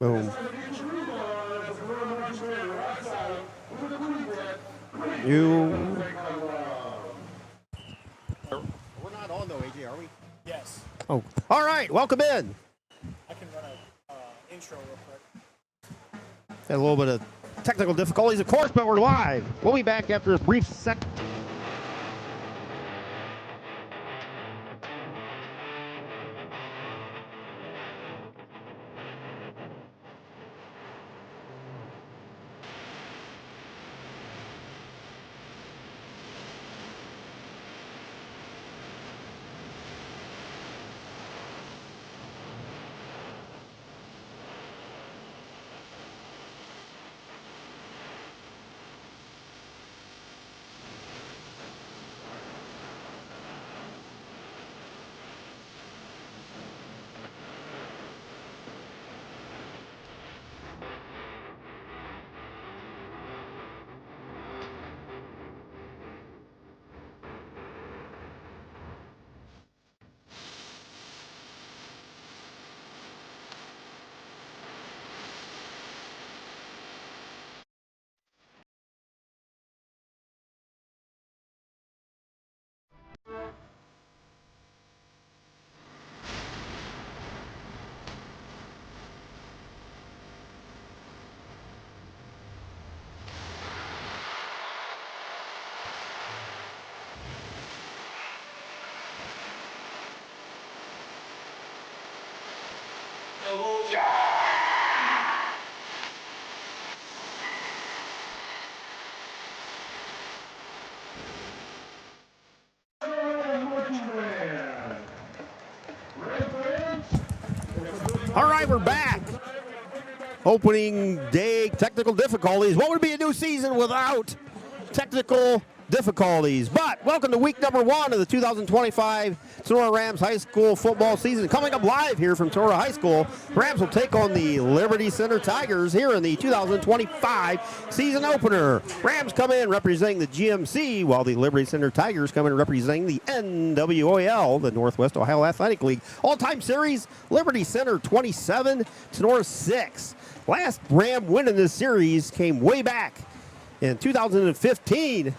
Boom. We're not on though, AJ, are we? Yes. Oh, all right. Welcome in. I can run an intro real quick. Had a little bit of technical difficulties, of course, but we're live. We'll be back after a brief sec. All right, we're back. Opening day technical difficulties. What would be a new season without technical difficulties? But welcome to week number 1 of the 2025 Tonora Rams high school football season. Coming up live here from Tonora High School, Rams will take on the Liberty Center Tigers here in the 2025 season opener. Rams come in representing the GMC, while the Liberty Center Tigers come in representing the NWOL, the Northwest Ohio Athletic League. All-time series, Liberty Center 27, Tonora 6. Last Ram win in this series came way back in 2015.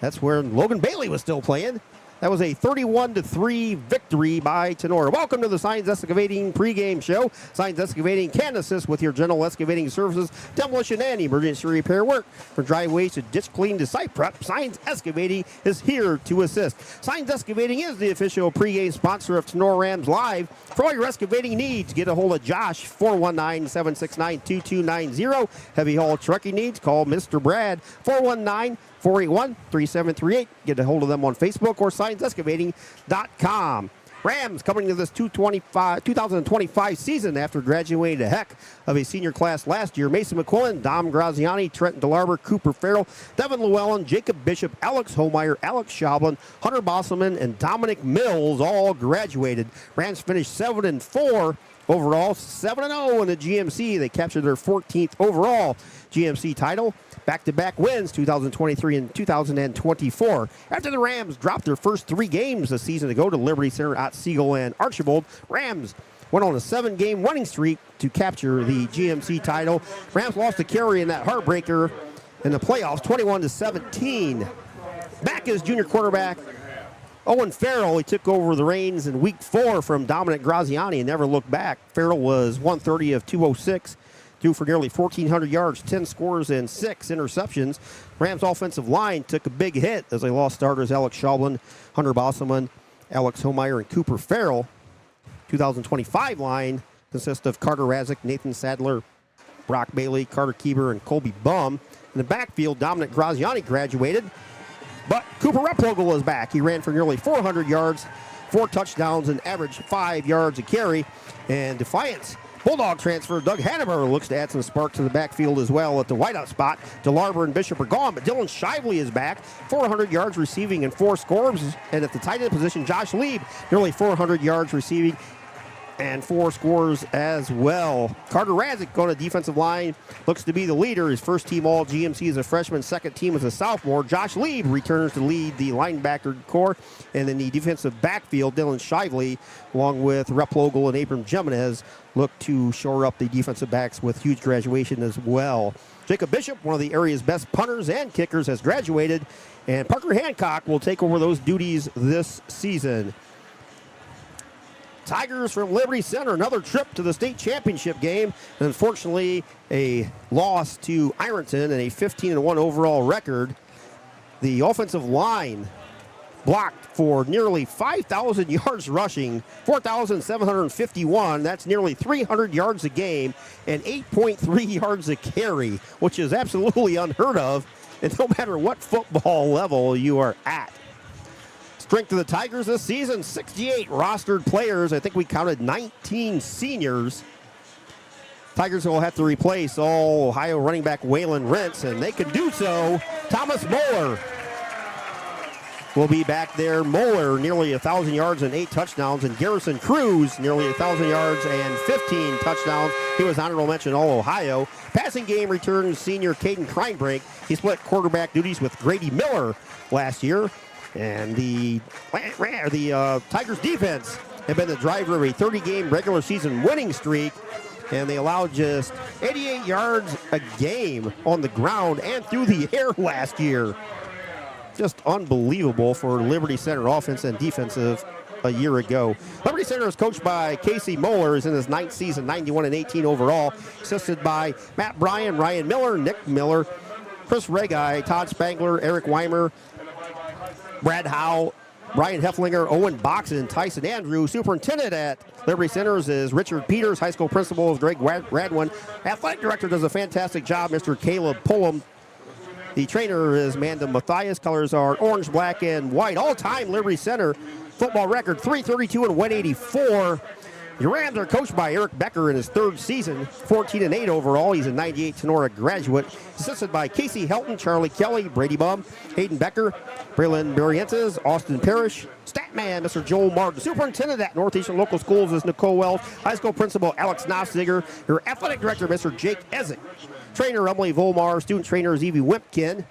That's where Logan Bailey was still playing. That was a 31-3 victory by Tonora. Welcome to the Signs Excavating pregame show. Signs Excavating can assist with your general excavating services, demolition, and emergency repair work. From driveways to ditch clean to site prep, Signs Excavating is here to assist. Signs Excavating is the official pregame sponsor of Tonora Rams Live. For all your excavating needs, get a hold of Josh, 419-769-2290. Heavy haul trucking needs, call Mr. Brad, 419-481-3738. Get a hold of them on Facebook or signsexcavating.com. Rams coming to this 2025 season after graduating a heck of a senior class last year. Mason McQuillan, Dom Graziani, Trenton DeLarber, Cooper Farrell, Devin Llewellyn, Jacob Bishop, Alex Homeyer, Alex Schablin, Hunter Bosselman, and Dominic Mills all graduated. Rams finished 7-4 overall, 7-0 in the GMC. They captured their 14th overall GMC title. Back-to-back wins, 2023 and 2024. After the Rams dropped their first 3 games a season ago to Liberty Center, Otsego, and Archibald, Rams went on a 7-game winning streak to capture the GMC title. Rams lost to Cary in that heartbreaker in the playoffs, 21-17. Back as junior quarterback Owen Farrell, he took over the reins in week 4 from Dominic Graziani and never looked back. Farrell was 130 of 206. Threw for nearly 1,400 yards, 10 scores, and 6 interceptions. Rams' offensive line took a big hit as they lost starters Alex Schablin, Hunter Bosselman, Alex Homeyer, and Cooper Farrell. 2025 line consists of Carter Razik, Nathan Sadler, Brock Bailey, Carter Kieber, and Colby Bum. In the backfield, Dominic Graziani graduated, but Cooper Replogle is back. He ran for nearly 400 yards, 4 touchdowns, and averaged 5 yards a carry. And Defiance Bulldog transfer Doug Hannibal looks to add some spark to the backfield as well at the wideout spot. DeLarber and Bishop are gone, but Dylan Shively is back. 400 yards receiving and 4 scores. And at the tight end position, Josh Lieb, nearly 400 yards receiving and 4 scores as well. Carter Radzic on a defensive line looks to be the leader. His first team all GMC as a freshman, second team as a sophomore. Josh Lieb returns to lead the linebacker core. And in the defensive backfield, Dylan Shively, along with Rep Logel and Abram Jimenez, look to shore up the defensive backs with huge graduation as well. Jacob Bishop, one of the area's best punters and kickers, has graduated. And Parker Hancock will take over those duties this season. Tigers from Liberty Center, another trip to the state championship game. And unfortunately, a loss to Ironton and a 15-1 overall record. The offensive line blocked for nearly 5,000 yards rushing, 4,751. That's nearly 300 yards a game and 8.3 yards a carry, which is absolutely unheard of, and no matter what football level you are at. Strength of the Tigers this season, 68 rostered players. I think we counted 19 seniors. Tigers will have to replace all Ohio running back Waylon Rentz, and they can do so. Thomas Moeller will be back there. Moeller, nearly 1,000 yards and 8 touchdowns, and Garrison Cruz, nearly 1,000 yards and 15 touchdowns. He was honorable mention All Ohio. Passing game returns senior Caden Kreinbrink. He split quarterback duties with Grady Miller last year. And the Tigers defense have been the driver of a 30-game regular season winning streak, and they allowed just 88 yards a game on the ground and through the air last year. Just unbelievable for Liberty Center offense and defensive a year ago. Liberty Center is coached by Casey Moeller, is in his 9th season, 91-18 overall, assisted by Matt Bryan, Ryan Miller, Nick Miller, Chris Regai, Todd Spangler, Eric Weimer, Brad Howe, Brian Hefflinger, Owen Boxon, Tyson Andrew. Superintendent at Liberty Centers is Richard Peters. High school principal is Greg Radwin. Athletic director does a fantastic job, Mr. Caleb Pullum. The trainer is Manda Mathias. Colors are orange, black, and white. All-time Liberty Center football record, 332 and 184. The Rams are coached by Eric Becker in his 3rd season, 14-8 overall. He's a 98 Tonora graduate. Assisted by Casey Helton, Charlie Kelly, Brady Bum, Hayden Becker, Braylon Barrientos, Austin Parrish, Statman, Mr. Joel Martin. Superintendent at Northeastern Local Schools is Nicole Wells. High school principal Alex Nofziger. Your athletic director, Mr. Jake Ezek. Trainer Emily Volmar. Student trainer is Evie Wimpkin.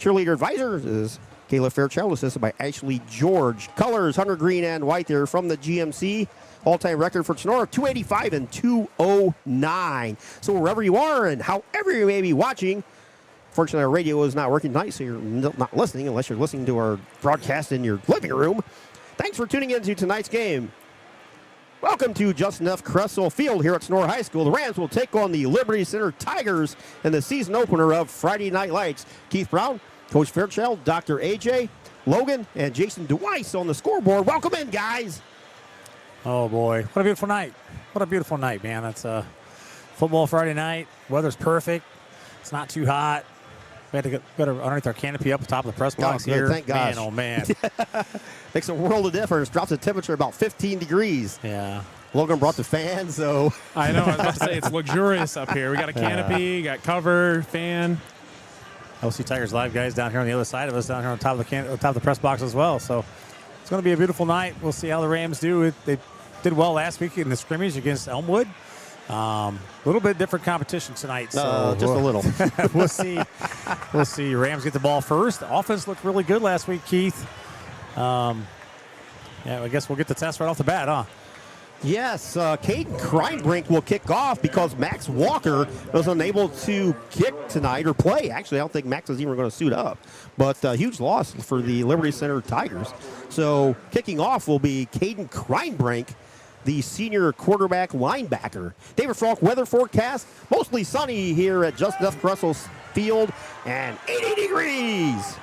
Cheerleader advisor is Kayla Fairchild, assisted by Ashley George. Colors, hunter green and white there from the GMC. All-time record for Sonora, 285 and 209. So wherever you are and however you may be watching, fortunately our radio is not working tonight, so you're not listening unless you're listening to our broadcast in your living room. Thanks for tuning in to tonight's game. Welcome to Justin F. Kressel Field here at Sonora High School. The Rams will take on the Liberty Center Tigers in the season opener of Friday Night Lights. Keith Brown, Coach Fairchild, Dr. AJ, Logan, and Jason DeWeiss on the scoreboard. Welcome in, guys. Oh, boy. What a beautiful night. What a beautiful night, man. That's football Friday night. Weather's perfect. It's not too hot. We had to go underneath our canopy up the top of the press box here. Thank gosh. Man, oh, man. Makes a world of difference. Drops the temperature about 15 degrees. Yeah. Logan brought the fan, so. I know. I was about to say, it's luxurious up here. We got a canopy, got cover, fan. LC Tigers Live guys down here on the other side of us, down here on top of the press box as well. So it's going to be a beautiful night. We'll see how the Rams do. They did well last week in the scrimmage against Elmwood. A little bit different competition tonight. So just a little. We'll see. We'll see. Rams get the ball first. The offense looked really good last week, Keith. Yeah, I guess we'll get the test right off the bat, huh? Yes, Caden Kreinbrink will kick off because Max Walker was unable to kick tonight or play. Actually, I don't think Max is even going to suit up. But huge loss for the Liberty Center Tigers. So kicking off will be Caden Kreinbrink, the senior quarterback linebacker. David Falk weather forecast, mostly sunny here at Justin F. Kressel Field and 80 degrees.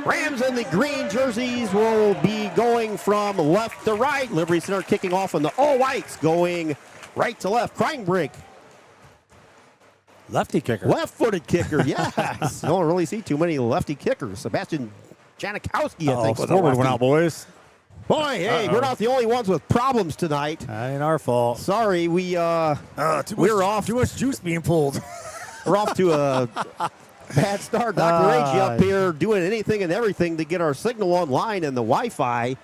Rams in the green jerseys will be going from left to right. Liberty Center kicking off in the all-whites, going right to left. Kreinbrink. Lefty kicker. Left-footed kicker, yes. Don't really see too many lefty kickers. Sebastian Janikowski, I think, was a scoreboard lefty. went out, boys. Boy, hey, we're not the only ones with problems tonight. Ain't our fault. Sorry, we're off. Too much juice being pulled. We're off to a bad start. Dr. Ragey up here doing anything and everything to get our signal online and the Wi-Fi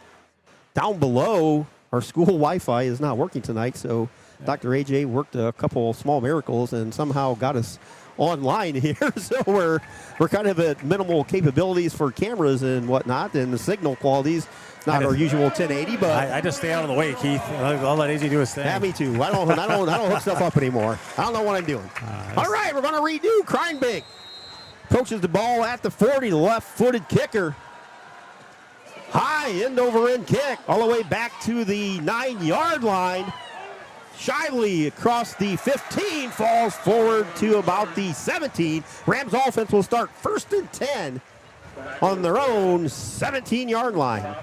down below our school Wi-Fi is not working tonight, so Dr. AJ worked a couple small miracles and somehow got us online here. So we're kind of at minimal capabilities for cameras and whatnot, and the signal quality's not our usual 1080. But I just stay out of the way, Keith. I'll let AJ do his thing. yeah, me too. I don't hook stuff up anymore. I don't know what I'm doing. All right, we're going to redo Kreinbeck. Coaches the ball at the 40, the left-footed kicker. High end-over-end kick all the way back to the 9-yard line. Shively across the 15, falls forward to about the 17. Rams offense will start 1st and 10 on their own 17-yard line.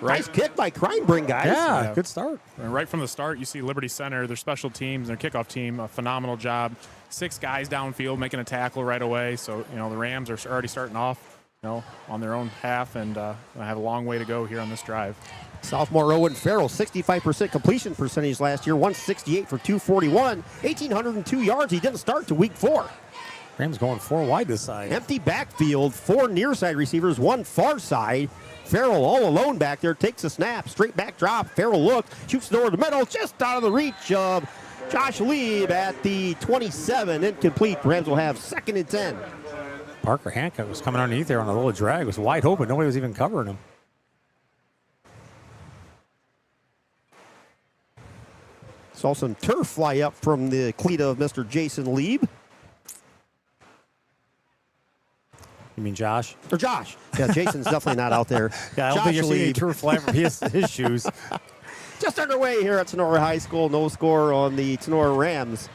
Nice kick by Kreinbeck, guys. Yeah, good start. And right from the start, you see Liberty Center, their special teams, their kickoff team, a phenomenal job. 6 guys downfield making a tackle right away. So, the Rams are already starting off, on their own half, and have a long way to go here on this drive. Sophomore Owen Farrell, 65% completion percentage last year, 168 for 241, 1,802 yards. He didn't start to week 4. Rams going 4 wide this side. Empty backfield, 4 near side receivers, 1 far side. Farrell all alone back there, takes a snap, straight back drop. Farrell looks, shoots toward the middle, just out of the reach of Josh Lieb at the 27, incomplete. Rams will have 2nd and 10. Parker Hancock was coming underneath there on a little drag. It was wide open. Nobody was even covering him. Saw some turf fly up from the cleat of Mr. Jason Lieb. You mean Josh? Or Josh. Yeah, Jason's definitely not out there. Yeah, I don't Josh think you're seeing any Lieb. turf fly from his shoes. Just underway here at Tonora High School. No score on the Tonora Rams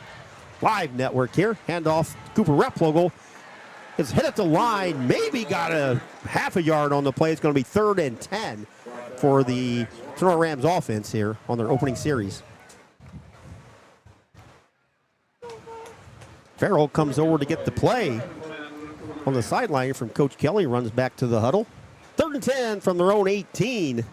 live network here. Handoff, Cooper Replogle. It's hit at the line. Maybe got a half a yard on the play. It's going to be 3rd and 10 for the Tonora Rams offense here on their opening series. Farrell comes over to get the play on the sideline from Coach Kelly. Runs back to the huddle. 3rd and 10 from their own 18.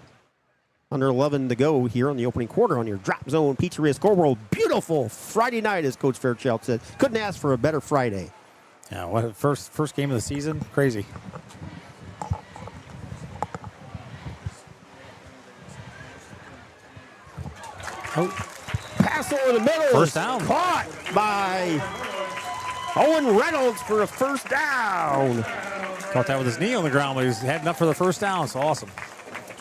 Under 11 to go here on the opening quarter on your Drop Zone Pizzeria Scoreboard. Beautiful Friday night, as Coach Fairchild said. Couldn't ask for a better Friday. Yeah, what first game of the season? Crazy. Pass over the middle. First is down. Caught by Owen Reynolds for a first down. Caught that with his knee on the ground, but he was heading up for the first down. So awesome.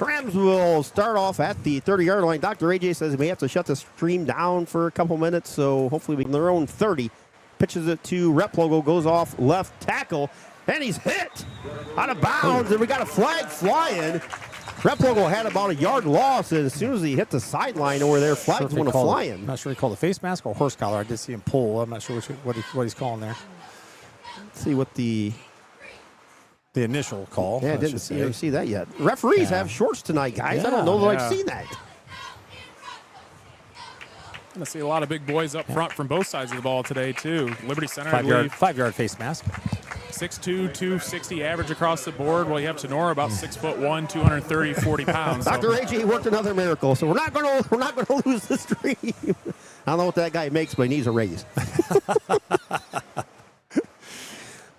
Rams will start off at the 30-yard line. Dr. AJ says he may have to shut the stream down for a couple minutes, so hopefully we can their own 30. Pitches it to Replogle, goes off left tackle, and he's hit out of bounds, and we got a flag flying. Replogle had about a yard loss, and as soon as he hit the sideline over there, flags went flying. I'm not sure he called a face mask or horse collar. I did see him pull. I'm not sure what he's calling there. Let's see what the initial call. Yeah, I didn't see that yet. Referees have shorts tonight, guys. I don't know that I've seen that. I'm going to see a lot of big boys up front from both sides of the ball today, too. Liberty Center, I believe. 5-yard face mask. 6'2", 260 average across the board. While you have Tonora about 6'1", 230, 40 pounds. Dr. AJ worked another miracle, so we're not going to lose the stream. I don't know what that guy makes, but he needs a raise.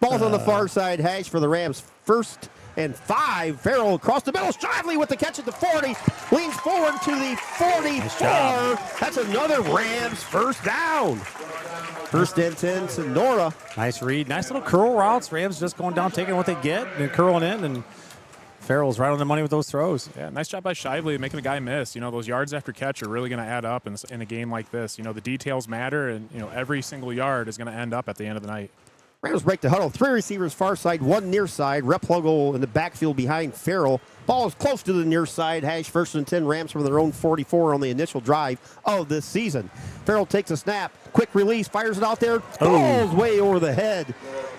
Ball's on the far side hash for the Rams. 1st and 5. Farrell across the middle. Shively with the catch at the 40. Leans forward to the 44. That's another Rams first down. 1st and 10, Sonora. Nice read. Nice little curl routes. Rams just going down, taking what they get, and curling in, and Farrell's right on the money with those throws. Yeah, nice job by Shively making a guy miss. Those yards after catch are really going to add up in a game like this. The details matter, and, every single yard is going to end up at the end of the night. Rams break the huddle. 3 receivers far side, 1 near side. Replogle in the backfield behind Farrell. Ball is close to the near side. Hash 1st and 10. Rams from their own 44 on the initial drive of this season. Farrell takes a snap. Quick release. Fires it out there. Ball's way over the head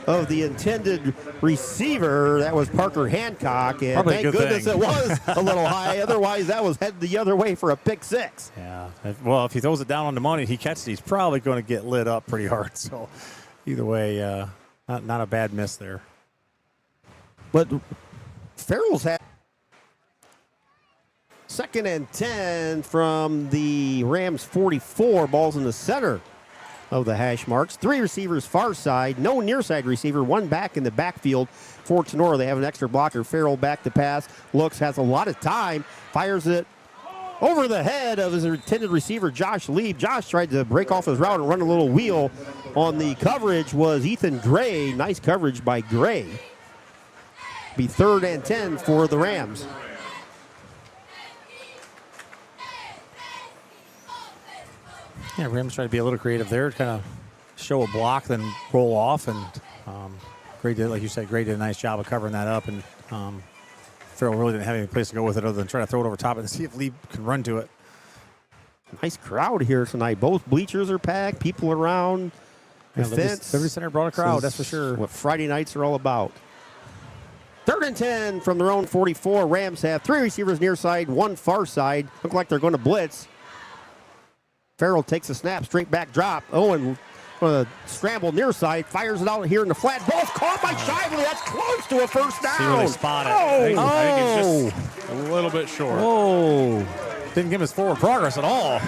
of the intended receiver. That was Parker Hancock. And probably thank goodness it was a little high. Otherwise, that was headed the other way for a pick 6. Yeah. Well, if he throws it down on the money, he catches it, he's probably going to get lit up pretty hard. So either way, not a bad miss there. But Farrell's had 2nd and 10 from the Rams 44. Ball's in the center of the hash marks. 3 receivers far side. No near side receiver. 1 back in the backfield for Tonora. They have an extra blocker. Farrell back to pass. Looks, has a lot of time. Fires it over the head of his intended receiver, Josh Lieb. Josh tried to break off his route and run a little wheel. On the coverage was Ethan Gray. Nice coverage by Gray. Be 3rd and 10 for the Rams. Yeah, Rams trying to be a little creative there, kind of show a block, then roll off. And Gray did, like you said, Gray did a nice job of covering that up. And Farrell really didn't have any place to go with it other than try to throw it over top and see if Lee could run to it. Nice crowd here tonight. Both bleachers are packed, people around. Yeah, Liberty Center brought a crowd, that's for sure. What Friday nights are all about. 3rd and 10 from their own 44. Rams have 3 receivers near side, 1 far side. Look like they're going to blitz. Farrell takes a snap, straight back drop. Owen scramble near side, fires it out here in the flat. Both caught by Shively. That's close to a first down. See where they spot it. I think it's just a little bit short. Whoa. Didn't give his forward progress at all.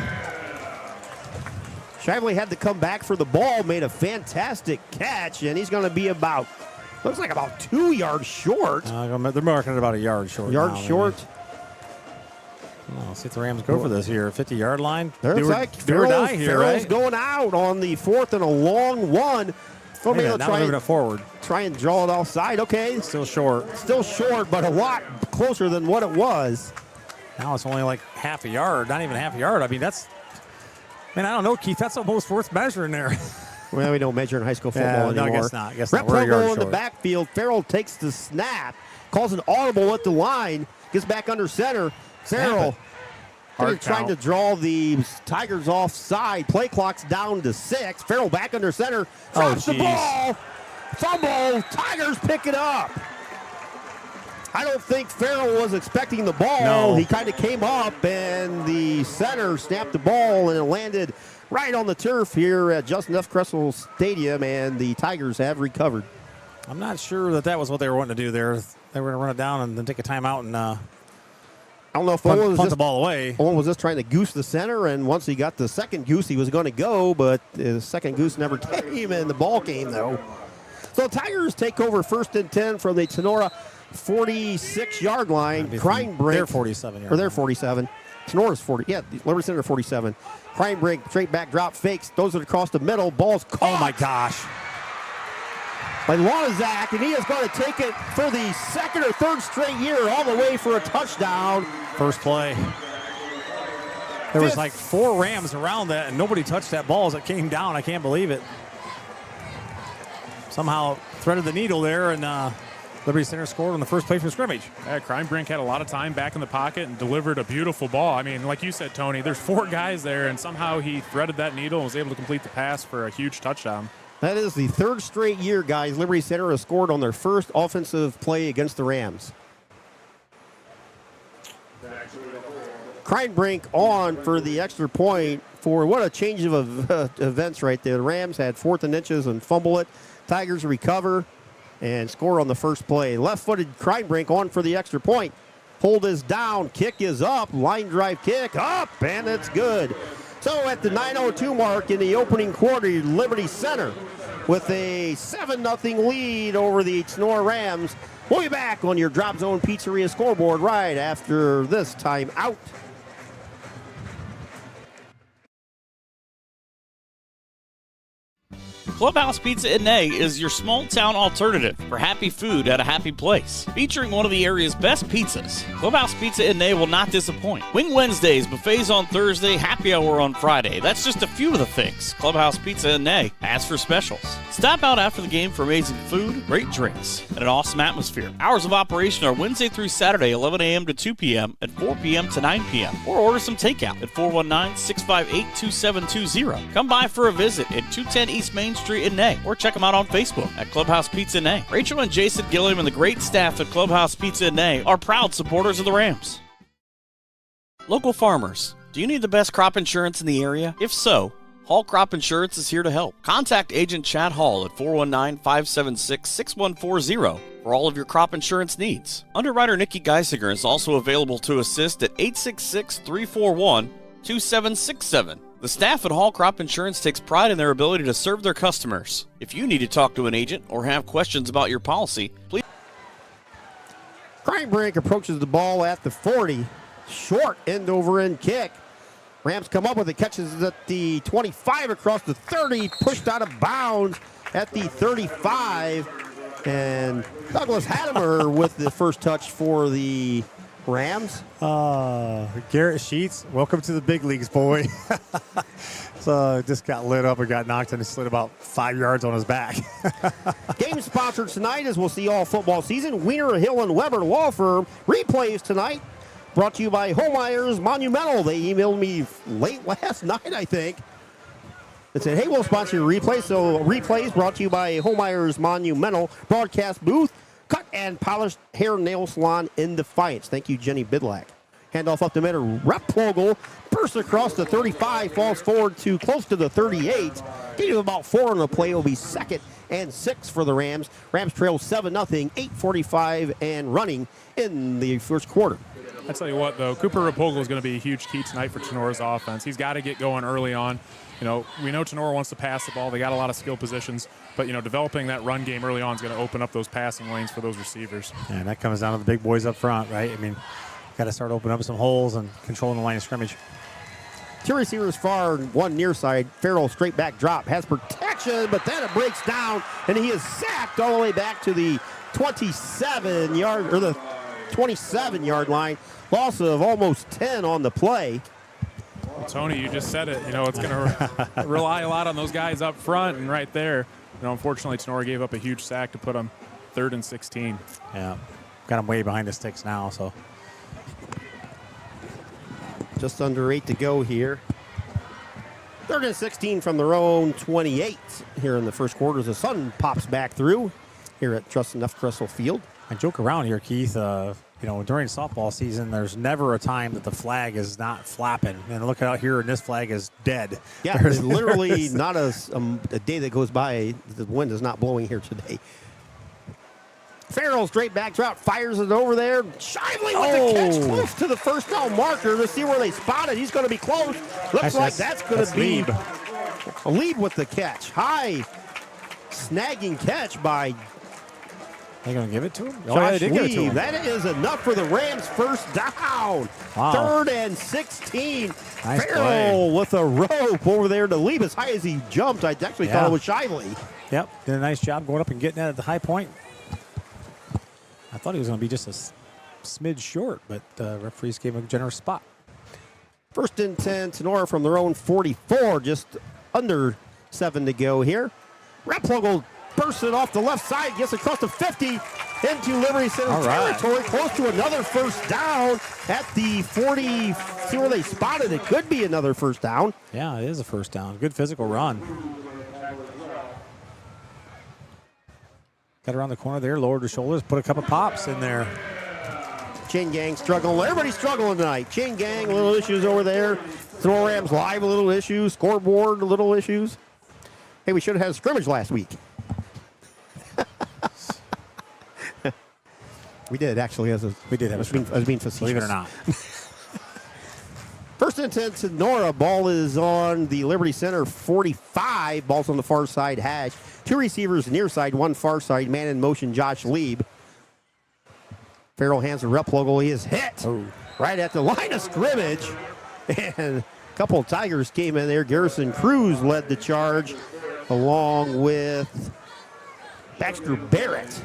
Shively had to come back for the ball, made a fantastic catch, and he's going to be looks like about 2 yards short. They're marking it about a yard short. Short. Let's see if the Rams go for this here. 50-yard line. There's Farrell's going out on the 4th and a long one. Moving it forward. Try and draw it offside. Okay. Still short. Still short, but a lot closer than what it was. Now it's only like half a yard. Not even half a yard. I mean, I don't know, Keith. That's almost worth measuring there. Well, we don't measure in high school football anymore. No, I guess not. Rep Promo in the backfield. Farrell takes the snap, calls an audible at the line, gets back under center. Farrell trying to draw the Tigers offside. Play clock's down to 6. Farrell back under center. Drops the ball. Fumble. Tigers pick it up. I don't think Farrell was expecting the ball. No. He kind of came up, and the center snapped the ball, and it landed right on the turf here at Justin F. Kressel Stadium, and the Tigers have recovered. I'm not sure that was what they were wanting to do there. They were going to run it down and then take a timeout and I don't know if punt the ball away. Owen was just trying to goose the center, and once he got the second goose, he was going to go, but the second goose never came, and the ball came, though. So Tigers take over 1st and 10 from the Tonora 46-yard line. Kreinbrink. They're 47. Or they're 47. Sonora's 40. Yeah, Liberty Center 47. Kreinbrink, straight back drop, fakes, throws it across the middle. Ball's caught. Oh, my gosh. By Lonazak, and he is going to take it for the 2nd or 3rd straight year all the way for a touchdown. First play. There was like 4 Rams around that, and nobody touched that ball as it came down. I can't believe it. Somehow threaded the needle there, and Liberty Center scored on the first play from scrimmage. Yeah, Kreinbrink had a lot of time back in the pocket and delivered a beautiful ball. I mean, like you said, Tony, there's 4 guys there, and somehow he threaded that needle and was able to complete the pass for a huge touchdown. That is the 3rd straight year, guys, Liberty Center has scored on their first offensive play against the Rams. Kreinbrink on for the extra point for what a change of events right there. The Rams had 4th and inches and fumble it. Tigers recover and score on the first play. Left-footed Kreinbrink on for the extra point. Hold is down, kick is up, line drive kick up, and it's good. So at the 9:02 mark in the opening quarter, Liberty Center with a 7-0 lead over the Tonora Rams. We'll be back on your Drop Zone Pizzeria scoreboard right after this timeout. Clubhouse Pizza in A is your small-town alternative for happy food at a happy place. Featuring one of the area's best pizzas, Clubhouse Pizza in A will not disappoint. Wing Wednesdays, buffets on Thursday, happy hour on Friday. That's just a few of the things Clubhouse Pizza in A has for specials. Stop out after the game for amazing food, great drinks, and an awesome atmosphere. Hours of operation are Wednesday through Saturday, 11 a.m. to 2 p.m. and 4 p.m. to 9 p.m. Or order some takeout at 419-658-2720. Come by for a visit at 210 East Main Street in Nay, or check them out on Facebook at Clubhouse Pizza in Nay. Rachel and Jason Gilliam and the great staff at Clubhouse Pizza in Nay are proud supporters of the Rams. Local farmers, do you need the best crop insurance in the area? If so, Hall Crop Insurance is here to help. Contact Agent Chad Hall at 419-576-6140 for all of your crop insurance needs. Underwriter Nikki Geisinger is also available to assist at 866-341-2767. The staff at Hall Crop Insurance takes pride in their ability to serve their customers. If you need to talk to an agent or have questions about your policy, please. Kreinbrink approaches the ball at the 40. Short end over end kick. Rams come up with it, catches at the 25 across the 30, pushed out of bounds at the 35. And Douglas Hattemer with the first touch for the Rams. Garrett Sheets, welcome to the big leagues, boy. So just got lit up and got knocked and slid about 5 yards on his back. Game sponsored tonight, as we'll see all football season. Wiener, Hill, and Weber Law Firm. Replays tonight brought to you by Homeyer's Monumental. They emailed me late last night, I think. It said, hey, we'll sponsor your replay. So replays brought to you by Homeyer's Monumental broadcast booth, cut and polished hair nail salon in Defiance. Thank you, Jenny Bidlack. Handoff up the middle. Replogle bursts across the 35, falls forward to close to the 38. Getting about 4 on the play. Will be 2nd and 6 for the Rams. Rams trail 7-0, 8:45 and running in the first quarter. I tell you what, though, Cooper Replogle is going to be a huge key tonight for Tonora's offense. He's got to get going early on. You know, we know Tonora wants to pass the ball. They got a lot of skill positions, but, you know, developing that run game early on is going to open up those passing lanes for those receivers. And that comes down to the big boys up front, right? I mean, got to start opening up some holes and controlling the line of scrimmage. Two receivers far, one near side. Farrell straight back drop, has protection, but then it breaks down, and he is sacked all the way back to the 27-yard or the 27-yard line. Loss of almost 10 on the play. Well, Tony, you just said it. You know, it's going to rely a lot on those guys up front and right there. You know, unfortunately, Tonora gave up a huge sack to put them 3rd and 16. Yeah, got him way behind the sticks now, so. Just under 8 to go here. 3rd and 16 from their own 28 here in the first quarter as the sun pops back through here at Trustful Field. I joke around here, Keith. You know, during softball season, there's never a time that the flag is not flapping. And look out here, and this flag is dead. Yeah, there's literally not a day that goes by the wind is not blowing here today. Farrell straight back drop, fires it over there. Shively with the catch, close to the first down marker. Let's see where they spot it. He's going to be close. Looks like that's going to be a lead with the catch. High snagging catch by They going to give it to him? Josh yeah, they did Lee. give it to him. That is enough for the Rams' first down. Wow. 3rd and 16. Nice Farrell with a rope over there to leap as high as he jumped. I actually thought it was Shively. Yep, did a nice job going up and getting that at the high point. I thought he was going to be just a smidge short, but referees gave him a generous spot. 1st and 10, Tonora from their own 44, just under 7 to go here. Replogle bursts it off the left side, gets across the 50 into Liberty Center territory, close to another first down at the 40. See where they spotted it. Could be another first down. Yeah, it is a first down. Good physical run. Got around the corner there, lowered the shoulders, put a couple pops in there. Chain gang struggling. Everybody's struggling tonight. Chain gang, little issues over there. Tonora Rams live, a little issues. Scoreboard, little issues. Hey, we should have had a scrimmage last week. We did, actually. We did have a scrimmage. I was being facetious. Believe it or not. 1st and 10 to Nora. Ball is on the Liberty Center 45. Ball's on the far side hash. 2 receivers near side, 1 far side. Man in motion, Josh Lieb. Farrell hands to Replogle. He is hit right at the line of scrimmage. And a couple of Tigers came in there. Garrison Cruz led the charge along with Baxter Barrett.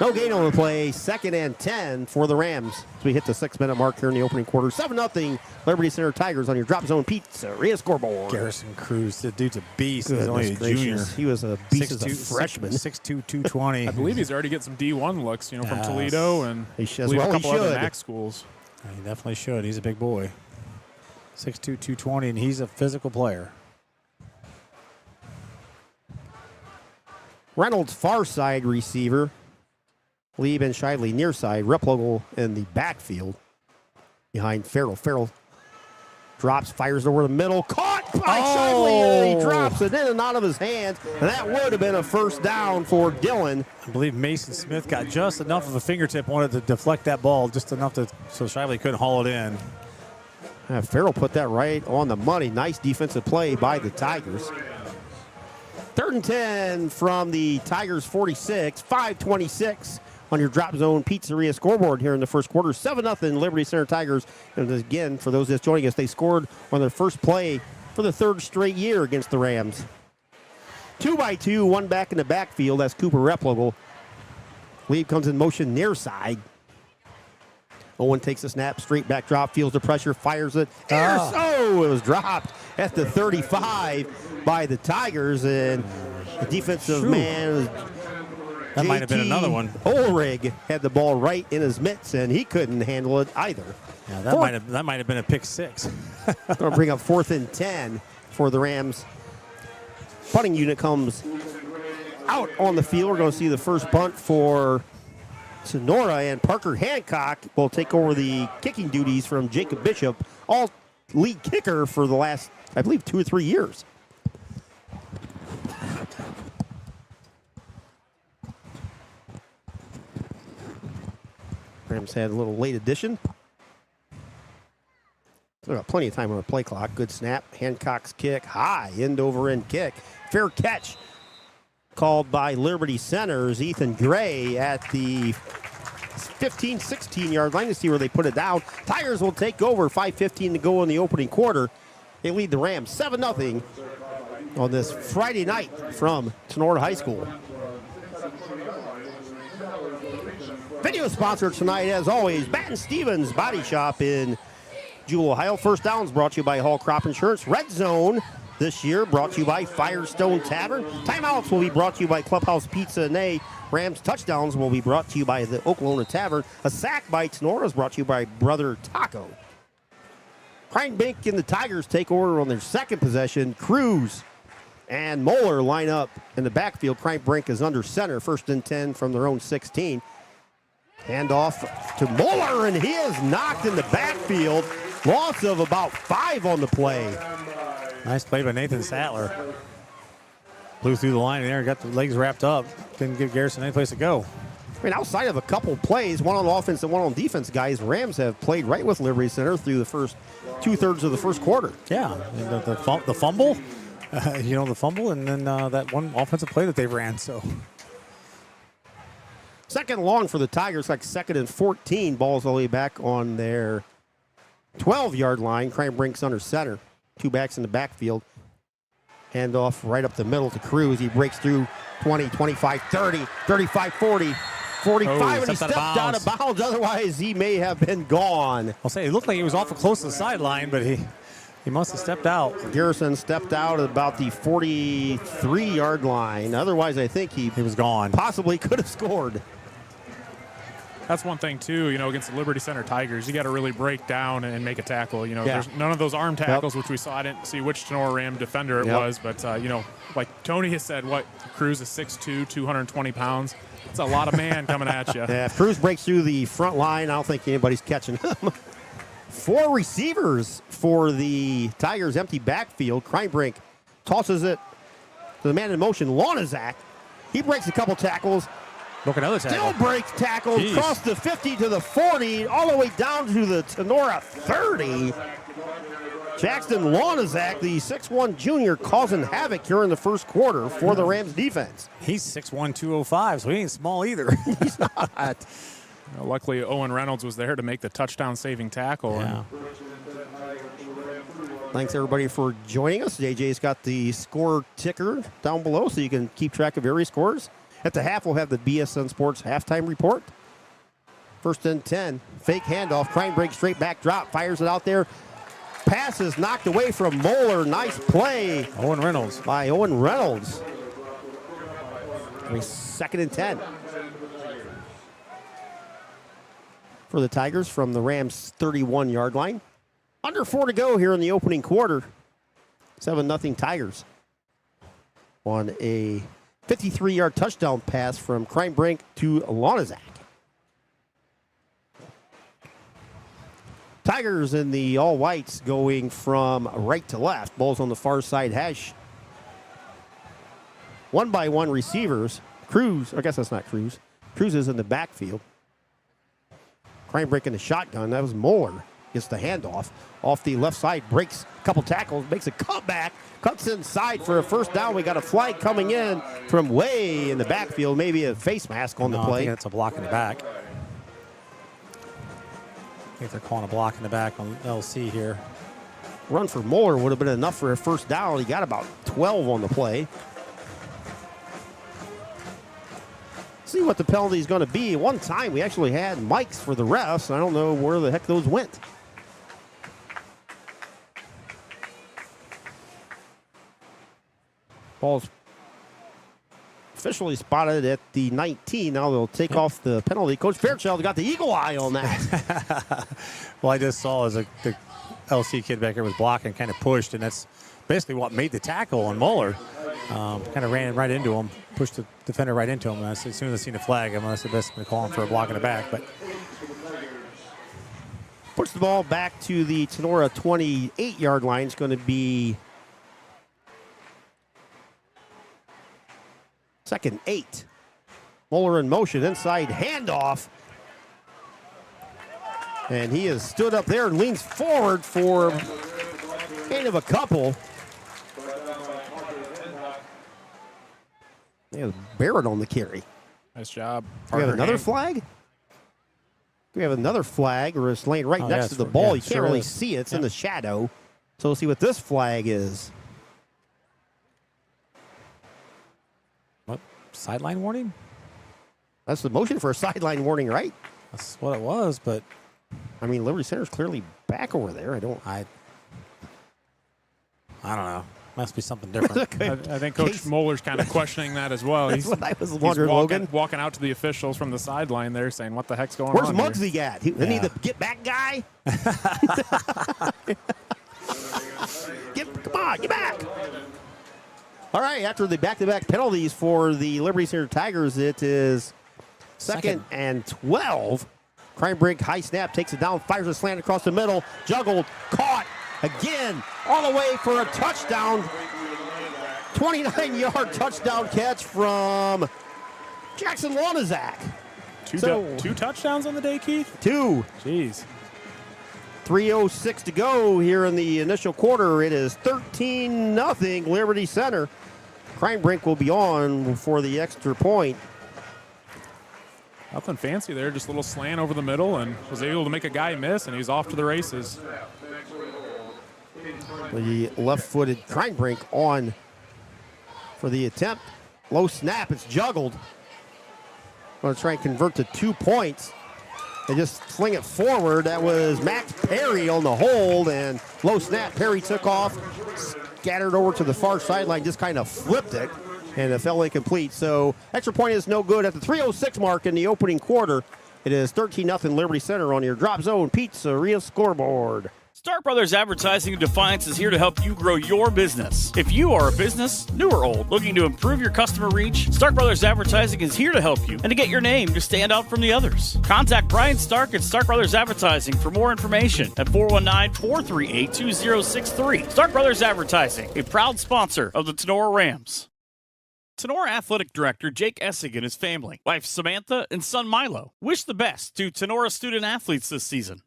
No gain on the play. 2nd and 10 for the Rams as we hit the 6-minute mark here in the opening quarter. 7-0 Liberty Center Tigers on your Drop Zone Pizzeria scoreboard. Garrison Cruz, the dude's a beast. He's only a junior. He was a beast as a freshman. 6'2", 220. I believe he's already getting some D1 looks, you know, from Toledo and He should- I believe well, a he couple other should. MAC schools. He definitely should. He's a big boy. 6'2", 220, and he's a physical player. Reynolds far side receiver. Lieb and Shively near side. Replogle in the backfield behind Farrell. Farrell drops, fires over the middle. Caught by Shively, and he drops it in and out of his hands. And that would have been a first down for Dillon. I believe Mason Smith got just enough of a fingertip on it to deflect that ball, just enough so Shively couldn't haul it in. Farrell put that right on the money. Nice defensive play by the Tigers. 3rd and 10 from the Tigers 46. 5:26 on your Drop Zone Pizzeria scoreboard here in the first quarter. 7-0 Liberty Center Tigers. And again, for those just joining us, they scored on their first play for the third straight year against the Rams. 2-by-2, one back in the backfield. That's Cooper Replogle. Lead comes in motion near side. Owen takes a snap, straight back drop, feels the pressure, fires it. It was dropped at the 35 by the Tigers, and the defensive man, that might have been another one. Ulrich had the ball right in his mitts, and he couldn't handle it either. Yeah, that might have been a pick six. Going to bring up 4th and 10 for the Rams. Punting unit comes out on the field. We're going to see the first punt for Tonora, and Parker Hancock will take over the kicking duties from Jacob Bishop, all lead kicker for the last, I believe, 2 or 3 years. Rams had a little late addition. Still got plenty of time on the play clock. Good snap. Hancock's kick, high, end over end kick. Fair catch called by Liberty Center's Ethan Gray at the 15, 16-yard line to see where they put it down. Tigers will take over. 5:15 to go in the opening quarter. They lead the Rams 7-0 on this Friday night from Tonora High School. Video sponsor tonight, as always, Baton Stevens Body Shop in Jewel, Ohio. First downs brought to you by Hall Crop Insurance. Red Zone this year brought to you by Firestone Tavern. Timeouts will be brought to you by Clubhouse Pizza and A. Rams touchdowns will be brought to you by the Oklahoma Tavern. A sack by Tonora is brought to you by Brother Taco. Kreinbink and the Tigers take over on their second possession. Cruz and Moeller line up in the backfield. Kreinbink is under center. 1st and 10 from their own 16. Handoff to Moeller, and he is knocked in the backfield. Loss of about 5 on the play. Nice play by Nathan Sattler. Blew through the line there, got the legs wrapped up. Didn't give Garrison any place to go. I mean, outside of a couple plays, one on offense and one on defense, guys, Rams have played right with Liberty Center through the first 2/3 of the first quarter. Yeah, and the fumble, the fumble, and then that one offensive play that they ran. So second long for the Tigers, like 2nd and 14. Ball's all the way back on their 12-yard line. Kreinbrink's under center. 2 backs in the backfield. Handoff right up the middle to Cruz. He breaks through 20, 25, 30, 35, 40, 45, and he stepped out of bounds. Otherwise, he may have been gone. I'll say it looked like he was awful close to the sideline, but he must have stepped out. Garrison stepped out at about the 43-yard line. Otherwise, I think he was gone. Possibly could have scored. That's one thing, too, against the Liberty Center Tigers. You got to really break down and make a tackle. There's none of those arm tackles, which we saw. I didn't see which Tonora Ram defender it was, but, like Tony has said, Cruz is 6'2", 220 pounds. It's a lot of man coming at you. Yeah, if Cruz breaks through the front line, I don't think anybody's catching him. 4 receivers for the Tigers' empty backfield. Kreinbrink tosses it to the man in motion, Lonizak. He breaks a couple tackles. Look, another tackle. Still breaks tackles across the 50 to the 40, all the way down to the Tonora 30. Jackson Lonizak, the 6'1 junior, causing havoc here in the first quarter for the Rams defense. He's 6'1", 205, so he ain't small either. He's not. Luckily, Owen Reynolds was there to make the touchdown-saving tackle. Yeah. Thanks, everybody, for joining us. JJ's got the score ticker down below, so you can keep track of every scores. At the half, we'll have the BSN Sports halftime report. 1st and 10. Fake handoff. Kreinbrink straight back drop. Fires it out there. Pass is knocked away from Moeller. Nice play. Owen Reynolds. By Owen Reynolds. 2nd and 10. For the Tigers from the Rams' 31-yard line. Under 4 to go here in the opening quarter. 7-0 Tigers. On a 53-yard touchdown pass from Kreinbrink to Lonizak. Tigers in the all-whites going from right to left. Balls on the far side hash. 1-by-1 receivers. Cruz, I guess that's not Cruz. Cruz is in the backfield. Kreinbrink in the shotgun. That was Moeller. gets the handoff off the left side, breaks a couple tackles, makes a comeback, cuts inside for a first down. We got a flag coming in from way in the backfield, maybe a face mask on the I play. think it's a block in the back. I think they're calling a block in the back on LC here. Run for Moeller would have been enough for a first down. He got about 12 on the play. See what the penalty is going to be. One time we actually had mics for the refs. I don't know where the heck those went. Ball's officially spotted at the 19. Now they'll take off the penalty. Coach Fairchild got the eagle eye on that. Well, I just saw as the LC kid back here was blocking, kind of pushed, and that's basically what made the tackle on Mueller. Kind of ran right into him, pushed the defender right into him. And as soon as I seen the flag, I'm basically calling for a block in the back. But puts the ball back to the Tonora 28-yard line. It's going to be second 8. Mueller in motion, inside handoff. And he has stood up there and leans forward for kind of a couple. Yeah, Barrett on the carry. Nice job. Do we have another flag? We have another flag, or it's laying right next to the ball. You can't really see it. It's in the shadow. So we'll see what this flag is. what, sideline warning? That's the motion for a sideline warning, right? That's what it was, but I mean, Liberty Center's clearly back over there. I don't know. Must be something different. I think Coach Moeller's kind of questioning that as well. That's what I was wondering, Logan. Walking out to the officials from the sideline there saying, what the heck's going Where's on Muggsy at? Isn't he the get back guy? Come on, get back. All right, after the back-to-back penalties for the Liberty Center Tigers, it is second and 12. Crime break, high snap, takes it down, fires a slant across the middle, juggled, caught, again, all the way for a touchdown. 29-yard touchdown catch from Jackson Wanazak. Two touchdowns on the day, Keith? 2. Jeez. 3:06 to go here in the initial quarter. It is 13-0 Liberty Center. Crime Brink will be on for the extra point. Nothing fancy there, just a little slant over the middle, and was able to make a guy miss, and he's off to the races. The left-footed Crime Brink on for the attempt. Low snap, it's juggled. Going to try and convert to 2 points. They just fling it forward. That was Max Perry on the hold, and low snap. Perry took off, scattered over to the far sideline, just kind of flipped it, and it fell incomplete. So extra point is no good at the 3:06 mark in the opening quarter. It is 13-0 Liberty Center on your Drop Zone Pizzeria scoreboard. Stark Brothers Advertising in Defiance is here to help you grow your business. If you are a business, new or old, looking to improve your customer reach, Stark Brothers Advertising is here to help you and to get your name to stand out from the others. Contact Brian Stark at Stark Brothers Advertising for more information at 419-438-2063. Stark Brothers Advertising, a proud sponsor of the Tonora Rams. Tonora Athletic Director Jake Essig and his family, wife Samantha and son Milo, wish the best to Tonora student athletes this season.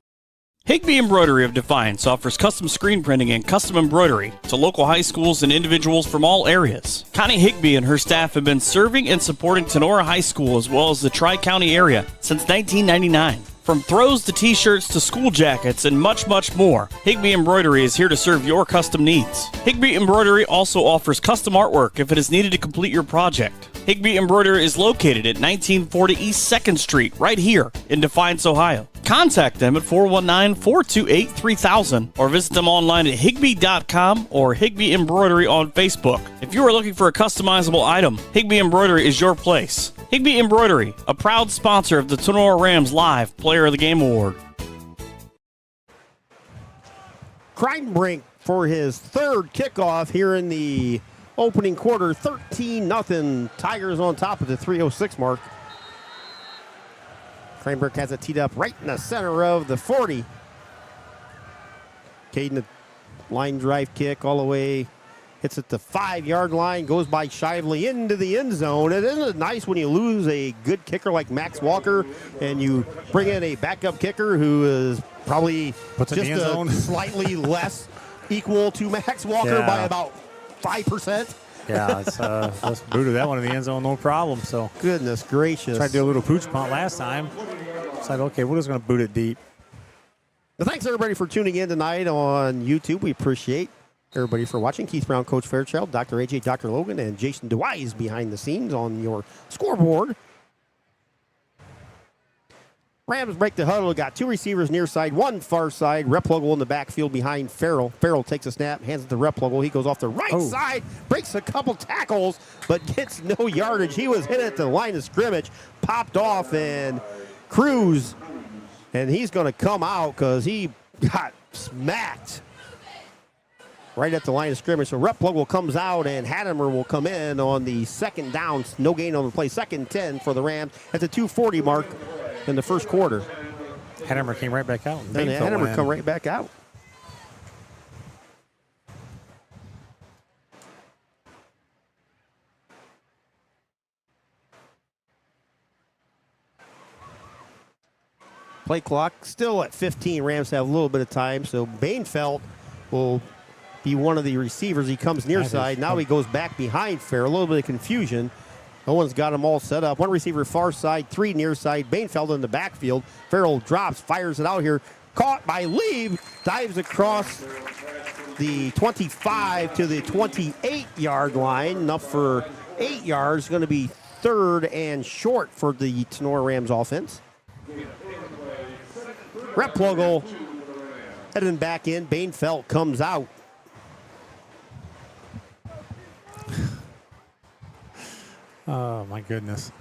Higbee Embroidery of Defiance offers custom screen printing and custom embroidery to local high schools and individuals from all areas. Connie Higbee and her staff have been serving and supporting Tonora High School as well as the Tri-County area since 1999. From throws to t-shirts to school jackets and much, much more, Higbee Embroidery is here to serve your custom needs. Higbee Embroidery also offers custom artwork if it is needed to complete your project. Higbee Embroidery is located at 1940 East 2nd Street, right here in Defiance, Ohio. Contact them at 419-428-3000 or visit them online at higbee.com or Higbee Embroidery on Facebook. If you are looking for a customizable item, Higbee Embroidery is your place. Higbee Embroidery, a proud sponsor of the Tonora Rams Live Player of the Game Award. Crime Brink for his third kickoff here in the opening quarter. 13-0 Tigers on top of the 3:06 mark. Crime Brink has it teed up right in the center of the 40. Caden, the line drive kick all the way. Hits at the 5-yard line, goes by Shively into the end zone. And isn't it nice when you lose a good kicker like Max Walker and you bring in a backup kicker who is Probably Puts it in just the end zone. slightly less equal to Max Walker by about 5%. Yeah, let's booted that one in the end zone, no problem. So Goodness gracious. tried to do a little pooch punt last time. Decided, okay, we're just going to boot it deep. Well, thanks, everybody, for tuning in tonight on YouTube. We appreciate everybody for watching. Keith Brown, Coach Fairchild, Dr. AJ, Dr. Logan, and Jason DeWise behind the scenes on your scoreboard. Rams break the huddle. Got two receivers near side, one far side. Replogle in the backfield behind Farrell. Farrell takes a snap, hands it to Replogle. He goes off the right side, breaks a couple tackles, but gets no yardage. He was hit at the line of scrimmage, popped off, and Cruz, and he's going to come out because he got smacked right at the line of scrimmage. So Replogle comes out, and Hadamer will come in on the second down. No gain on the play. 2nd 10 for the Rams at the 2:40 mark in the first quarter. Hadamer came right back out. And Hadamer come right back out. Play clock still at 15. Rams have a little bit of time. So Bainfeld will be one of the receivers. He comes near side. Now he goes back behind Farrell. A little bit of confusion. Owen's got them all set up. One receiver far side, 3 near side. Bainfeld in the backfield. Farrell drops, fires it out here. Caught by Lieb. Dives across the 25 to the 28-yard line. Enough for 8 yards. Going to be 3rd and short for the Tonora Rams offense. Replogle heading back in. Bainfeld comes out. Oh, my goodness.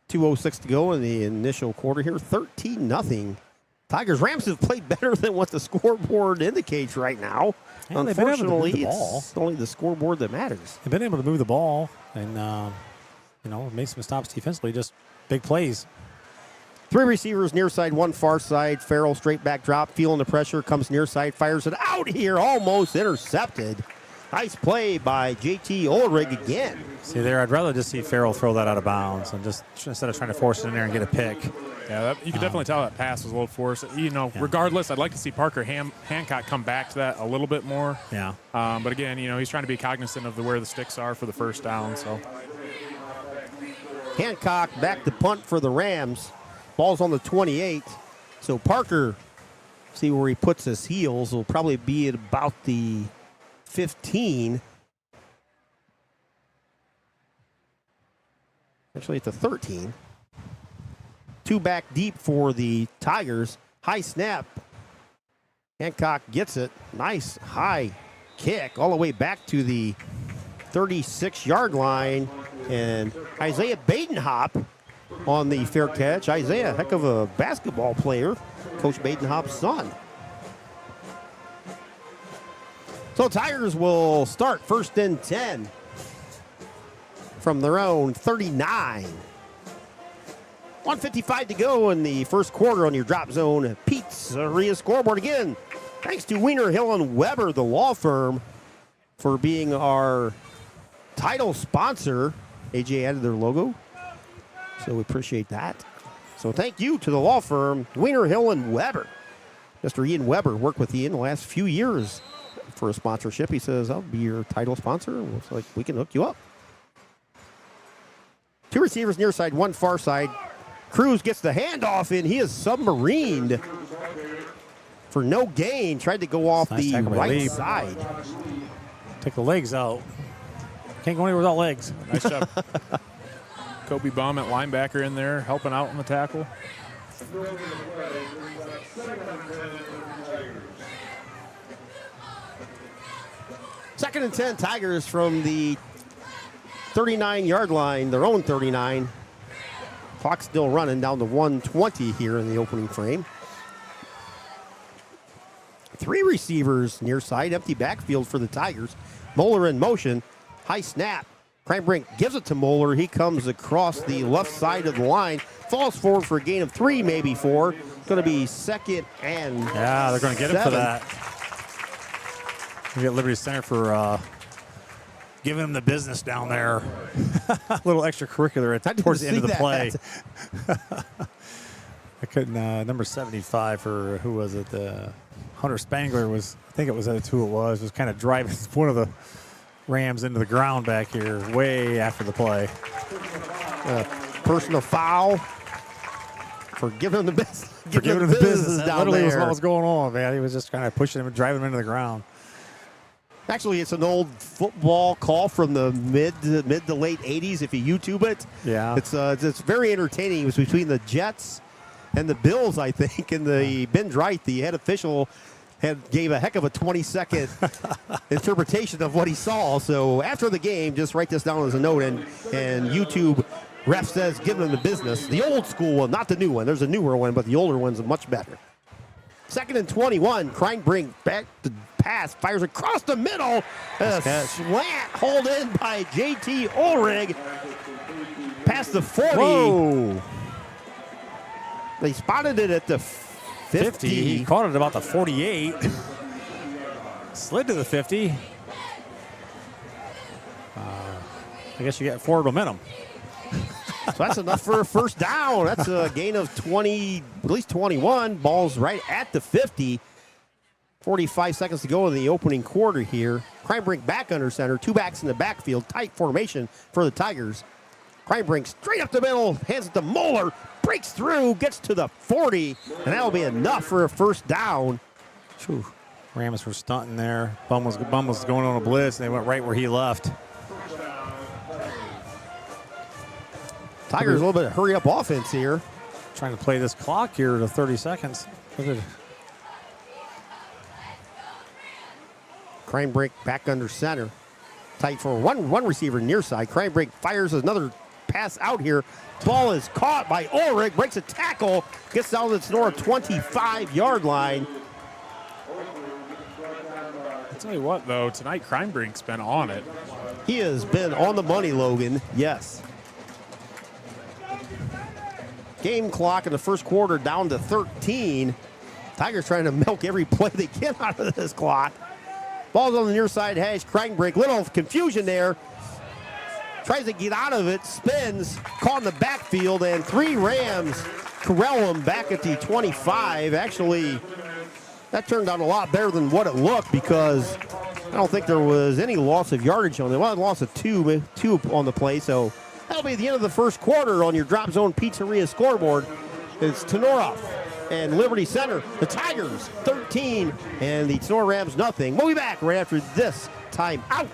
2:06 to go in the initial quarter here. 13-0. Tigers. Rams have played better than what the scoreboard indicates right now. And they've been able to move Unfortunately, the ball. it's only the scoreboard that matters. They've been able to move the ball and, make some stops defensively, just big plays. 3 receivers near side, 1 far side. Farrell straight back drop, feeling the pressure, comes near side, fires it out here, almost intercepted. Nice play by JT Ulrich again. See there, I'd rather just see Farrell throw that out of bounds and just instead of trying to force it in there and get a pick. Yeah, you can definitely tell that pass was a little forced. Regardless, I'd like to see Parker Hancock come back to that a little bit more. Yeah. But again, he's trying to be cognizant of where the sticks are for the first down. So Hancock back to punt for the Rams. Ball's on the 28. So Parker, see where he puts his heels, will probably be at about the 15. Actually, it's a 13. 2 back deep for the Tigers. High snap. Hancock gets it. Nice high kick all the way back to the 36-yard line. And Isaiah Badenhop on the fair catch. Isaiah, heck of a basketball player. Coach Badenhop's son. So Tigers will start 1st and 10 from their own 39. 1:55 to go in the first quarter on your Drop Zone Pizzeria scoreboard again. Thanks to Wiener Hill and Weber, the law firm, for being our title sponsor. AJ added their logo, so we appreciate that. So thank you to the law firm, Wiener Hill and Weber. Mr. Ian Weber worked with Ian the last few years for a sponsorship. He says, I'll be your title sponsor. It's like, we can hook you up. 2 receivers near side, 1 far side. Cruz gets the handoff in. He is submarined for no gain. Tried to go off Nice the tackle by right Lee. side. Take the legs out. Can't go anywhere without legs. nice job. Kobe Baum at linebacker in there, helping out in the tackle. Second and 10, Tigers from the 39-yard line, their own 39. Clock still running down to 1:20 here in the opening frame. 3 receivers near side, empty backfield for the Tigers. Moeller in motion, high snap. Cranbrink gives it to Moeller. He comes across the left side of the line, falls forward for a gain of 3, maybe 4. It's going to be 2nd and Yeah, they're going to get him for 7. that. We get Liberty Center for giving him the business down there. A little extracurricular towards the end of the play. I couldn't. Number 75 for who was it? Hunter Spangler was. I think that's who it was. Was kind of driving one of the Rams into the ground back here, way after the play. Personal foul for giving him the business. For giving him the business. down Literally was there. what was going on, man. He was just kind of pushing him and driving him into the ground. Actually, it's an old football call from the mid to late 80s if you YouTube it. Yeah. It's very entertaining. It was between the Jets and the Bills, I think, and the Ben Wright, the head official, gave a heck of a 20-second interpretation of what he saw. So after the game, just write this down as a note, and YouTube ref says give them the business. The old school one, not the new one. There's a newer one, but the older one's much better. 2nd and 21. Kreinbrink back to pass, fires across the middle. A slant hauled in by J.T. Ulrich. Past the 40. Whoa. They spotted it at the 50. He caught it about the 48. Slid to the 50. I guess you get forward momentum. So that's enough for a first down. That's a gain of 20, at least 21. Ball's right at the 50. 45 seconds to go in the opening quarter here. Kreinbrink back under center. 2 backs in the backfield. Tight formation for the Tigers. Kreinbrink straight up the middle. Hands it to Moeller. Breaks through. Gets to the 40. And that'll be enough for a first down. Whew. Rams were stunting there. Bum was going on a blitz, and they went right where he left. Tigers a little bit of hurry-up offense here. Trying to play this clock here to 30 seconds. Kreinbrink back under center. Tight for one receiver near side. Kreinbrink fires another pass out here. Ball is caught by Ulrich. Breaks a tackle. Gets down to the Tonora 25-yard line. I'll tell you what, though, tonight Kreinbrink's been on it. He has been on the money, Logan. Yes. Game clock in the first quarter down to 13. Tigers trying to milk every play they can out of this clock. Ball's on the near side hash. Kreinbrink, little confusion there. Tries to get out of it, spins, caught in the backfield, and 3 Rams corral him back at the 25. Actually, that turned out a lot better than what it looked because I don't think there was any loss of yardage on it. Well, loss of two on the play, so that'll be the end of the first quarter on your Drop Zone Pizzeria scoreboard. It's Tonora and Liberty Center. The Tigers 13 and the Tonora Rams nothing. We'll be back right after this time out.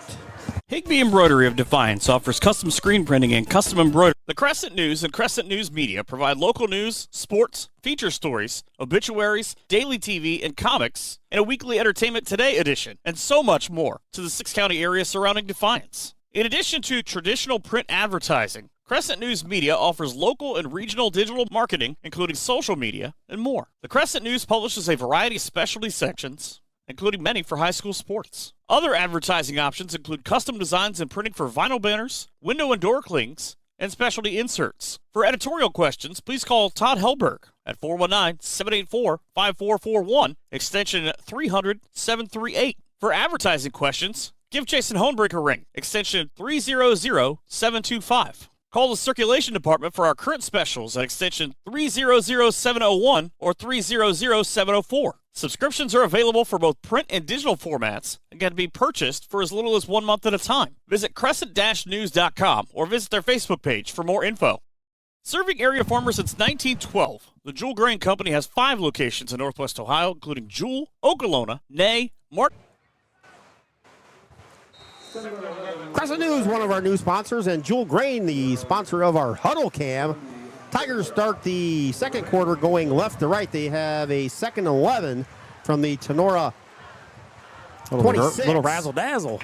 Higby Embroidery of Defiance offers custom screen printing and custom embroidery. The Crescent News and Crescent News Media provide local news, sports, feature stories, obituaries, daily TV, and comics, and a weekly Entertainment Today edition, and so much more to the 6-county area surrounding Defiance. In addition to traditional print advertising, Crescent News Media offers local and regional digital marketing, including social media, and more. The Crescent News publishes a variety of specialty sections, including many for high school sports. Other advertising options include custom designs and printing for vinyl banners, window and door clings, and specialty inserts. For editorial questions, please call Todd Helberg at 419-784-5441, extension 300-738. For advertising questions, give Jason Hohenbrink a ring, extension 300-725. Call the circulation department for our current specials at extension 300-701 or 300-704. Subscriptions are available for both print and digital formats and can be purchased for as little as 1 month at a time. Visit crescent-news.com or visit their Facebook page for more info. Serving area farmers since 1912, the Jewel Grain Company has 5 locations in Northwest Ohio, including Jewel, Okolona, Ney, Martin. Crescent News, one of our new sponsors, and Jewel Grain, the sponsor of our Huddle Cam. Tigers start the second quarter going left to right. They have a 2nd and 11 from the Tonora 26. Little razzle-dazzle.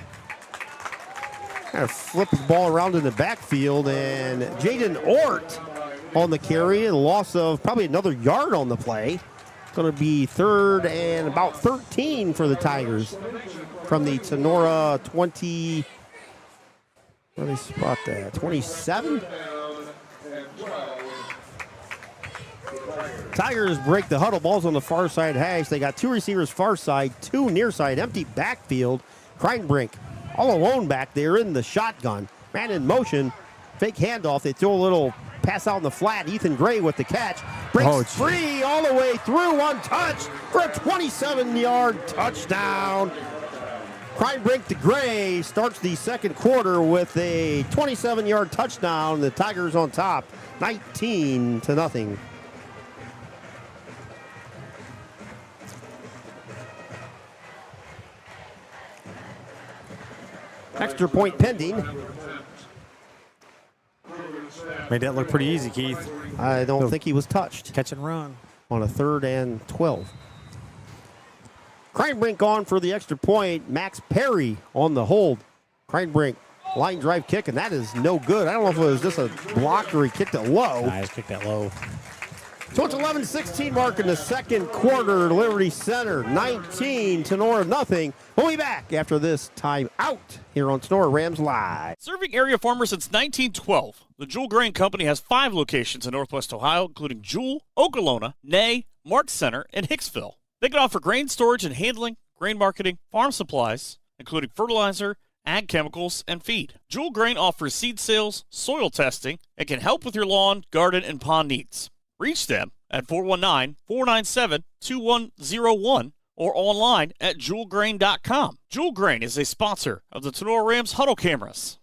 Kind of flip the ball around in the backfield, and Jaden Ort on the carry, and a loss of probably another yard on the play. It's going to be 3rd and about 13 for the Tigers from the Tonora 20. Where do they spot that? 27? Tigers break the huddle. Ball's on the far side hash. They got 2 receivers far side, 2 near side, empty backfield. Kreinbrink all alone back there in the shotgun. Man in motion. Fake handoff. They throw a little pass out in the flat. Ethan Gray with the catch. Breaks free all the way through, untouched for a 27-yard touchdown. Kreinbrink to Gray starts the second quarter with a 27-yard touchdown. The Tigers on top, 19-0. Extra point pending. Made that look pretty easy, Keith. I don't think he was touched. Catch and run. On a 3rd and 12. Kreinbrink on for the extra point. Max Perry on the hold. Kreinbrink line drive kick, and that is no good. I don't know if it was just a block or he kicked it low. Nah, he just kicked that low. So it's 11-16 mark in the second quarter. Liberty Center 19, Tonora nothing. We'll be back after this time out here on Tonora Rams Live. Serving area farmers since 1912, the Jewel Grain Company has 5 locations in Northwest Ohio, including Jewel, Okolona, Ney, Mark Center, and Hicksville. They can offer grain storage and handling, grain marketing, farm supplies, including fertilizer, ag chemicals, and feed. Jewel Grain offers seed sales, soil testing, and can help with your lawn, garden, and pond needs. Reach them at 419-497-2101 or online at jewelgrain.com. Jewel Grain is a sponsor of the Tonora Rams Huddle Cameras.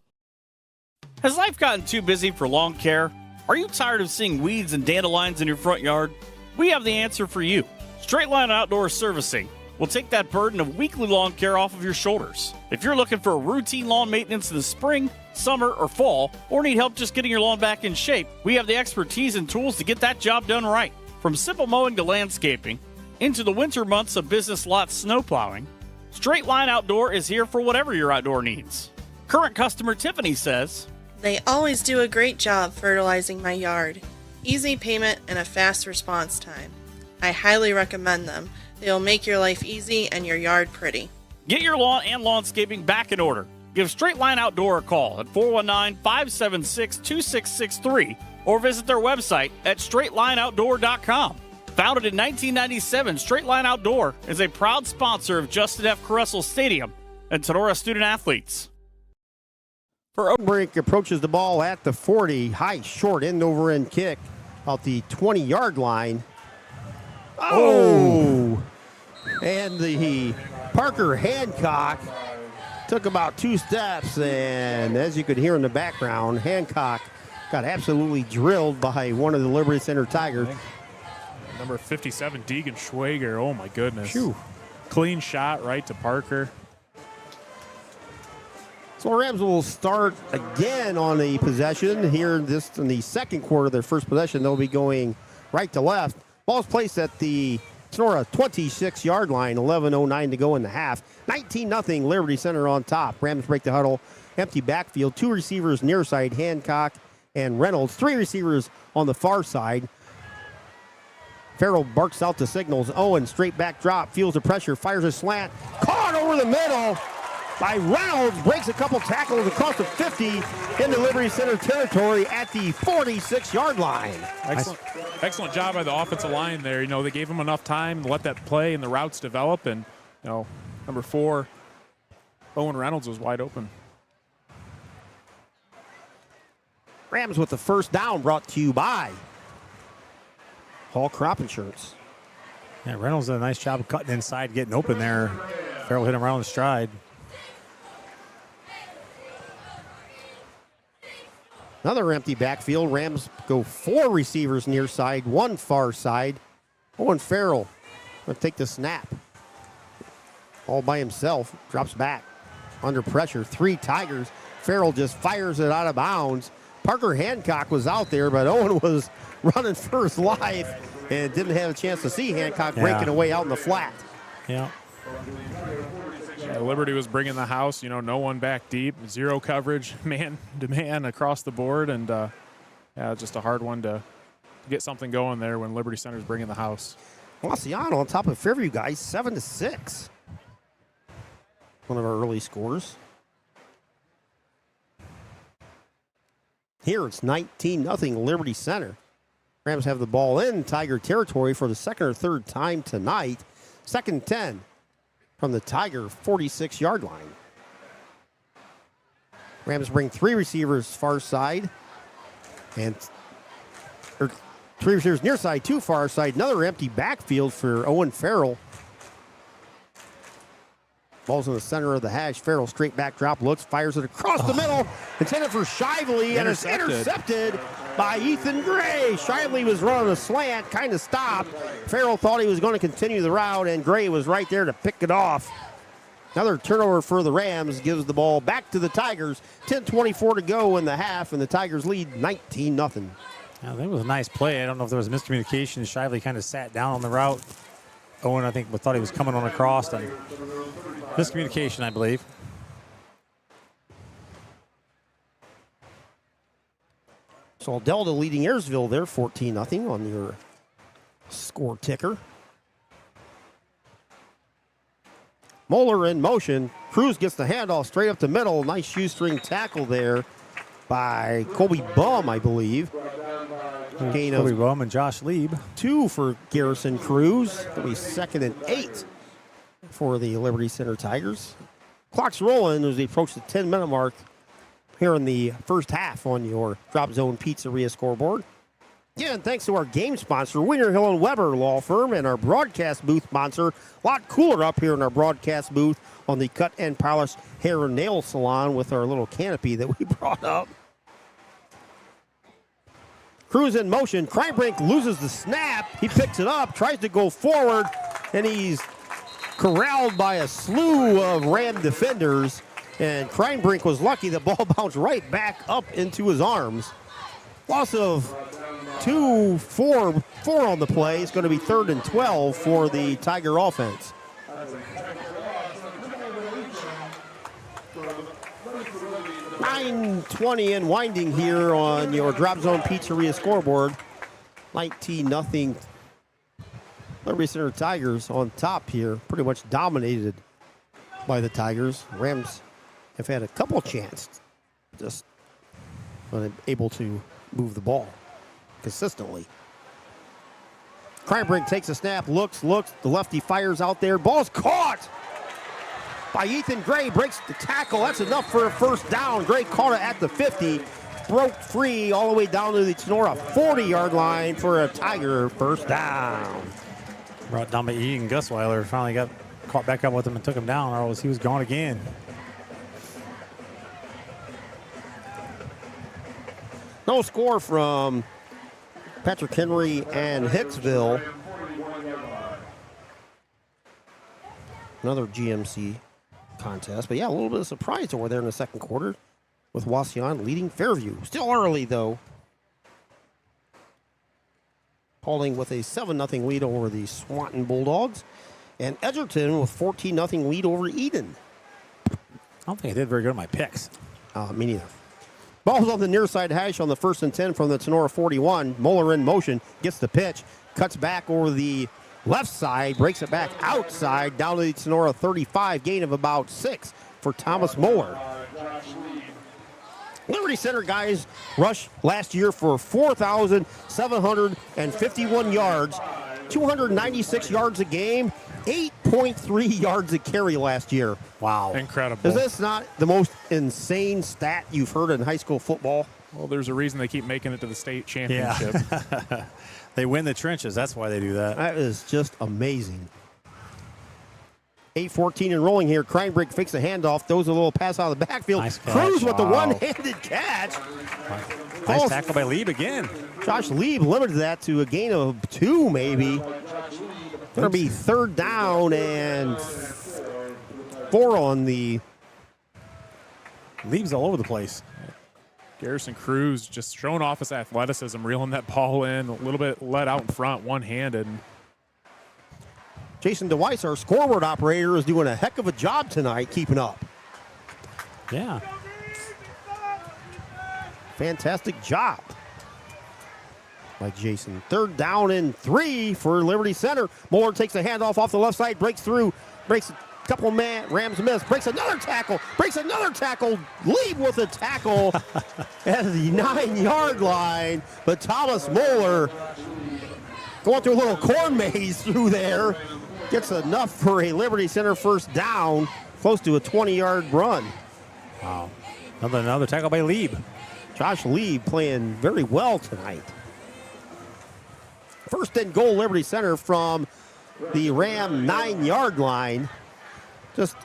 Has life gotten too busy for lawn care? Are you tired of seeing weeds and dandelions in your front yard? We have the answer for you. Straight Line Outdoor Servicing will take that burden of weekly lawn care off of your shoulders. If you're looking for routine lawn maintenance in the spring, summer, or fall, or need help just getting your lawn back in shape, we have the expertise and tools to get that job done right. From simple mowing to landscaping, into the winter months of business lot snow plowing, Straight Line Outdoor is here for whatever your outdoor needs. Current customer Tiffany says, "They always do a great job fertilizing my yard. Easy payment and a fast response time. I highly recommend them. They'll make your life easy and your yard pretty." Get your lawn and lawnscaping back in order. Give Straight Line Outdoor a call at 419-576-2663 or visit their website at straightlineoutdoor.com. Founded in 1997, Straight Line Outdoor is a proud sponsor of Justin F. Caressel Stadium and Tonora student athletes. Kreinbrink approaches the ball at the 40. High, short, end over end kick about the 20-yard line. Oh! And the Parker Hancock took about 2 steps, and as you could hear in the background, Hancock got absolutely drilled by one of the Liberty Center Tigers. Number 57, Deegan Schwager. Oh, my goodness. Phew. Clean shot right to Parker. So Rams will start again on the possession here in the second quarter. Their first possession, they'll be going right to left. Ball's placed at the Tonora 26-yard line, 11:09 to go in the half. 19-0 Liberty Center on top. Rams break the huddle. Empty backfield. 2 receivers near side, Hancock and Reynolds. 3 receivers on the far side. Farrell barks out the signals. Owen, straight back drop, feels the pressure, fires a slant. Caught over the middle by Reynolds. Breaks a couple tackles across the 50 into Liberty Center territory at the 46-yard line. Excellent job by the offensive line there. You know, they gave him enough time to let that play and the routes develop. And, you know, number 4, Owen Reynolds was wide open. Rams with the first down, brought to you by Hall Crop Insurance. Yeah, Reynolds did a nice job of cutting inside, getting open there. Farrell hit him around the stride. Another empty backfield. Rams go 4 receivers near side, 1 far side. Owen Farrell going to take the snap. All by himself. Drops back. Under pressure. 3 Tigers. Farrell just fires it out of bounds. Parker Hancock was out there, but Owen was running for his life and didn't have a chance to see Hancock breaking away out in the flat. Yeah. Liberty was bringing the house, you know, no one back deep, 0 coverage, man to man across the board, and yeah, just a hard one to get something going there when Liberty Center's bringing the house. Laciano on top of Fairview, guys, 7-6. One of our early scores. Here it's 19-0 Liberty Center. Rams have the ball in Tiger territory for the second or third time tonight. 2nd and 10 from the Tiger 46-yard line. Rams bring 3 receivers far side. And or three receivers near side, two far side. Another empty backfield for Owen Farrell. Ball's in the center of the hash. Farrell straight back drop, looks, fires it across the middle. Intended for Shively, and it's intercepted by Ethan Gray. Shively was running a slant, kind of stopped. Farrell thought he was going to continue the route, and Gray was right there to pick it off. Another turnover for the Rams gives the ball back to the Tigers. 10:24 to go in the half, and the Tigers lead 19-0. I think it was a nice play. I don't know if there was miscommunication. Shively kind of sat down on the route. Owen, I think, thought he was coming on across, and miscommunication, I believe. So Delta leading Ayersville there, 14-0 on your score ticker. Moeller in motion. Cruz gets the handoff straight up the middle. Nice shoestring tackle there by Colby Bum, I believe. Gain of Colby Bum and Josh Lieb. 2 for Garrison Cruz. It'll be 2nd and 8 for the Liberty Center Tigers. Clock's rolling as we approach the 10-minute mark here in the first half on your Drop Zone Pizzeria scoreboard. Yeah, and thanks to our game sponsor, Winger Hill and Weber Law Firm, and our broadcast booth sponsor. A lot cooler up here in our broadcast booth on the Cut and Polish Hair and Nail Salon with our little canopy that we brought up. Cruz in motion. Kreinbrink loses the snap. He picks it up, tries to go forward, and he's corralled by a slew of Ram defenders. And Kreinbrink was lucky the ball bounced right back up into his arms. Loss of 4 on the play. It's going to be 3rd and 12 for the Tiger offense. .20 and winding here on your Drop Zone Pizzeria scoreboard. 19-0 Liberty Center Tigers on top here. Pretty much dominated by the Tigers. Rams have had a couple chances, just unable to move the ball consistently. Kreinbrink takes a snap, looks. The lefty fires out there. Ball's caught by Ethan Gray. Breaks the tackle. That's enough for a first down. Gray caught it at the 50. Broke free all the way down to the Tonora 40-yard line for a Tiger first down. Brought down by Ian Gusweiler. Finally got caught back up with him and took him down, or else he was gone again. No score from Patrick Henry and Hicksville. Another GMC contest. But yeah, a little bit of surprise over there in the second quarter with Wauseon leading Fairview. Still early, though. Paulding with a 7-0 lead over the Swanton Bulldogs. And Edgerton with 14-0 lead over Eden. I don't think I did very good on my picks. Me neither. Ball's on the near side hash on the 1st and 10 from the Tonora 41. Moeller in motion, gets the pitch, cuts back over the left side, breaks it back outside, down to the Tonora 35, gain of about 6 for Thomas Moeller. Liberty Center guys rushed last year for 4,751 yards, 296 yards a game, 8.3 yards a carry last year. Wow. Incredible. Is this not the most insane stat you've heard in high school football? Well, there's a reason they keep making it to the state championship. Yeah. They win the trenches. That's why they do that. That is just amazing. 8:14 and rolling here. Kreinbrink fakes a handoff, throws a little pass out of the backfield. Nice catch. Cruz with the Wow. one-handed catch. Nice tackle by Lieb again. Josh Lieb limited that to a gain of 2, maybe. Going to be 3rd down and 4 on the... Lieb's all over the place. Garrison Cruz just showing off his athleticism, reeling that ball in, a little bit let out in front, one-handed. Jason DeWeiss, our scoreboard operator, is doing a heck of a job tonight keeping up. Yeah. Fantastic job by Jason. 3rd down and 3 for Liberty Center. Moeller takes a handoff off the left side, breaks through, breaks a couple man, Rams miss, breaks another tackle. Lieb with a tackle at the 9-yard line. But Thomas Moeller going through a little corn maze through there. Gets enough for a Liberty Center first down, close to a 20-yard run. Wow. Another tackle by Lieb. Josh Lieb playing very well tonight. First and goal, Liberty Center from the Ram 9-yard line. Just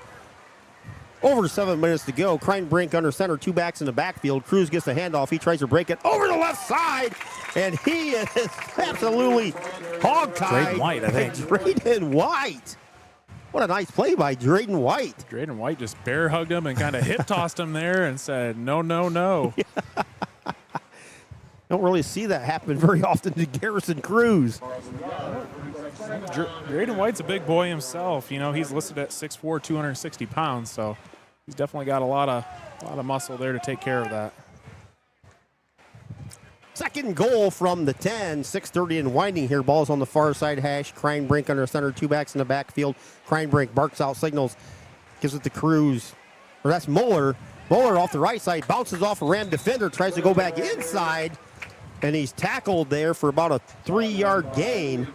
over 7 minutes to go. Kreinbrink under center, 2 backs in the backfield. Cruz gets the handoff. He tries to break it over the left side, and he is absolutely hog-tied. Drayden White, I think. Drayden White. What a nice play by Drayden White. Drayden White just bear hugged him and kind of hip tossed him there and said, no, no, no. Don't really see that happen very often to Garrison Cruz. Drayden White's a big boy himself. You know, he's listed at 6'4", 260 pounds, so he's definitely got a lot of muscle there to take care of that. Second goal from the 10, 6:30 and winding here. Ball's on the far side hash. Kreinbrink under center, 2 backs in the backfield. Kreinbrink barks out signals, gives it to Cruz. Or that's Mueller. Mueller off the right side, bounces off a Ram defender, tries to go back inside, and he's tackled there for about a 3-yard gain.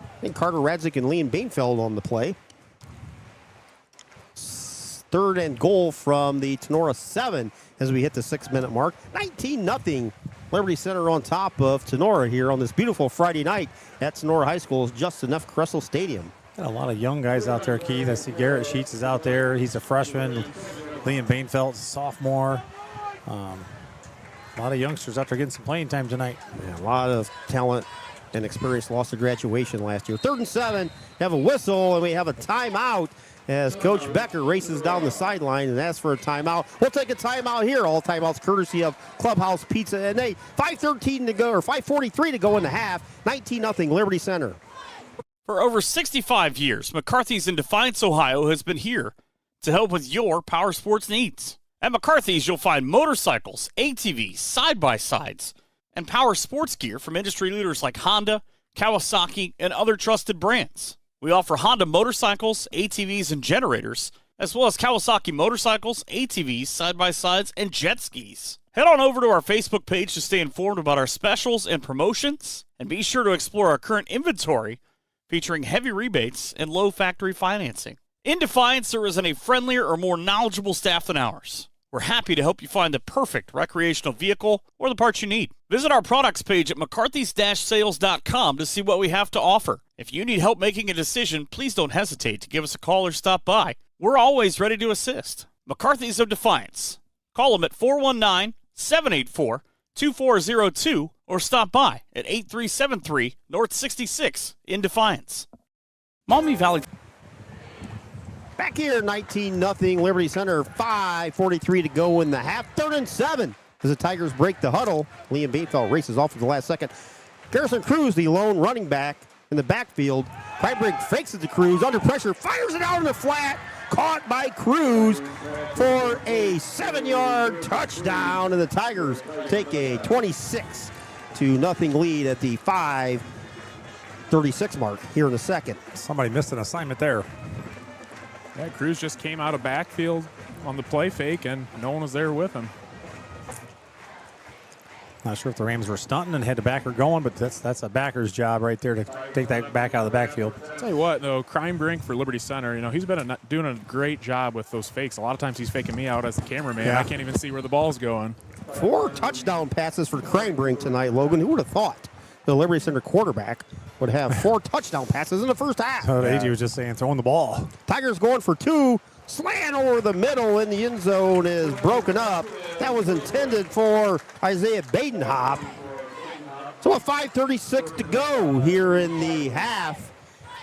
I think Carter Radzik and Liam Bainfeld on the play. Third and goal from the Tonora 7 as we hit the 6-minute mark. 19-0. Liberty Center on top of Tonora here on this beautiful Friday night at Tonora High School's Justin F. Kressel Stadium. Got a lot of young guys out there, Keith. I see Garrett Sheets is out there. He's a freshman. Liam Bainfeld's a sophomore. A lot of youngsters out there getting some playing time tonight. Yeah, a lot of talent and experience lost to graduation last year. 3rd and 7, have a whistle, and we have a timeout as Coach Becker races down the sideline and asks for a timeout. We'll take a timeout here. All timeouts courtesy of Clubhouse Pizza and 5:13 to go, or 5:43 to go in the half. 19-0 Liberty Center. For over 65 years, McCarthy's in Defiance, Ohio has been here to help with your power sports needs. At McCarthy's, you'll find motorcycles, ATVs, side-by-sides, and power sports gear from industry leaders like Honda, Kawasaki, and other trusted brands. We offer Honda motorcycles, ATVs, and generators, as well as Kawasaki motorcycles, ATVs, side-by-sides, and jet skis. Head on over to our Facebook page to stay informed about our specials and promotions, and be sure to explore our current inventory featuring heavy rebates and low factory financing. In Defiance, there isn't a friendlier or more knowledgeable staff than ours. We're happy to help you find the perfect recreational vehicle or the parts you need. Visit our products page at mccarthys-sales.com to see what we have to offer. If you need help making a decision, please don't hesitate to give us a call or stop by. We're always ready to assist. McCarthy's of Defiance. Call them at 419-784-2402 or stop by at 8373 North 66 in Defiance. Maumee Valley. Back here, 19-0 Liberty Center, 5:43 to go in the half. 3rd and 7 as the Tigers break the huddle. Liam Bainfeld races off at the last second. Garrison Cruz, the lone running back in the backfield. Kreinbrink fakes it to Cruz, under pressure, fires it out in the flat. Caught by Cruz for a 7-yard touchdown, and the Tigers take a 26-0 lead at the 5:36 mark here in the second. Somebody missed an assignment there. Yeah, Cruz just came out of backfield on the play fake, and no one was there with him. Not sure if the Rams were stunting and had the backer going, but that's a backer's job right there to take that back out of the backfield. Tell you what, though, Kreinbrink for Liberty Center, you know, he's been doing a great job with those fakes. A lot of times he's faking me out as the cameraman. Yeah. I can't even see where the ball's going. 4 touchdown passes for Kreinbrink tonight, Logan. Who would have thought the Liberty Center quarterback would have 4 touchdown passes in the first half? AJ was just saying, throwing the ball. Tigers going for 2. Slant over the middle in the end zone is broken up. That was intended for Isaiah Badenhop. So a 5:36 to go here in the half.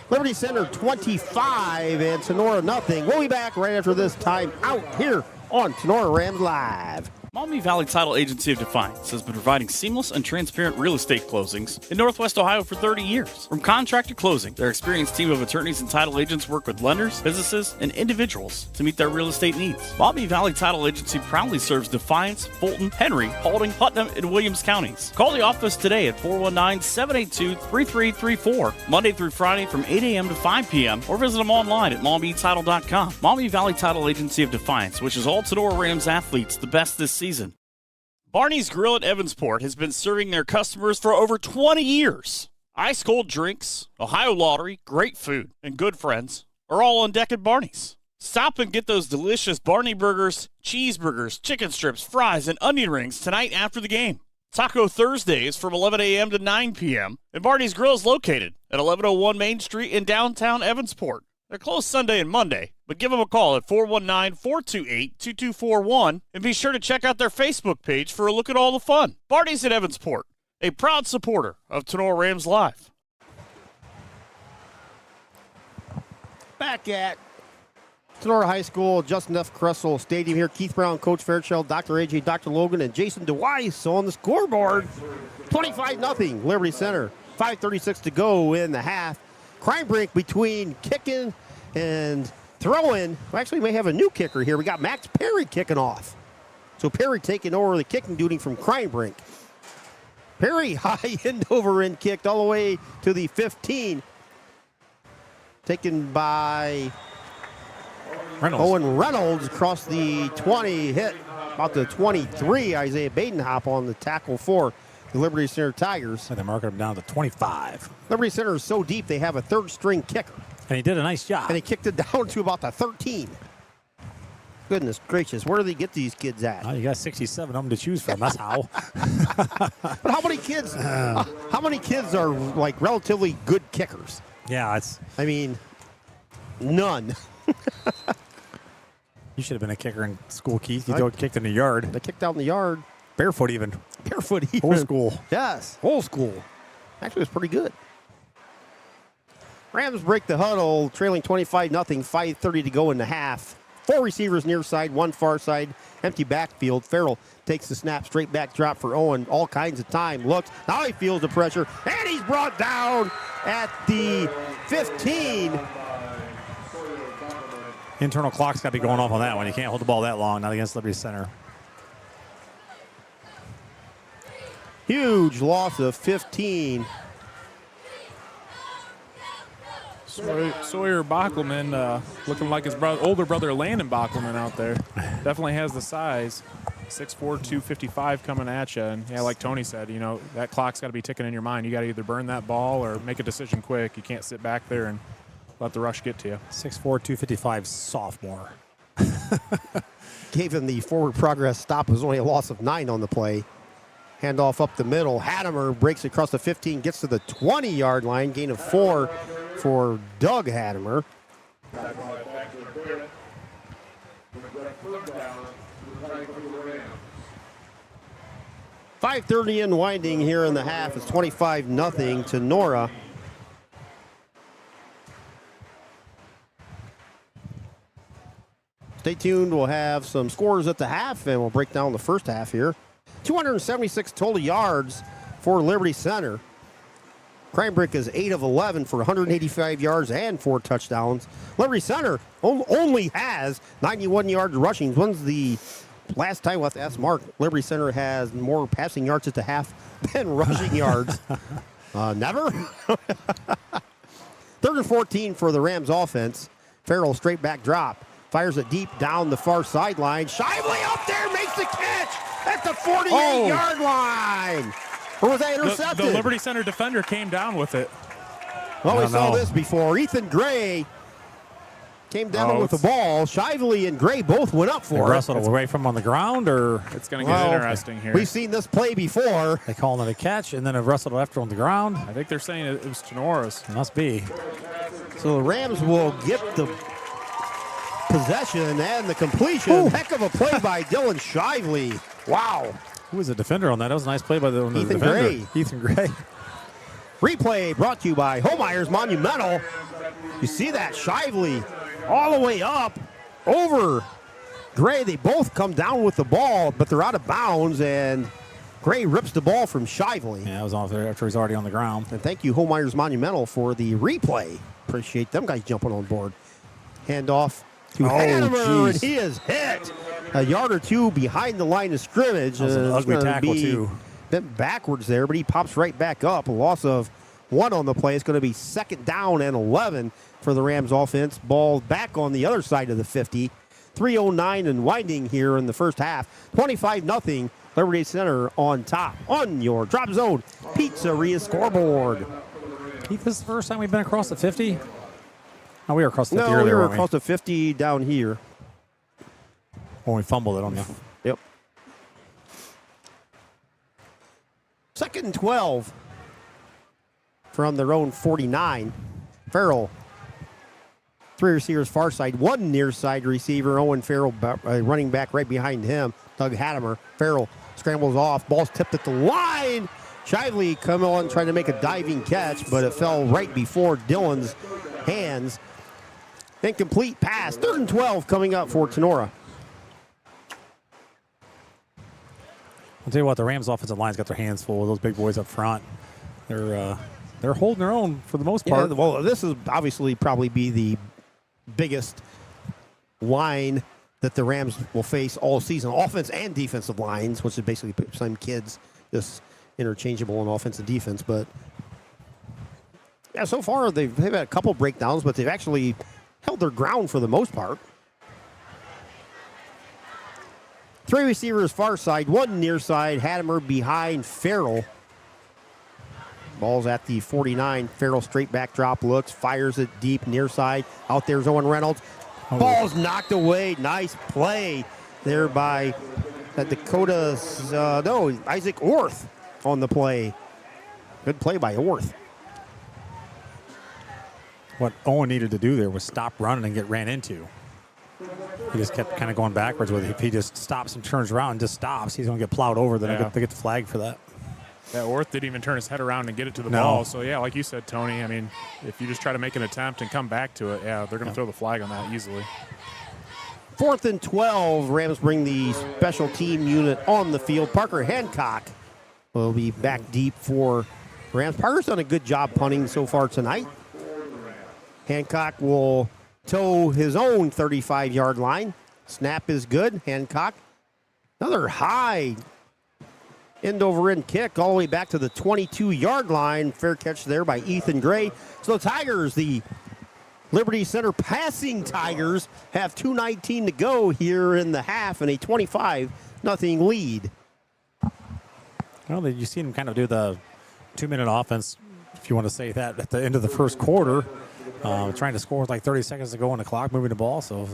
Liberty Center 25 and Tonora nothing. We'll be back right after this time out here on Tonora Rams Live. Maumee Valley Title Agency of Defiance has been providing seamless and transparent real estate closings in Northwest Ohio for 30 years. From contract to closing, their experienced team of attorneys and title agents work with lenders, businesses, and individuals to meet their real estate needs. Maumee Valley Title Agency proudly serves Defiance, Fulton, Henry, Paulding, Putnam, and Williams counties. Call the office today at 419-782-3334, Monday through Friday from 8 a.m. to 5 p.m., or visit them online at MaumeeTitle.com. Maumee Valley Title Agency of Defiance wishes all Tonora Rams athletes the best this season. Barney's Grill at Evansport has been serving their customers for over 20 years. Ice cold drinks, Ohio Lottery, great food, and good friends are all on deck at Barney's. Stop and get those delicious Barney burgers, cheeseburgers, chicken strips, fries, and onion rings tonight after the game. Taco Thursdays from 11 a.m. to 9 p.m. And Barney's Grill is located at 1101 Main Street in downtown Evansport. They're closed Sunday and Monday, but give them a call at 419-428-2241 and be sure to check out their Facebook page for a look at all the fun. Barney's at Evansport, a proud supporter of Tonora Rams Live. Back at Tonora High School, Justin F. Kressel Stadium here. Keith Brown, Coach Fairchild, Dr. AJ, Dr. Logan, and Jason DeWeiss on the scoreboard. 25-0, Liberty Center. 5:36 to go in the half. Crime break between kicking and throwing. We actually may have a new kicker here. We got Max Perry kicking off. So Perry taking over the kicking duty from Crime Brink. Perry high end over end kicked all the way to the 15. Taken by Owen Reynolds across the 20. Hit about the 23. Isaiah Badenhop on the tackle for the Liberty Center Tigers. And they're marking him down to 25. Liberty Center is so deep they have a third string kicker. And he did a nice job. And he kicked it down to about the 13. Goodness gracious, where do they get these kids at? Oh, you got 67 of them to choose from. That's how. But how many kids? How many kids are like relatively good kickers? Yeah, it's. I mean, none. You should have been a kicker in school, Keith. You kicked in the yard. They kicked out in the yard. Barefoot even. Barefoot even. Old school. Yes, old school. Actually, it was pretty good. Rams break the huddle, trailing 25-0, 5:30 to go in the half. 4 receivers near side, 1 far side, empty backfield. Farrell takes the snap, straight back drop for Owen. All kinds of time. Looks, now he feels the pressure, and he's brought down at the 15. Internal clock's got to be going off on that one. You can't hold the ball that long, not against Liberty Center. Huge loss of 15. Sawyer Bockelman looking like his older brother Landon Bockelman out there. Definitely has the size. 6'4", 255 coming at you. And, yeah, like Tony said, you know, that clock's got to be ticking in your mind. You got to either burn that ball or make a decision quick. You can't sit back there and let the rush get to you. 6'4", 255 sophomore. Gave him the forward progress stop. It was only a loss of 9 on the play. Handoff up the middle. Hadamer breaks across the 15, gets to the 20-yard line. Gain of 4 for Doug Hadamer. 5:30 in winding here in the half. It's 25-0 to Nora. Stay tuned. We'll have some scores at the half, and we'll break down the first half here. 276 total yards for Liberty Center. Crime Brick is 8 of 11 for 185 yards and 4 touchdowns. Liberty Center only has 91 yards rushing. When's the last time, we'll have to ask Mark, Liberty Center has more passing yards at the half than rushing yards? Never? 3rd and 14 for the Rams offense. Farrell straight back drop. Fires it deep down the far sideline. Shively up there, makes the catch at the 48-yard line. Or was that intercepted? The Liberty Center defender came down with it. Well, we saw this before. Ethan Gray came down with the ball. Shively and Gray both went up for it. Wrestled away from him on the ground, or it's going to get interesting here. We've seen this play before. They call it a catch, and then it wrestled after on the ground. I think they're saying it was Tonora's. Must be. So the Rams will get the possession and the completion. Ooh. Heck of a play by Dylan Shively. Wow. Who was the defender on that? That was a nice play by the Ethan defender. Gray. Ethan Gray. Replay brought to you by Homeyer's Monumental. You see that Shively all the way up over Gray. They both come down with the ball, but they're out of bounds, and Gray rips the ball from Shively. Yeah, it was off there after he's already on the ground. And thank you, Homeyer's Monumental, for the replay. Appreciate them guys jumping on board. Handoff to Hadamer, and he is hit a yard or two behind the line of scrimmage. That was an ugly tackle, too. Bent backwards there, but he pops right back up. A loss of 1 on the play. It's going to be 2nd down and 11 for the Rams offense. Ball back on the other side of the 50. 3:09 and winding here in the first half. 25-0. Liberty Center on top. On your Drop Zone Pizzeria scoreboard. Keith, this is the first time we've been across the 50? Oh, we were across the 50 No, earlier, we were weren't across the 50 down here. When we fumbled it on you. Yep. and 12 from their own 49. Farrell, 3 receivers far side, 1 near side receiver. Owen Farrell running back right behind him. Doug Hattemer. Farrell scrambles off. Ball's tipped at the line. Shively come on trying to make a diving catch, but it fell right before Dylan's hands. Incomplete pass. 3rd and 12 coming up for Tonora. I'll tell you what, the Rams offensive line's got their hands full with those big boys up front. They're holding their own for the most part. Yeah, well, this is obviously probably be the biggest line that the Rams will face all season. Offense and defensive lines, which is basically some kids just interchangeable in offense and defense. But yeah, so far they've had a couple breakdowns, but they've actually held their ground for the most part. 3 receivers far side, 1 near side. Hattemer behind Farrell. Ball's at the 49. Farrell straight back drop looks, fires it deep near side. Out there's Owen Reynolds. Ball's knocked away. Nice play there by Isaac Orth on the play. Good play by Orth. What Owen needed to do there was stop running and get ran into. He just kept kind of going backwards with it. If he just stops and turns around and just stops, he's going to get plowed over. Then they get the flag for that. Yeah, Orth didn't even turn his head around and get it to the ball. So, yeah, like you said, Tony, I mean, if you just try to make an attempt and come back to it, they're going to throw the flag on that easily. 4th and 12. Rams bring the special team unit on the field. Parker Hancock will be back deep for Rams. Parker's done a good job punting so far tonight. Hancock will toe his own 35-yard line. Snap is good. Hancock, another high end-over-end kick all the way back to the 22-yard line. Fair catch there by Ethan Gray. So the Tigers, the Liberty Center passing Tigers, have 2:19 to go here in the half and a 25-0 lead. Well, you seen him kind of do the 2-minute offense, if you want to say that, at the end of the first quarter. Trying to score with like 30 seconds to go on the clock, moving the ball. So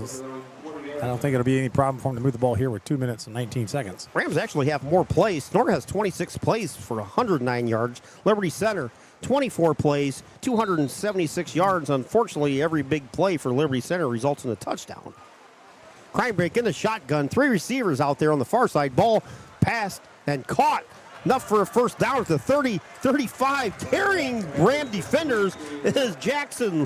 I don't think it'll be any problem for him to move the ball here with 2 minutes and 19 seconds. Rams actually have more plays. Tonora has 26 plays for 109 yards. Liberty Center, 24 plays, 276 yards. Unfortunately, every big play for Liberty Center results in a touchdown. Crime break in the shotgun. 3 receivers out there on the far side. Ball passed and caught. Enough for a first down at the 30, 35. Carrying Ram defenders is Jackson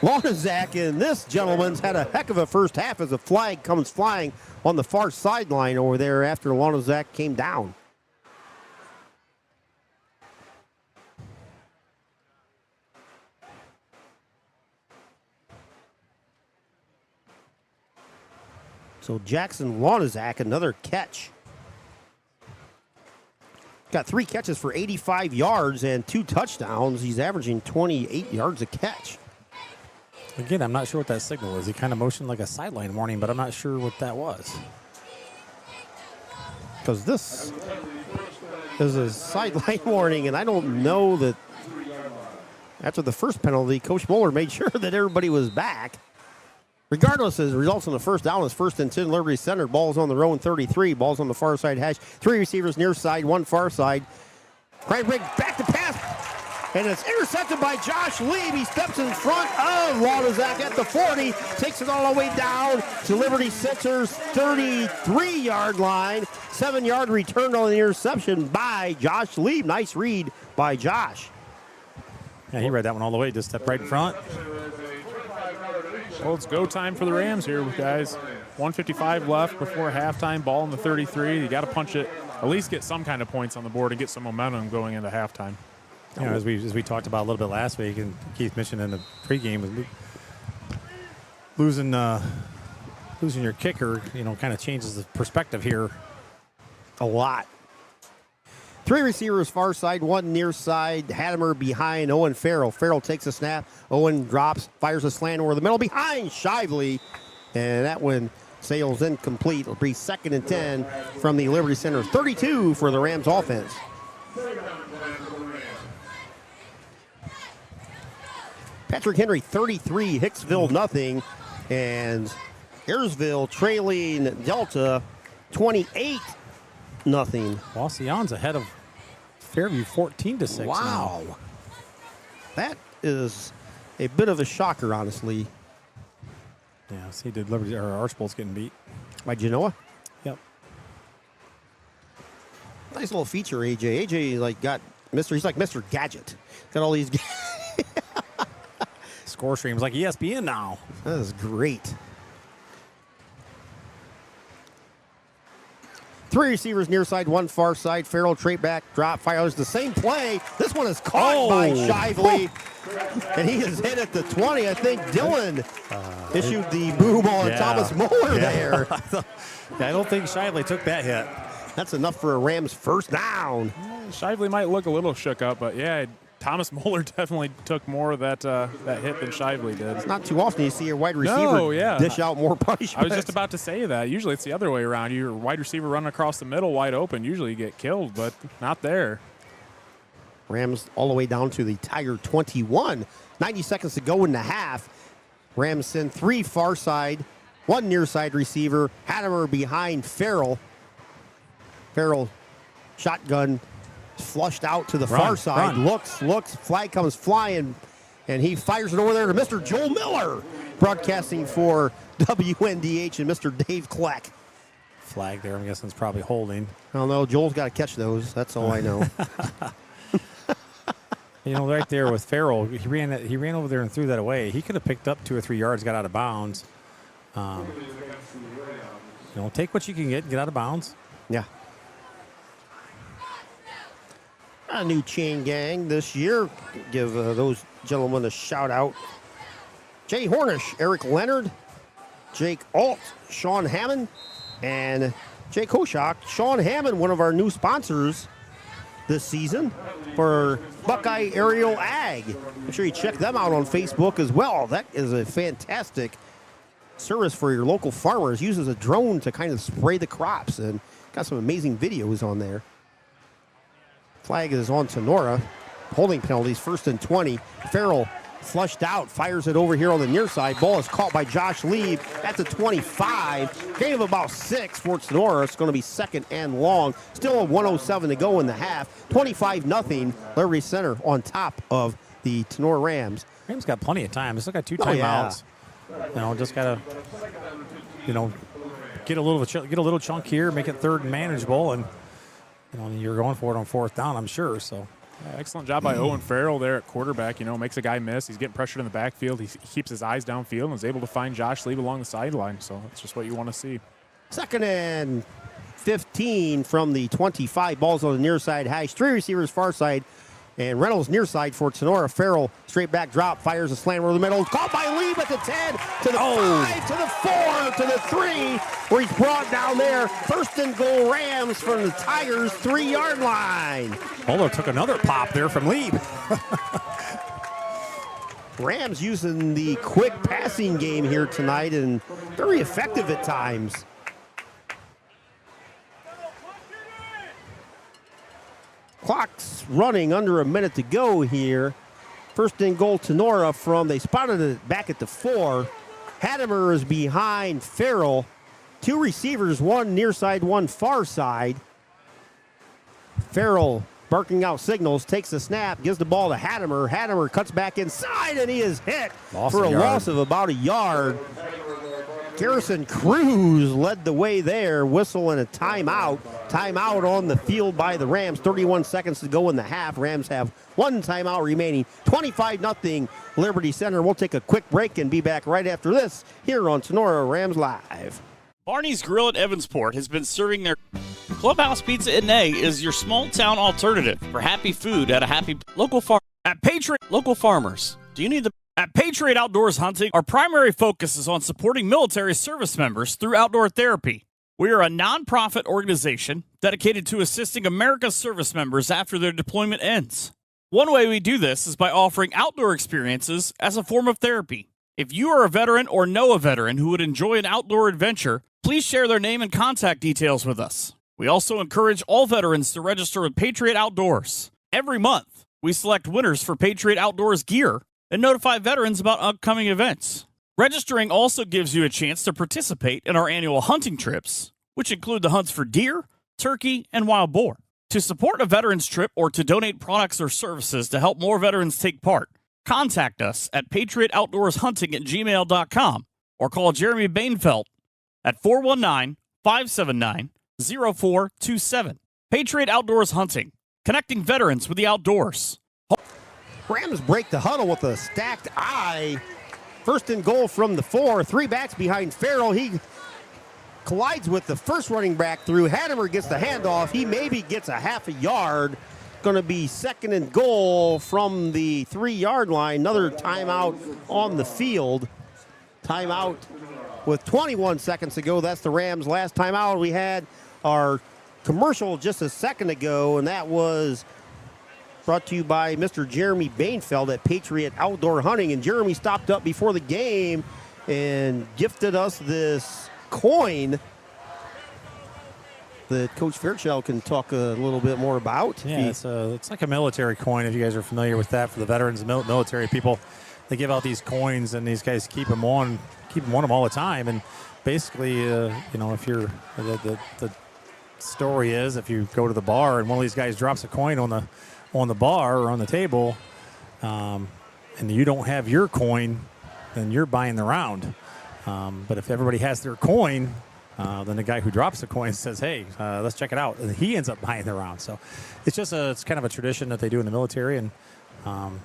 Lonazak. And this gentleman's had a heck of a first half as a flag comes flying on the far sideline over there after Lonazak came down. So Jackson Lonazak, another catch. Got 3 catches for 85 yards and 2 touchdowns. He's averaging 28 yards a catch. Again, I'm not sure what that signal is. He kind of motioned like a sideline warning, but I'm not sure what that was. Because this is a sideline warning, and I don't know that after the first penalty, Coach Moeller made sure that everybody was back. Regardless, it results in the first down. It's 1st and 10, Liberty Center. Ball's on their own 33. Ball's on the far side hash. 3 receivers near side, 1 far side. Crane break back to pass. And it's intercepted by Josh Lee. He steps in front of Lonazak at the 40. Takes it all the way down to Liberty Center's 33-yard line. 7-yard return on the interception by Josh Lee. Nice read by Josh. Yeah, he read that one all the way. Just stepped right in front. Well, it's go time for the Rams here, guys. 1:55 left before halftime. Ball in the 33. You got to punch it, at least get some kind of points on the board and get some momentum going into halftime. You know, as we talked about a little bit last week, and Keith mentioned in the pregame, losing your kicker, kind of changes the perspective here a lot. 3 receivers far side, 1 near side. Hattemer behind Owen Farrell. Farrell takes a snap. Owen drops, fires a slant over the middle behind Shively. And that one sails incomplete. It'll be 2nd and 10 from the Liberty Center. 32 for the Rams offense. Patrick Henry, 33. Hicksville, nothing. And Ayersville trailing Delta, 28-0. Wasion's ahead of Fairview 14-6. now. Wow. That is a bit of a shocker, honestly. Yeah, see, did Liberty or Archbold's getting beat. By Genoa. Yep. Nice little feature, AJ. AJ he's like Mr. Gadget. Got all these. Score streams like ESPN now. That is great. 3 receivers near side, 1 far side. Farrell, straight back, drop, fires the same play. This one is caught by Shively. And he is hit at the 20. I think Dylan issued the boom on Thomas Moeller there. I don't think Shively took that hit. That's enough for a Rams first down. Shively might look a little shook up, but yeah, Thomas Moeller definitely took more of that hit than Shively did. It's not too often you see your wide receiver dish out more punishment. I was just about to say that. Usually it's the other way around. Your wide receiver running across the middle wide open. Usually you get killed, but not there. Rams all the way down to the Tiger 21. 90 seconds to go in the half. Rams send 3 far side, 1 near side receiver. Hattemer behind Farrell. Farrell shotgun flushed out to the far side. Looks, flag comes flying, and he fires it over there to Mr. Joel Miller, broadcasting for WNDH and Mr. Dave Kleck. Flag there, I'm guessing it's probably holding. I don't know. Joel's got to catch those. That's all I know. Right there with Farrell, he ran over there and threw that away. He could have picked up 2 or 3 yards, got out of bounds. Take what you can get out of bounds. Yeah. A new chain gang this year. Give those gentlemen a shout out. Jay Hornish, Eric Leonard, Jake Alt, Sean Hammond, and Jake Hoshak. Sean Hammond, one of our new sponsors this season for Buckeye Aerial Ag. Make sure you check them out on Facebook as well. That is a fantastic service for your local farmers. Uses a drone to kind of spray the crops and got some amazing videos on there. Flag is on Tonora. Holding penalties, 1st and 20. Farrell flushed out, fires it over here on the near side. Ball is caught by Josh Lee at the 25. Gain of about 6 for Tonora. It's going to be 2nd and long. Still a 1:07 to go in the half. 25-0. Liberty Center on top of the Tonora Rams. Rams got plenty of time. They still got 2 timeouts. Just got to, get a little chunk here, make it 3rd and manageable, and you're going for it on 4th down, I'm sure. So, excellent job by Owen Farrell there at quarterback. Makes a guy miss. He's getting pressured in the backfield. He keeps his eyes downfield and is able to find Josh Lieb along the sideline. So that's just what you want to see. 2nd and 15 from the 25. Ball's on the near side hash. 3 receivers far side. And Reynolds near side for Tonora. Farrell, straight back drop, fires a slant over the middle. Caught by Lieb at the 10, to the 5, to the 4, to the 3, where he's brought down there. 1st and goal Rams from the Tigers' 3-yard line. Moeller took another pop there from Lieb. Rams using the quick passing game here tonight and very effective at times. Clock's running, under a minute to go here. 1st and goal Tonora from, they spotted it back at the 4. Hattemer is behind Farrell. 2 receivers, 1 near side, 1 far side. Farrell barking out signals, takes the snap, gives the ball to Hattemer. Hattemer cuts back inside, and he is hit for a loss of about a yard. Garrison Cruz led the way there, whistle and a timeout. Timeout on the field by the Rams. 31 seconds to go in the half. Rams have 1 timeout remaining. 25-0 Liberty Center. We'll take a quick break and be back right after this here on Tonora Rams Live. Barney's Grill at Evansport has been serving their Clubhouse Pizza at Nay is your small town alternative for happy food at a happy local farm. At Patriot Local Farmers, do you need the At Patriot Outdoors Hunting, our primary focus is on supporting military service members through outdoor therapy. We are a nonprofit organization dedicated to assisting America's service members after their deployment ends. One way we do this is by offering outdoor experiences as a form of therapy. If you are a veteran or know a veteran who would enjoy an outdoor adventure, please share their name and contact details with us. We also encourage all veterans to register with Patriot Outdoors. Every month, we select winners for Patriot Outdoors gear and notify veterans about upcoming events. Registering also gives you a chance to participate in our annual hunting trips, which include the hunts for deer, turkey, and wild boar. To support a veterans trip or to donate products or services to help more veterans take part, contact us at patriotoutdoorshunting@gmail.com or call Jeremy Bainfeld at 419-579-0427. Patriot Outdoors Hunting, connecting veterans with the outdoors. Rams break the huddle with a stacked eye. First and goal from the 4. 3 backs behind Farrell. He collides with the first running back through. Hadamer gets the handoff. He maybe gets a half a yard. Going to be second and goal from the 3-yard line. Another timeout on the field. Timeout with 21 seconds to go. That's the Rams' last timeout. We had our commercial just a second ago, and that was brought to you by Mr. Jeremy Bainfeld at Patriot Outdoor Hunting. And Jeremy stopped up before the game and gifted us this coin that Coach Fairchild can talk a little bit more about. Yeah, it's like a military coin, if you guys are familiar with that, for the veterans, military people. They give out these coins, and these guys keep them on them all the time. And basically, if you're the story is, if you go to the bar and one of these guys drops a coin on the bar or on the table, and you don't have your coin, then you're buying the round. But if everybody has their coin, then the guy who drops the coin says, "Hey, let's check it out," and he ends up buying the round. So it's just it's kind of a tradition that they do in the military and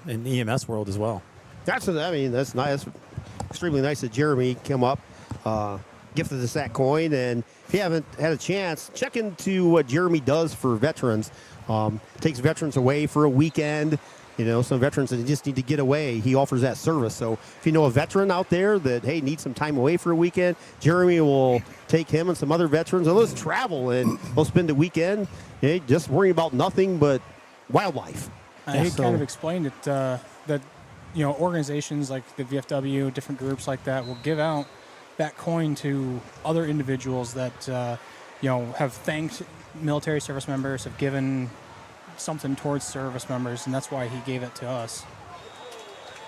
in the EMS world as well. That's nice. Extremely nice that Jeremy came up, gifted us that coin. And if you haven't had a chance, check into what Jeremy does for veterans. Takes veterans away for a weekend. Some veterans that just need to get away. He offers that service. So if you know a veteran out there that, hey, needs some time away for a weekend, Jeremy will take him and some other veterans. And let's travel and we'll spend the weekend just worrying about nothing but wildlife. He kind of explained it that organizations like the VFW, different groups like that, will give out that coin to other individuals that have thanked military service members, have given something towards service members, and that's why he gave it to us.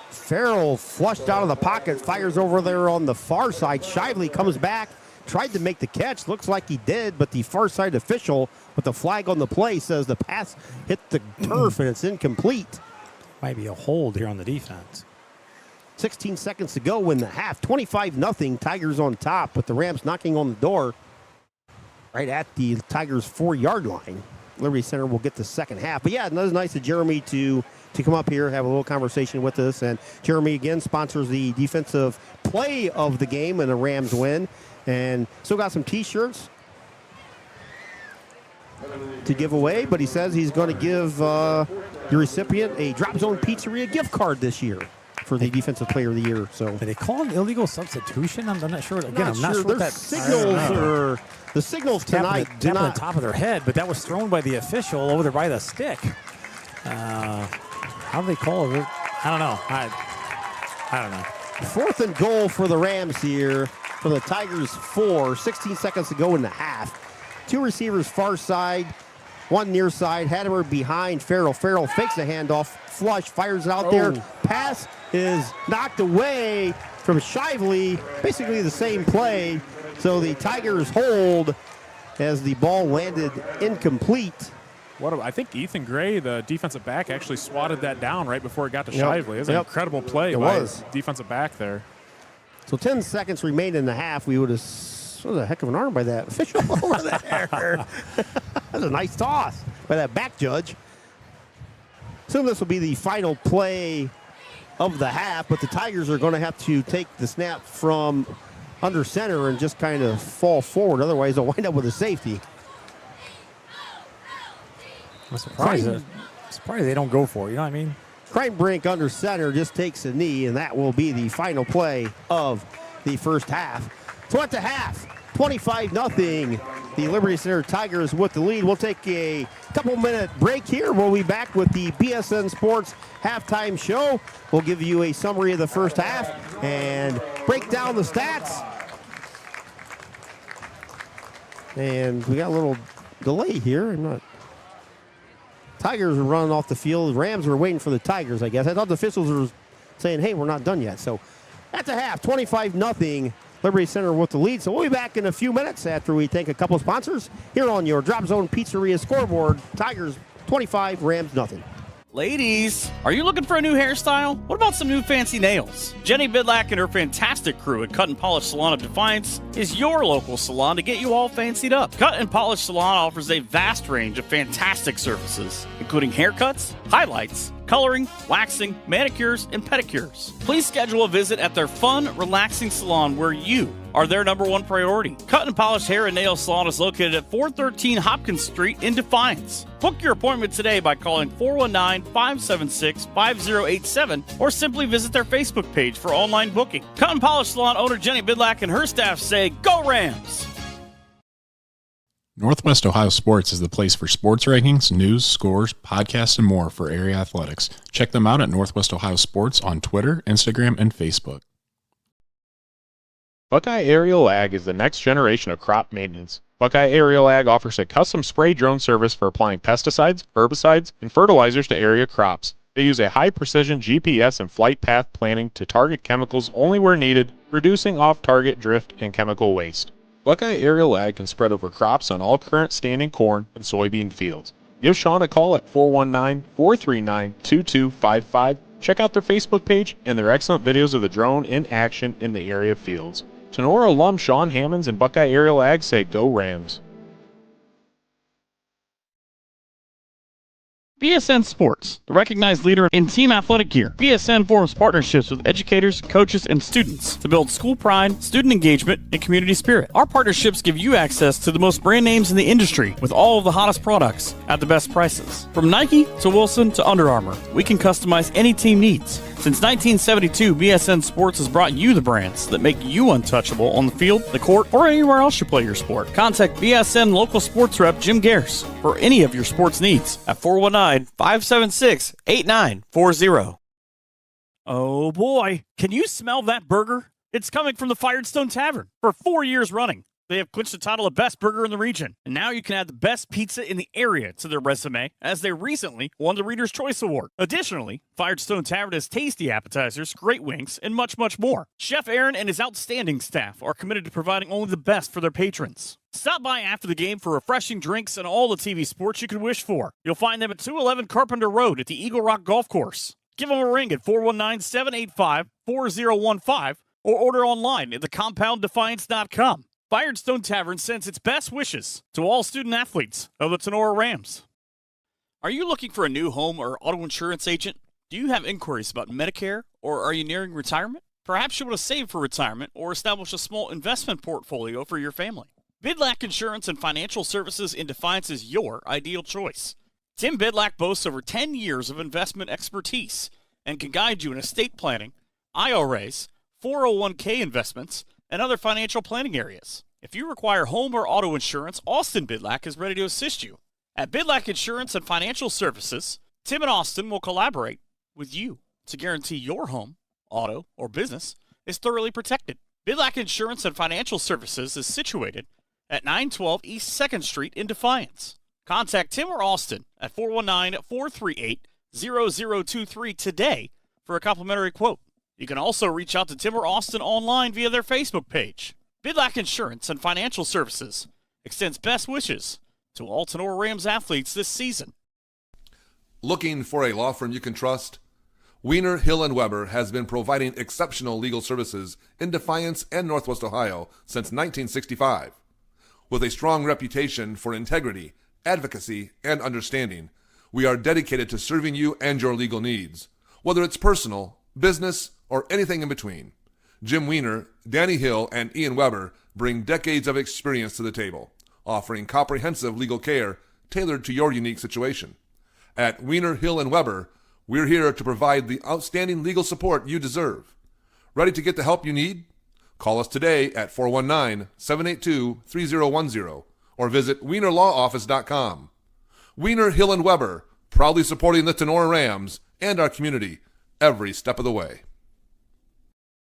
Farrell flushed out of the pocket, fires over there on the far side. Shively comes back, tried to make the catch. Looks like he did, but the far side official with the flag on the play says the pass hit the turf and it's incomplete. Might be a hold here on the defense. 16 seconds to go in the half. 25-0. Tigers on top, with the Rams knocking on the door right at the Tigers' 4-yard line. Liberty Center will get the second half. But yeah, it was nice of Jeremy to come up here, have a little conversation with us. And Jeremy, again, sponsors the defensive play of the game, and the Rams win. And still got some T-shirts to give away, but he says he's going to give the recipient a Drop Zone Pizzeria gift card this year for the Defensive Player of the Year. So did they call it illegal substitution? I'm not sure. Again, I'm not sure what that signals or the signals tonight tapping on the top of their head, but that was thrown by the official over there by the stick. How do they call it? I don't know. I don't know. 4th and goal for the Rams here. For the Tigers, 4. 16 seconds to go in the half. 2 receivers far side, 1 near side. Hadamer behind Farrell. Farrell fakes the handoff. Flush, fires it out there. Pass is knocked away from Shively. Basically the same play. So the Tigers hold as the ball landed incomplete. I think Ethan Gray, the defensive back, actually swatted that down right before it got to Shively. It was an incredible play by the defensive back there. So 10 seconds remain in the half. We would have... That was a heck of an arm by that official over there. That was a nice toss by that back judge. Soon this will be the final play of the half, but the Tigers are going to have to take the snap from under center and just kind of fall forward. Otherwise, they'll wind up with a safety. I'm surprised they don't go for it. You know what I mean? Kreinbrink under center just takes a knee, and that will be the final play of the first half. So at the half, 25-0. The Liberty Center Tigers with the lead. We'll take a couple-minute break here. We'll be back with the BSN Sports halftime show. We'll give you a summary of the first half and break down the stats. And we got a little delay here. Tigers are running off the field. Rams are waiting for the Tigers, I guess. I thought the officials were saying, hey, we're not done yet. So at the half, 25-0. Liberty Center with the lead. So we'll be back in a few minutes after we thank a couple sponsors here on your Drop Zone Pizzeria scoreboard. Tigers 25, Rams nothing. Ladies, are you looking for a new hairstyle? What about some new fancy nails? Jenny Bidlack and her fantastic crew at Cut and Polish Salon of Defiance is your local salon to get you all fancied up. Cut and Polish Salon offers a vast range of fantastic services, including haircuts, highlights, coloring, waxing, manicures, and pedicures. Please schedule a visit at their fun, relaxing salon where you are their number one priority. Cut and Polish Hair and Nail Salon is located at 413 Hopkins Street in Defiance. Book your appointment today by calling 419-576-5087 or simply visit their Facebook page for online booking. Cut and Polish Salon owner Jenny Bidlack and her staff say, Go Rams! Northwest Ohio Sports is the place for sports rankings, news, scores, podcasts, and more for area athletics. Check them out at Northwest Ohio Sports on Twitter, Instagram, and Facebook. Buckeye Aerial Ag is the next generation of crop maintenance. Buckeye Aerial Ag offers a custom spray drone service for applying pesticides, herbicides, and fertilizers to area crops. They use a high-precision GPS and flight path planning to target chemicals only where needed, reducing off-target drift and chemical waste. Buckeye Aerial Ag can spread over crops on all current standing corn and soybean fields. Give Sean a call at 419-439-2255. Check out their Facebook page and their excellent videos of the drone in action in the area fields. Tonora alum Sean Hammonds and Buckeye Aerial Ag say Go Rams. BSN Sports, the recognized leader in team athletic gear. BSN forms partnerships with educators, coaches, and students to build school pride, student engagement, and community spirit. Our partnerships give you access to the most brand names in the industry with all of the hottest products at the best prices. From Nike to Wilson to Under Armour, we can customize any team needs. Since 1972, BSN Sports has brought you the brands that make you untouchable on the field, the court, or anywhere else you play your sport. Contact BSN local sports rep Jim Garris for any of your sports needs at 419-576-8940. Oh boy, can you smell that burger? It's coming from the Firestone Tavern. For 4 years running, they have clinched the title of best burger in the region. And now you can add the best pizza in the area to their resume, as they recently won the Reader's Choice Award. Additionally, Firestone Tavern has tasty appetizers, great wings, and much, much more. Chef Aaron and his outstanding staff are committed to providing only the best for their patrons. Stop by after the game for refreshing drinks and all the TV sports you could wish for. You'll find them at 211 Carpenter Road at the Eagle Rock Golf Course. Give them a ring at 419-785-4015 or order online at thecompounddefiance.com. Firestone Tavern sends its best wishes to all student athletes of the Tonora Rams. Are you looking for a new home or auto insurance agent? Do you have inquiries about Medicare, or are you nearing retirement? Perhaps you want to save for retirement or establish a small investment portfolio for your family. Bidlack Insurance and Financial Services in Defiance is your ideal choice. Tim Bidlack boasts over 10 years of investment expertise and can guide you in estate planning, IRAs, 401k investments, and other financial planning areas. If you require home or auto insurance, Austin Bidlack is ready to assist you. At Bidlack Insurance and Financial Services, Tim and Austin will collaborate with you to guarantee your home, auto, or business is thoroughly protected. Bidlack Insurance and Financial Services is situated at 912 East 2nd Street in Defiance. Contact Tim or Austin at 419-438-0023 today for a complimentary quote. You can also reach out to Tim or Austin online via their Facebook page. Bidlack Insurance and Financial Services extends best wishes to all Tonora Rams athletes this season. Looking for a law firm you can trust? Wiener, Hill & Weber has been providing exceptional legal services in Defiance and Northwest Ohio since 1965. With a strong reputation for integrity, advocacy, and understanding, we are dedicated to serving you and your legal needs, whether it's personal, business, or anything in between. Jim Wiener, Danny Hill, and Ian Weber bring decades of experience to the table, offering comprehensive legal care tailored to your unique situation. At Wiener, Hill & Weber, we're here to provide the outstanding legal support you deserve. Ready to get the help you need? Call us today at 419-782-3010 or visit wienerlawoffice.com. Wiener, Hill & Weber, proudly supporting the Tonora Rams and our community every step of the way.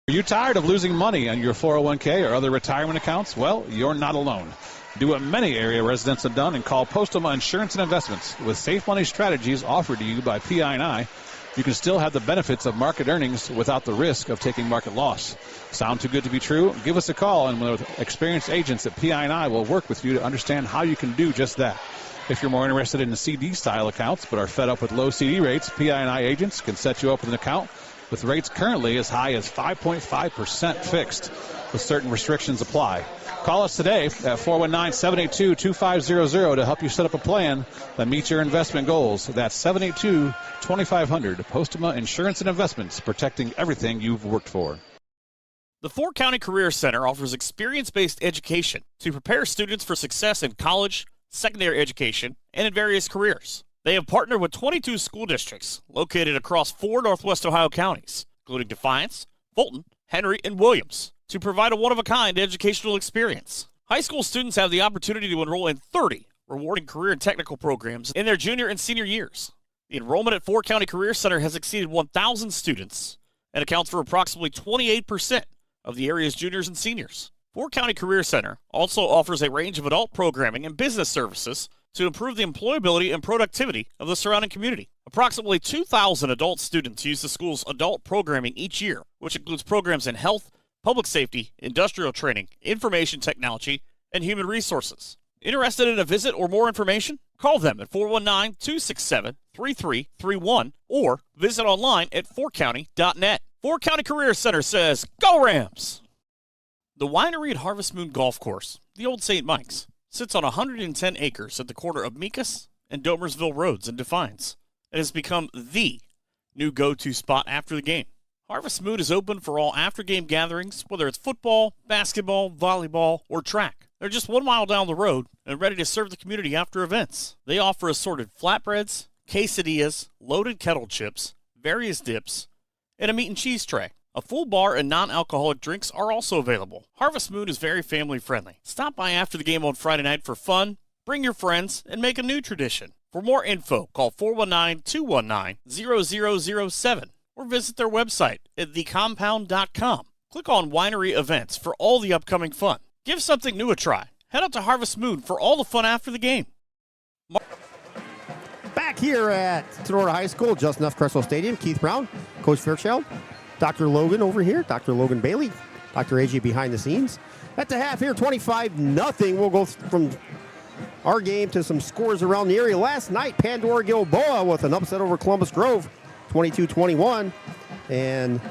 Are you tired of losing money on your 401k or other retirement accounts? Well, you're not alone. Do what many area residents have done and call Postoma Insurance and Investments with safe money strategies offered to you by PI&I. you can still have the benefits of market earnings without the risk of taking market loss. Sound too good to be true? Give us a call, and with experienced agents at PI&I will work with you to understand how you can do just that. If you're more interested in the CD-style accounts but are fed up with low CD rates, PI&I agents can set you up with an account with rates currently as high as 5.5% fixed, with certain restrictions apply. Call us today at 419-782-2500 to help you set up a plan that meets your investment goals. That's 782-2500. Postuma Insurance and Investments, protecting everything you've worked for. The Four County Career Center offers experience-based education to prepare students for success in college, secondary education, and in various careers. They have partnered with 22 school districts located across 4 Northwest Ohio counties, including Defiance, Fulton, Henry, and Williams, to provide a one-of-a-kind educational experience. High school students have the opportunity to enroll in 30 rewarding career and technical programs in their junior and senior years. The enrollment at Four County Career Center has exceeded 1,000 students and accounts for approximately 28% of the area's juniors and seniors. Four County Career Center also offers a range of adult programming and business services to improve the employability and productivity of the surrounding community. Approximately 2,000 adult students use the school's adult programming each year, which includes programs in health, public safety, industrial training, information technology, and human resources. Interested in a visit or more information? Call them at 419-267-3331 or visit online at fourcounty.net. Four County Career Center says, Go Rams! The winery at Harvest Moon Golf Course, the Old St. Mike's, sits on 110 acres at the corner of Meekus and Domersville Roads in Defiance. It has become the new go-to spot after the game. Harvest Moon is open for all after-game gatherings, whether it's football, basketball, volleyball, or track. They're just 1 mile down the road and ready to serve the community after events. They offer assorted flatbreads, quesadillas, loaded kettle chips, various dips, and a meat and cheese tray. A full bar and non-alcoholic drinks are also available. Harvest Moon is very family-friendly. Stop by after the game on Friday night for fun, bring your friends, and make a new tradition. For more info, call 419-219-0007 or visit their website at thecompound.com. Click on Winery Events for all the upcoming fun. Give something new a try. Head out to Harvest Moon for all the fun after the game. Back here at Tonora High School, just enough Cresswell Stadium, Keith Brown, Coach Fairchild, Dr. Logan over here, Dr. Logan Bailey, Dr. AJ behind the scenes. At the half here, 25-0. We'll go from our game to some scores around the area. Last night, Pandora Gilboa with an upset over Columbus Grove, 22-21. And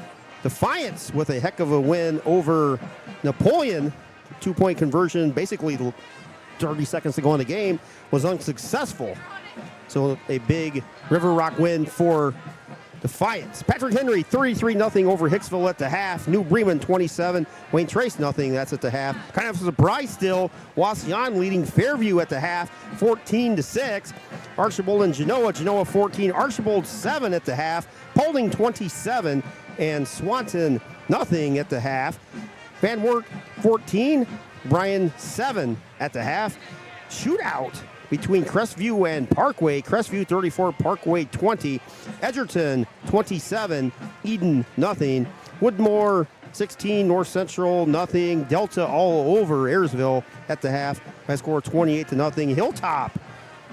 Defiance with a heck of a win over Napoleon. 2-point conversion, basically 30 seconds to go in the game, was unsuccessful. So a big River Rock win for Defiance. Patrick Henry, 33-0 over Hicksville at the half. New Bremen, 27. Wayne Trace, nothing. That's at the half. Kind of a surprise still. Wasion leading Fairview at the half, 14-6. Archibald and Genoa 14. Archibald 7 at the half. Paulding 27. And Swanton, nothing at the half. Van Wert, 14. Bryan, 7 at the half. Shootout between Crestview and Parkway. Crestview 34, Parkway 20. Edgerton 27, Eden nothing. Woodmore 16, North Central nothing. Delta all over Ayersville at the half. By score 28-0. Hilltop,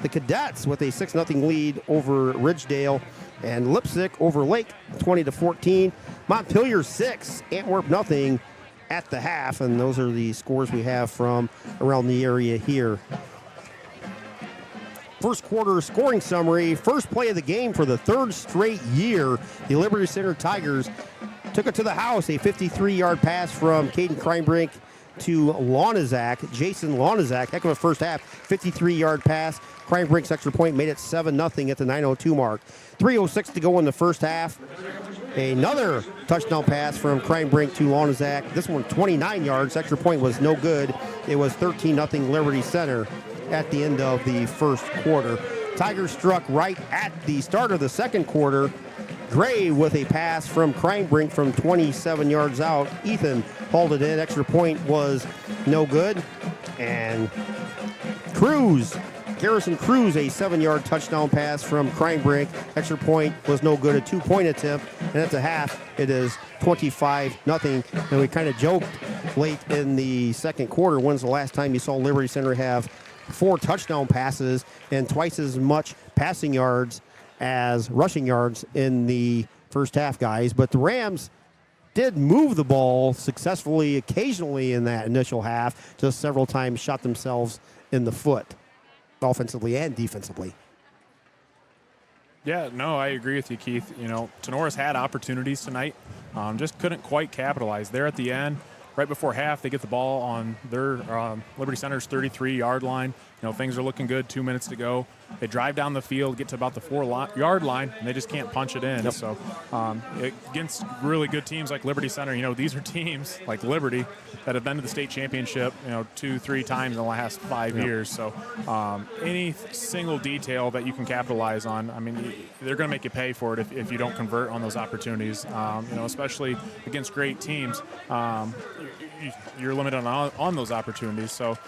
the Cadets with a 6-0 lead over Ridgedale. And Lipsick over Lake 20-14. Montpelier 6, Antwerp nothing at the half. And those are the scores we have from around the area here. First quarter scoring summary. First play of the game for the third straight year. The Liberty Center Tigers took it to the house. A 53-yard pass from Caden Kreinbrink to Launazak. Jason Launazak, heck of a first half. 53-yard pass. Kreinbrink's extra point made it 7-0 at the 9:02 mark. 3:06 to go in the first half. Another touchdown pass from Kreinbrink to Launazak. This one 29 yards. Extra point was no good. It was 13-0 Liberty Center at the end of the first quarter. Tigers struck right at the start of the second quarter. Gray with a pass from Kreinbrink from 27 yards out. Ethan hauled it in. Extra point was no good. And Garrison Cruz, a 7-yard touchdown pass from Kreinbrink. Extra point was no good. A 2-point attempt. And at the half, it is 25-0. And we kind of joked late in the second quarter, when's the last time you saw Liberty Center have 4 touchdown passes and twice as much passing yards as rushing yards in the first half, guys. But the Rams did move the ball successfully occasionally in that initial half, just several times shot themselves in the foot, offensively and defensively. Yeah, no, I agree with you, Keith. You know, Tonora's had opportunities tonight, just couldn't quite capitalize. There at the end, right before half, they get the ball on their Liberty Center's 33-yard line. You know, things are looking good, 2 minutes to go. They drive down the field, get to about the 4-yard line, and they just can't punch it in. Yep. So against really good teams like Liberty Center, you know, these are teams like Liberty that have been to the state championship, you know, 2-3 times in the last 5 years. So any single detail that you can capitalize on, I mean, they're going to make you pay for it if you don't convert on those opportunities, you know, especially against great teams. You're limited on those opportunities. So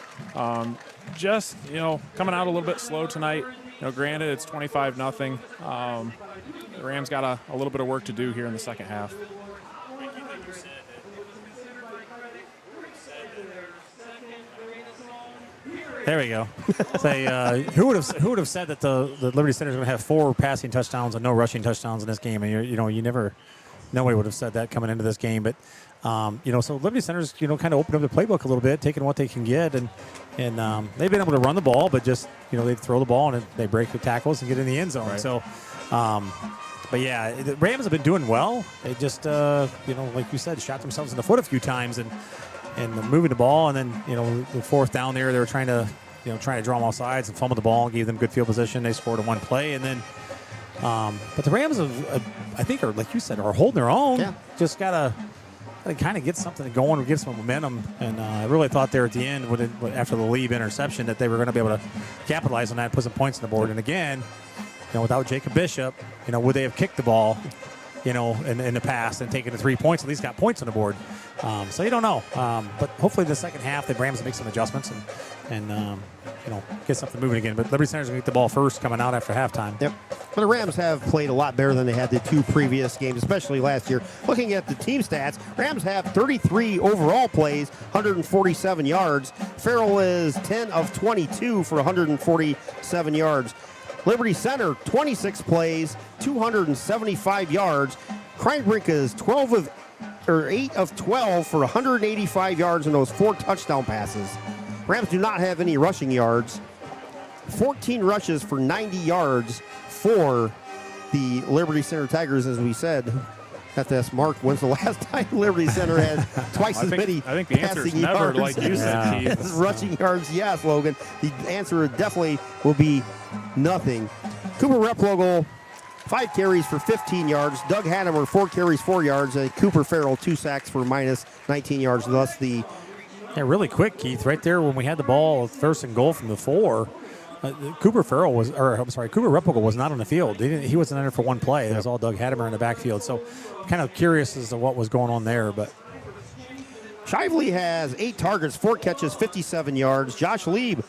just, you know, coming out a little bit slow tonight. You know, granted, it's 25-0. The Rams got a little bit of work to do here in the second half. There we go. Say, who would have said that the Liberty Center is going to have 4 passing touchdowns and no rushing touchdowns in this game? And nobody would have said that coming into this game. But you know, so Liberty Center's, you know, kind of opened up the playbook a little bit, taking what they can get, and they've been able to run the ball, but just, you know, they throw the ball and they break the tackles and get in the end zone. Right. So, but yeah, the Rams have been doing well. They just, you know, like you said, shot themselves in the foot a few times and moving the ball, and then, you know, the fourth down there, they were trying to draw them all sides and fumble the ball and gave them good field position. They scored in one play, and then. But the Rams, I think, are, like you said, are holding their own. Yeah. Just gotta kind of get something going or get some momentum. And I really thought there at the end, after the Lieb interception, that they were going to be able to capitalize on that, put some points on the board. And again, you know, without Jacob Bishop, you know, would they have kicked the ball, you know, in the past and taken the 3 points, at least got points on the board. So you don't know. But hopefully the second half, the Rams will make some adjustments and you know, get something moving again. But Liberty Center's going to get the ball first coming out after halftime. Yep. But the Rams have played a lot better than they had the 2 previous games, especially last year. Looking at the team stats, Rams have 33 overall plays, 147 yards. Farrell is 10 of 22 for 147 yards. Liberty Center, 26 plays, 275 yards. Kreinbrink is 8 of 12 for 185 yards in those 4 touchdown passes. Rams do not have any rushing yards. 14 rushes for 90 yards for the Liberty Center Tigers, as we said. Have to ask Mark, when's the last time Liberty Center had twice as many I think the answer is never, like you said, Keith. Rushing yards, yes, Logan. The answer definitely will be nothing. Cooper Replogle, 5 carries for 15 yards. Doug Hanamer, 4 carries, 4 yards. And Cooper Farrell, 2 sacks for minus 19 yards. Thus the... Yeah, really quick, Keith. Right there when we had the ball first and goal from the 4, Cooper Replogle was not on the field. He wasn't in there for one play. It was all Doug Hanamer in the backfield. So kind of curious as to what was going on there. But Shively has 8 targets, 4 catches, 57 yards. Josh Lieb,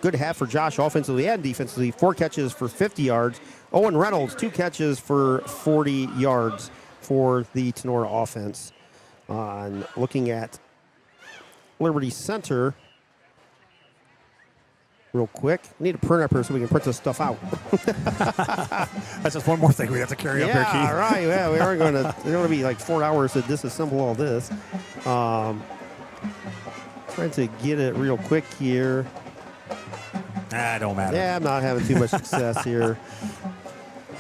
good half for Josh offensively and defensively, 4 catches for 50 yards. Owen Reynolds, 2 catches for 40 yards for the Tonora offense. Looking at Liberty Center real quick. I need a printer up here so we can print this stuff out. That's just one more thing we have to carry up here, Keith. Yeah, right. Yeah, we are going to be like 4 hours to disassemble all this. Trying to get it real quick here. Don't matter. Yeah, I'm not having too much success here.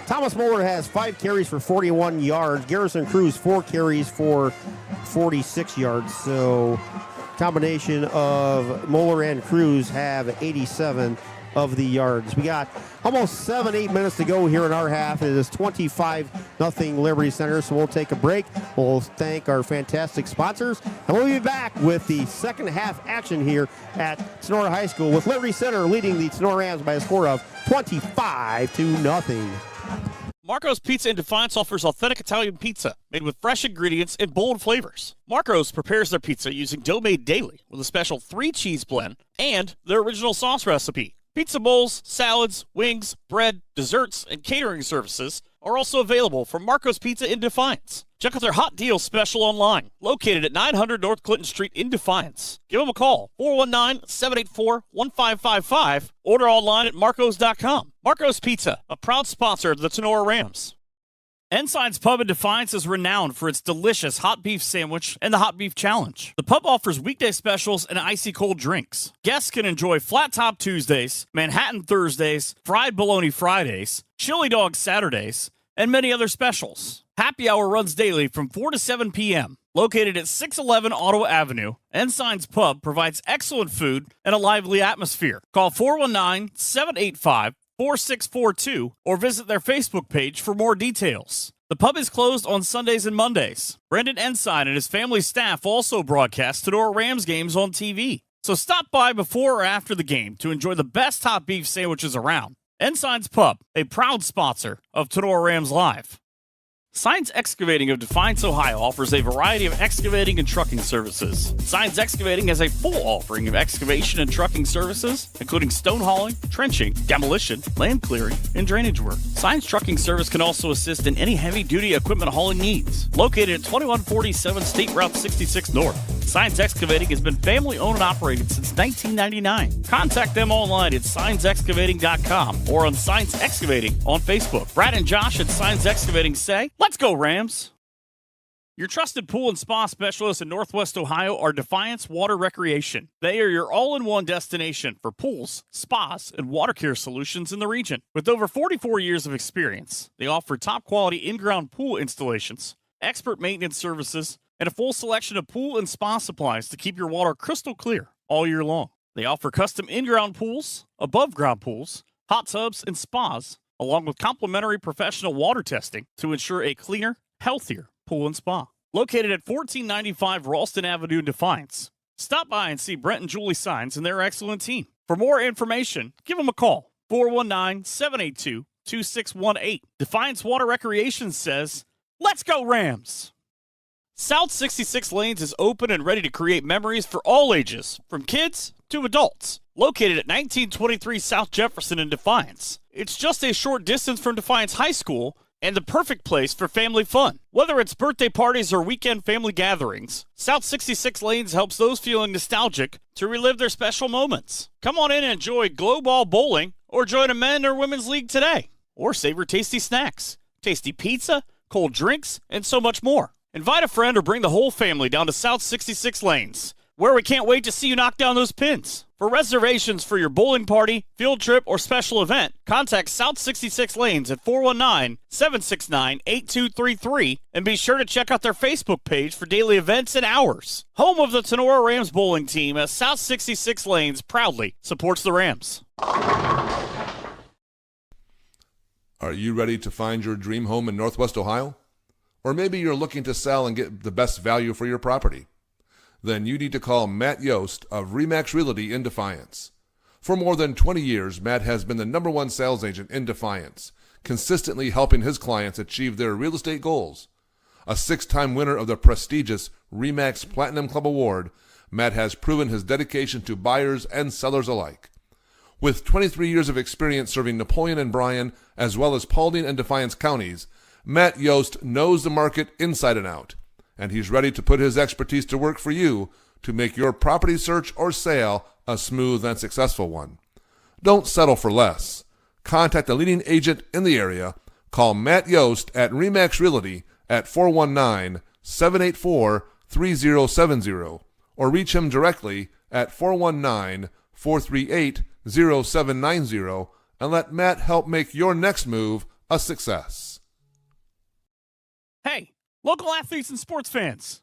Thomas Moeller has 5 carries for 41 yards. Garrison Cruz, 4 carries for 46 yards. So combination of Moeller and Cruz have 87 of the yards. We got almost 7-8 minutes to go here in our half. It is 25-0 Liberty Center, so we'll take a break. We'll thank our fantastic sponsors, and we'll be back with the second half action here at Tonora High School with Liberty Center leading the Tonora Rams by a score of 25-0. Marco's Pizza in Defiance offers authentic Italian pizza made with fresh ingredients and bold flavors. Marco's prepares their pizza using dough made daily with a special 3-cheese blend and their original sauce recipe. Pizza bowls, salads, wings, bread, desserts, and catering services are also available from Marco's Pizza in Defiance. Check out their hot deal special online, located at 900 North Clinton Street in Defiance. Give them a call, 419-784-1555. Order online at marcos.com. Marco's Pizza, a proud sponsor of the Tonora Rams. Ensign's Pub in Defiance is renowned for its delicious hot beef sandwich and the hot beef challenge. The pub offers weekday specials and icy cold drinks. Guests can enjoy Flat Top Tuesdays, Manhattan Thursdays, Fried Bologna Fridays, Chili Dog Saturdays, and many other specials. Happy hour runs daily from 4 to 7 p.m. Located at 611 Ottawa Avenue, Ensign's Pub provides excellent food and a lively atmosphere. Call 419-785-4642 or visit their Facebook page for more details. The pub is closed on Sundays and Mondays. Brendan Ensign and his family staff also broadcast Tonora Rams games on TV. So stop by before or after the game to enjoy the best hot beef sandwiches around. Ensign's Pub, a proud sponsor of Tonora Rams Live. Signs Excavating of Defiance, Ohio offers a variety of excavating and trucking services. Signs Excavating has a full offering of excavation and trucking services, including stone hauling, trenching, demolition, land clearing, and drainage work. Signs Trucking Service can also assist in any heavy-duty equipment hauling needs. Located at 2147 State Route 66 North, Signs Excavating has been family-owned and operated since 1999. Contact them online at signsexcavating.com or on Signs Excavating on Facebook. Brad and Josh at Signs Excavating say, "Let's go, Rams!" Your trusted pool and spa specialists in Northwest Ohio are Defiance Water Recreation. They are your all-in-one destination for pools, spas, and water care solutions in the region. With over 44 years of experience, they offer top-quality in-ground pool installations, expert maintenance services, and a full selection of pool and spa supplies to keep your water crystal clear all year long. They offer custom in-ground pools, above-ground pools, hot tubs, and spas, along with complimentary professional water testing to ensure a cleaner, healthier pool and spa. Located at 1495 Ralston Avenue in Defiance. Stop by and see Brent and Julie Signs and their excellent team. For more information, give them a call, 419-782-2618. Defiance Water Recreation says, "Let's go, Rams!" South 66 Lanes is open and ready to create memories for all ages, from kids to adults. Located at 1923 South Jefferson in Defiance. It's just a short distance from Defiance High School and the perfect place for family fun. Whether it's birthday parties or weekend family gatherings, South 66 Lanes helps those feeling nostalgic to relive their special moments. Come on in and enjoy glow ball bowling or join a men or women's league today. Or savor tasty snacks, tasty pizza, cold drinks, and so much more. Invite a friend or bring the whole family down to South 66 Lanes, where we can't wait to see you knock down those pins. For reservations for your bowling party, field trip, or special event, contact South 66 Lanes at 419-769-8233 and be sure to check out their Facebook page for daily events and hours. Home of the Tonora Rams bowling team, as South 66 Lanes proudly supports the Rams. Are you ready to find your dream home in Northwest Ohio? Or maybe you're looking to sell and get the best value for your property? Then you need to call Matt Yost of RE/MAX Realty in Defiance. For more than 20 years, Matt has been the #1 sales agent in Defiance, consistently helping his clients achieve their real estate goals. A 6-time winner of the prestigious RE/MAX Platinum Club Award, Matt has proven his dedication to buyers and sellers alike. With 23 years of experience serving Napoleon and Bryan, as well as Paulding and Defiance counties, Matt Yost knows the market inside and out, and he's ready to put his expertise to work for you to make your property search or sale a smooth and successful one. Don't settle for less. Contact a leading agent in the area. Call Matt Yost at RE/MAX Realty at 419-784-3070 or reach him directly at 419-438-0790 and let Matt help make your next move a success. Hey, local athletes and sports fans.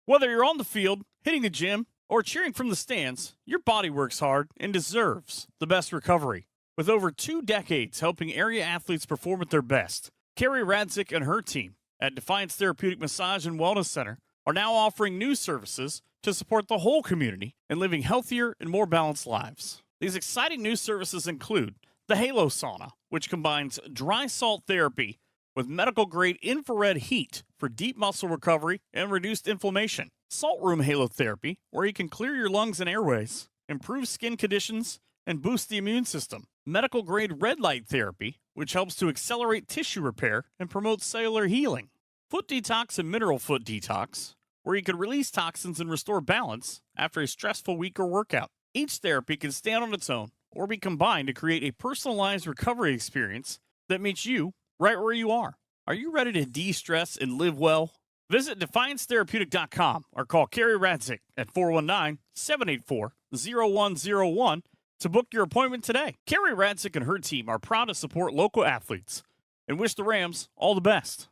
Whether you're on the field, hitting the gym, or cheering from the stands, your body works hard and deserves the best recovery. With over 2 decades helping area athletes perform at their best, Carrie Radzik and her team at Defiance Therapeutic Massage and Wellness Center are now offering new services to support the whole community in living healthier and more balanced lives. These exciting new services include the Halo Sauna, which combines dry salt therapy with medical-grade infrared heat for deep muscle recovery and reduced inflammation. Salt Room Halotherapy, where you can clear your lungs and airways, improve skin conditions, and boost the immune system. medical-grade red light therapy, which helps to accelerate tissue repair and promote cellular healing. Foot Detox and Mineral Foot Detox, where you can release toxins and restore balance after a stressful week or workout. Each therapy can stand on its own or be combined to create a personalized recovery experience that meets you right where you are. Are you ready to de-stress and live well? Visit DefianceTherapeutic.com or call Carrie Radzik at 419-784-0101 to book your appointment today. Carrie Radzik and her team are proud to support local athletes and wish the Rams all the best.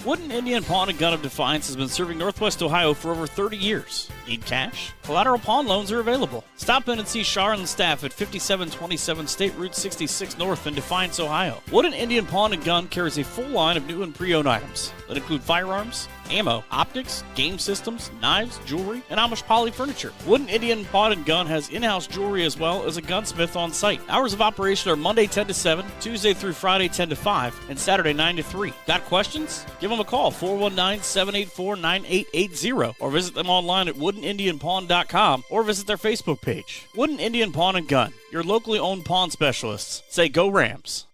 Wooden Indian Pawn and Gun of Defiance has been serving Northwest Ohio for over 30 years. Need cash? Collateral pawn loans are available. Stop in and see Shar and the staff at 5727 State Route 66 North in Defiance, Ohio. Wooden Indian Pawn and Gun carries a full line of new and pre-owned items that include firearms, ammo, optics, game systems, knives, jewelry, and Amish poly furniture. Wooden Indian Pawn and Gun has in-house jewelry as well as a gunsmith on site. Hours of operation are Monday 10 to 7, Tuesday through Friday 10 to 5, and Saturday 9 to 3. Got questions? Give them a call, 419-784-9880, or visit them online at woodenindianpawn.com or visit their Facebook page. Wooden Indian Pawn and Gun, your locally owned pawn specialists. Say go Rams.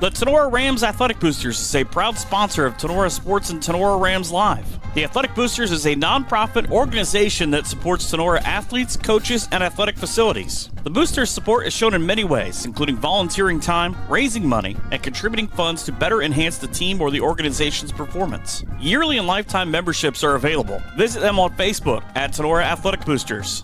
The Tonora Rams Athletic Boosters is a proud sponsor of Tonora Sports and Tonora Rams Live. The Athletic Boosters is a nonprofit organization that supports Tonora athletes, coaches, and athletic facilities. The Boosters' support is shown in many ways, including volunteering time, raising money, and contributing funds to better enhance the team or the organization's performance. Yearly and lifetime memberships are available. Visit them on Facebook at Tonora Athletic Boosters.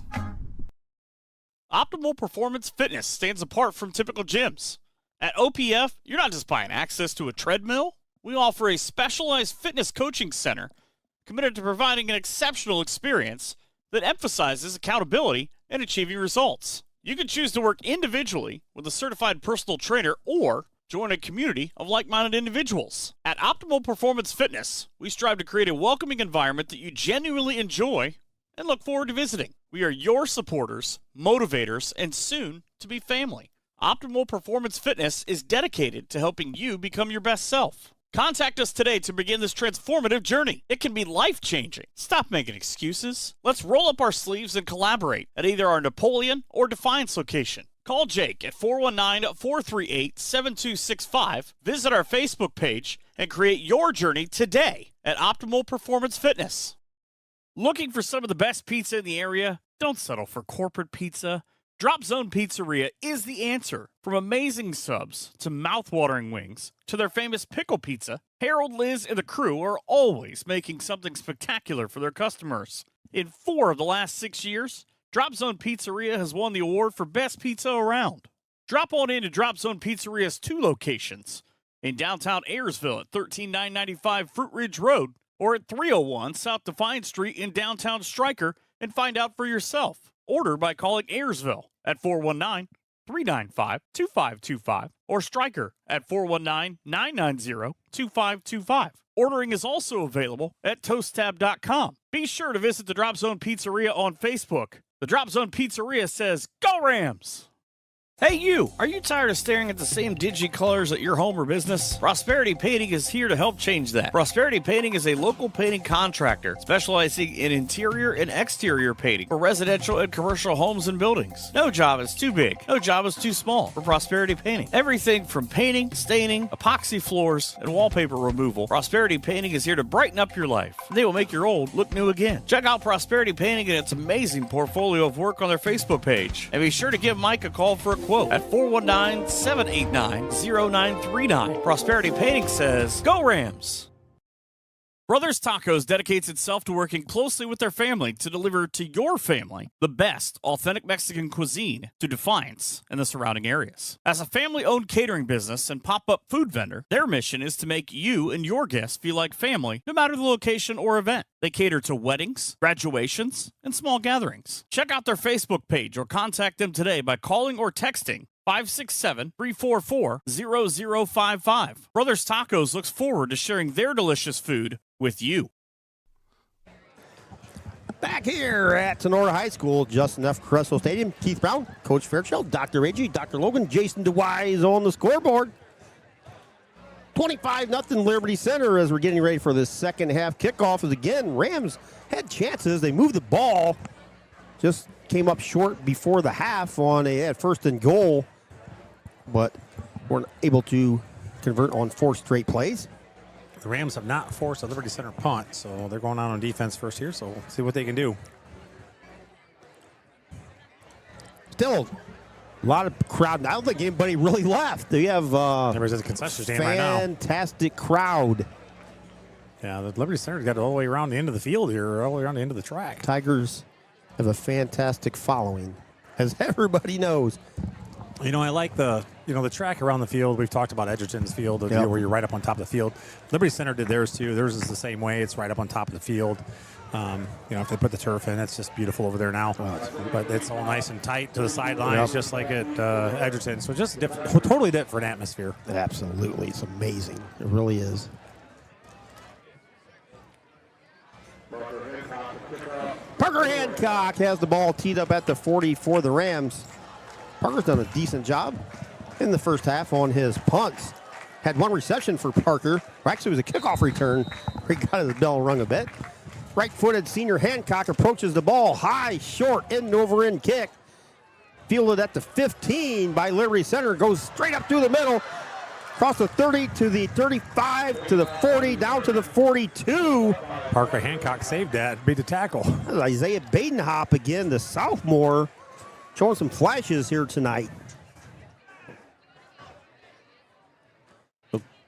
Optimal Performance Fitness stands apart from typical gyms. At OPF, you're not just buying access to a treadmill. We offer a specialized fitness coaching center committed to providing an exceptional experience that emphasizes accountability and achieving results. You can choose to work individually with a certified personal trainer or join a community of like-minded individuals. At Optimal Performance Fitness, we strive to create a welcoming environment that you genuinely enjoy and look forward to visiting. We are your supporters, motivators, and soon to be family. Optimal Performance Fitness is dedicated to helping you become your best self. Contact us today to begin this transformative journey. It can be life-changing. Stop making excuses. Let's roll up our sleeves and collaborate at either our Napoleon or Defiance location. Call Jake at 419-438-7265, visit our Facebook page, and create your journey today at Optimal Performance Fitness. Looking for some of the best pizza in the area? Don't settle for corporate pizza. Drop Zone Pizzeria is the answer. From amazing subs to mouth-watering wings to their famous pickle pizza, Harold, Liz, and the crew are always making something spectacular for their customers. In 4 of the last 6 years, Drop Zone Pizzeria has won the award for best pizza around. Drop on in to Drop Zone Pizzeria's 2 locations, in downtown Ayersville at 13995 Fruit Ridge Road or at 301 South Defiance Street in downtown Stryker, and find out for yourself. Order by calling Ayersville at 419-395-2525 or Stryker at 419-990-2525. Ordering is also available at toasttab.com. Be sure to visit the Drop Zone Pizzeria on Facebook. The Drop Zone Pizzeria says, Go Rams! Hey you, are you tired of staring at the same dingy colors at your home or business? Prosperity Painting is here to help change that. Prosperity Painting is a local painting contractor specializing in interior and exterior painting for residential and commercial homes and buildings. No job is too big, no job is too small for Prosperity Painting. Everything from painting, staining, epoxy floors, and wallpaper removal, Prosperity Painting is here to brighten up your life. They will make your old look new again. Check out Prosperity Painting and its amazing portfolio of work on their Facebook page. And be sure to give Mike a call for a quote at 419-789-0939. Prosperity Painting says, Go Rams! Brothers Tacos dedicates itself to working closely with their family to deliver to your family the best authentic Mexican cuisine to Defiance and the surrounding areas. As a family-owned catering business and pop-up food vendor, their mission is to make you and your guests feel like family no matter the location or event. They cater to weddings, graduations, and small gatherings. Check out their Facebook page or contact them today by calling or texting 567-344-0055. Brothers Tacos looks forward to sharing their delicious food with you. Back here at Tonora High School, Justin F. Carresso Stadium, Keith Brown, Coach Fairchild, Dr. Agee, Dr. Logan, Jason DeWise on the scoreboard. 25-0 Liberty Center as we're getting ready for the second half kickoff. As again, Rams had chances. They moved the ball just came up short before the half on a first and goal, but weren't able to convert on 4 straight plays. The Rams have not forced a Liberty Center punt, so they're going out on defense first here, so we'll see what they can do. Still a lot of crowd. I don't think anybody really left. They have Everybody's at the concession stand right now. Fantastic crowd. Yeah, the Liberty Center got all the way around the end of the field here, all the way around the end of the track. Tigers have a fantastic following, as everybody knows. You know, I like the track around the field. We've talked about Edgerton's field, Yep. where you're right up on top of the field. Liberty Center did theirs too. Theirs is the same way. It's right up on top of the field. If they put the turf in, it's just beautiful over there now. But it's all nice and tight to the sidelines, just like at Edgerton. So just totally different atmosphere. Absolutely. It's amazing. It really is. Parker Hancock has the ball teed up at the 40 for the Rams. Parker's done a decent job in the first half on his punts. Had 1 reception for Parker. Actually, it was a kickoff return. He got his bell rung a bit. Right-footed senior Hancock approaches the ball. High, short, end-over-end kick. Fielded at the 15 by Liberty Center. Goes straight up through the middle. Across the 30 to the 35 to the 40, down to the 42. Parker Hancock saved that, beat the tackle. Isaiah Badenhop again, the sophomore, showing some flashes here tonight.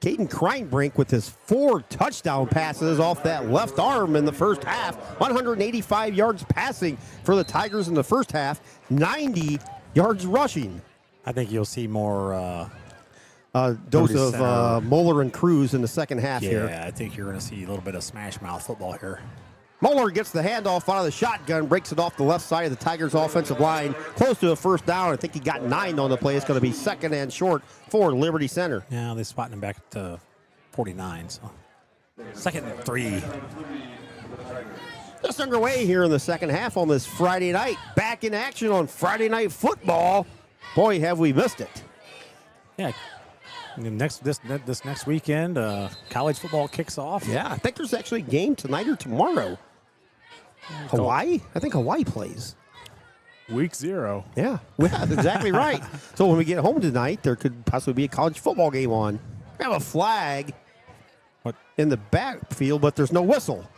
Caden Kreinbrink with his 4 touchdown passes off that left arm in the first half. 185 yards passing for the Tigers in the first half. 90 yards rushing. I think you'll see more dose of Moeller and Cruz in the second half here. Yeah, I think you're going to see a little bit of smash mouth football here. Moeller gets the handoff out of the shotgun, breaks it off the left side of the Tigers' offensive line, close to a first down. I think he got 9 on the play. It's going to be second and short for Liberty Center. Yeah, they're spotting him back to 49, so second and 3. Just underway here in the second half on this Friday night. Back in action on Friday Night Football. Boy, have we missed it. Yeah. And this next weekend, college football kicks off. Yeah, I think there's actually a game tonight or tomorrow. Hawaii? I think Hawaii plays. Week 0. Yeah, that's exactly right. So when we get home tonight, there could possibly be a college football game on. We have a flag in the backfield, but there's no whistle.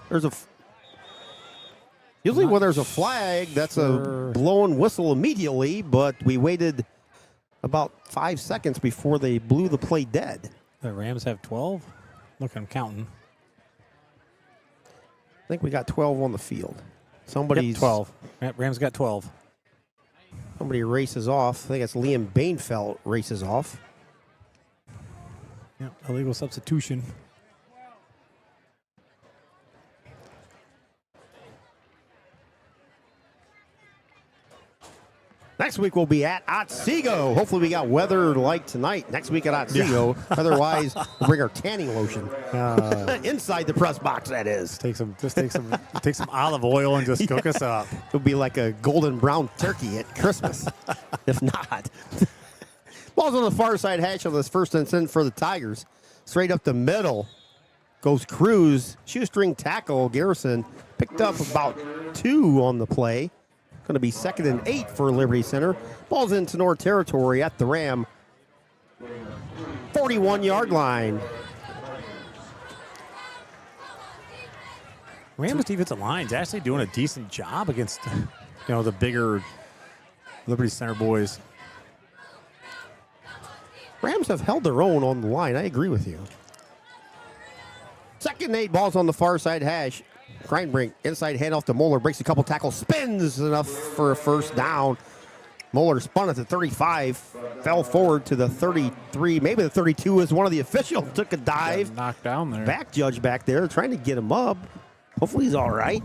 Usually when there's a flag, that's a blown whistle immediately, but we waited about 5 seconds before they blew the play dead. The Rams have 12? Look, I'm counting. I think we got 12 on the field. Somebody's 12. Rams got 12. Somebody races off. I think it's Liam Bainfeld races off. Yeah, illegal substitution. Next week we'll be at Otsego. Hopefully we got weather like tonight. Next week at Otsego. Yeah. Otherwise, we'll bring our tanning lotion inside the press box. That is. Take some olive oil and just cook us up. It'll be like a golden brown turkey at Christmas, if not. Ball's on the far side hash on this first and 10 for the Tigers. Straight up the middle goes Cruz. Shoestring tackle. Garrison picked up about 2 on the play. Going to be second and 8 for Liberty Center. Ball's in Tonora territory at the Ram 41-yard line. Rams defensive line's actually doing a decent job against, the bigger Liberty Center boys. Rams have held their own on the line. I agree with you. Second and 8, ball's on the far side hash. Kreinbrink, inside handoff to Moeller, breaks a couple tackles, spins enough for a first down. Moeller spun at the 35, fell forward to the 33, maybe the 32 as one of the officials took a dive. Knocked down there. Back judge back there trying to get him up. Hopefully he's all right.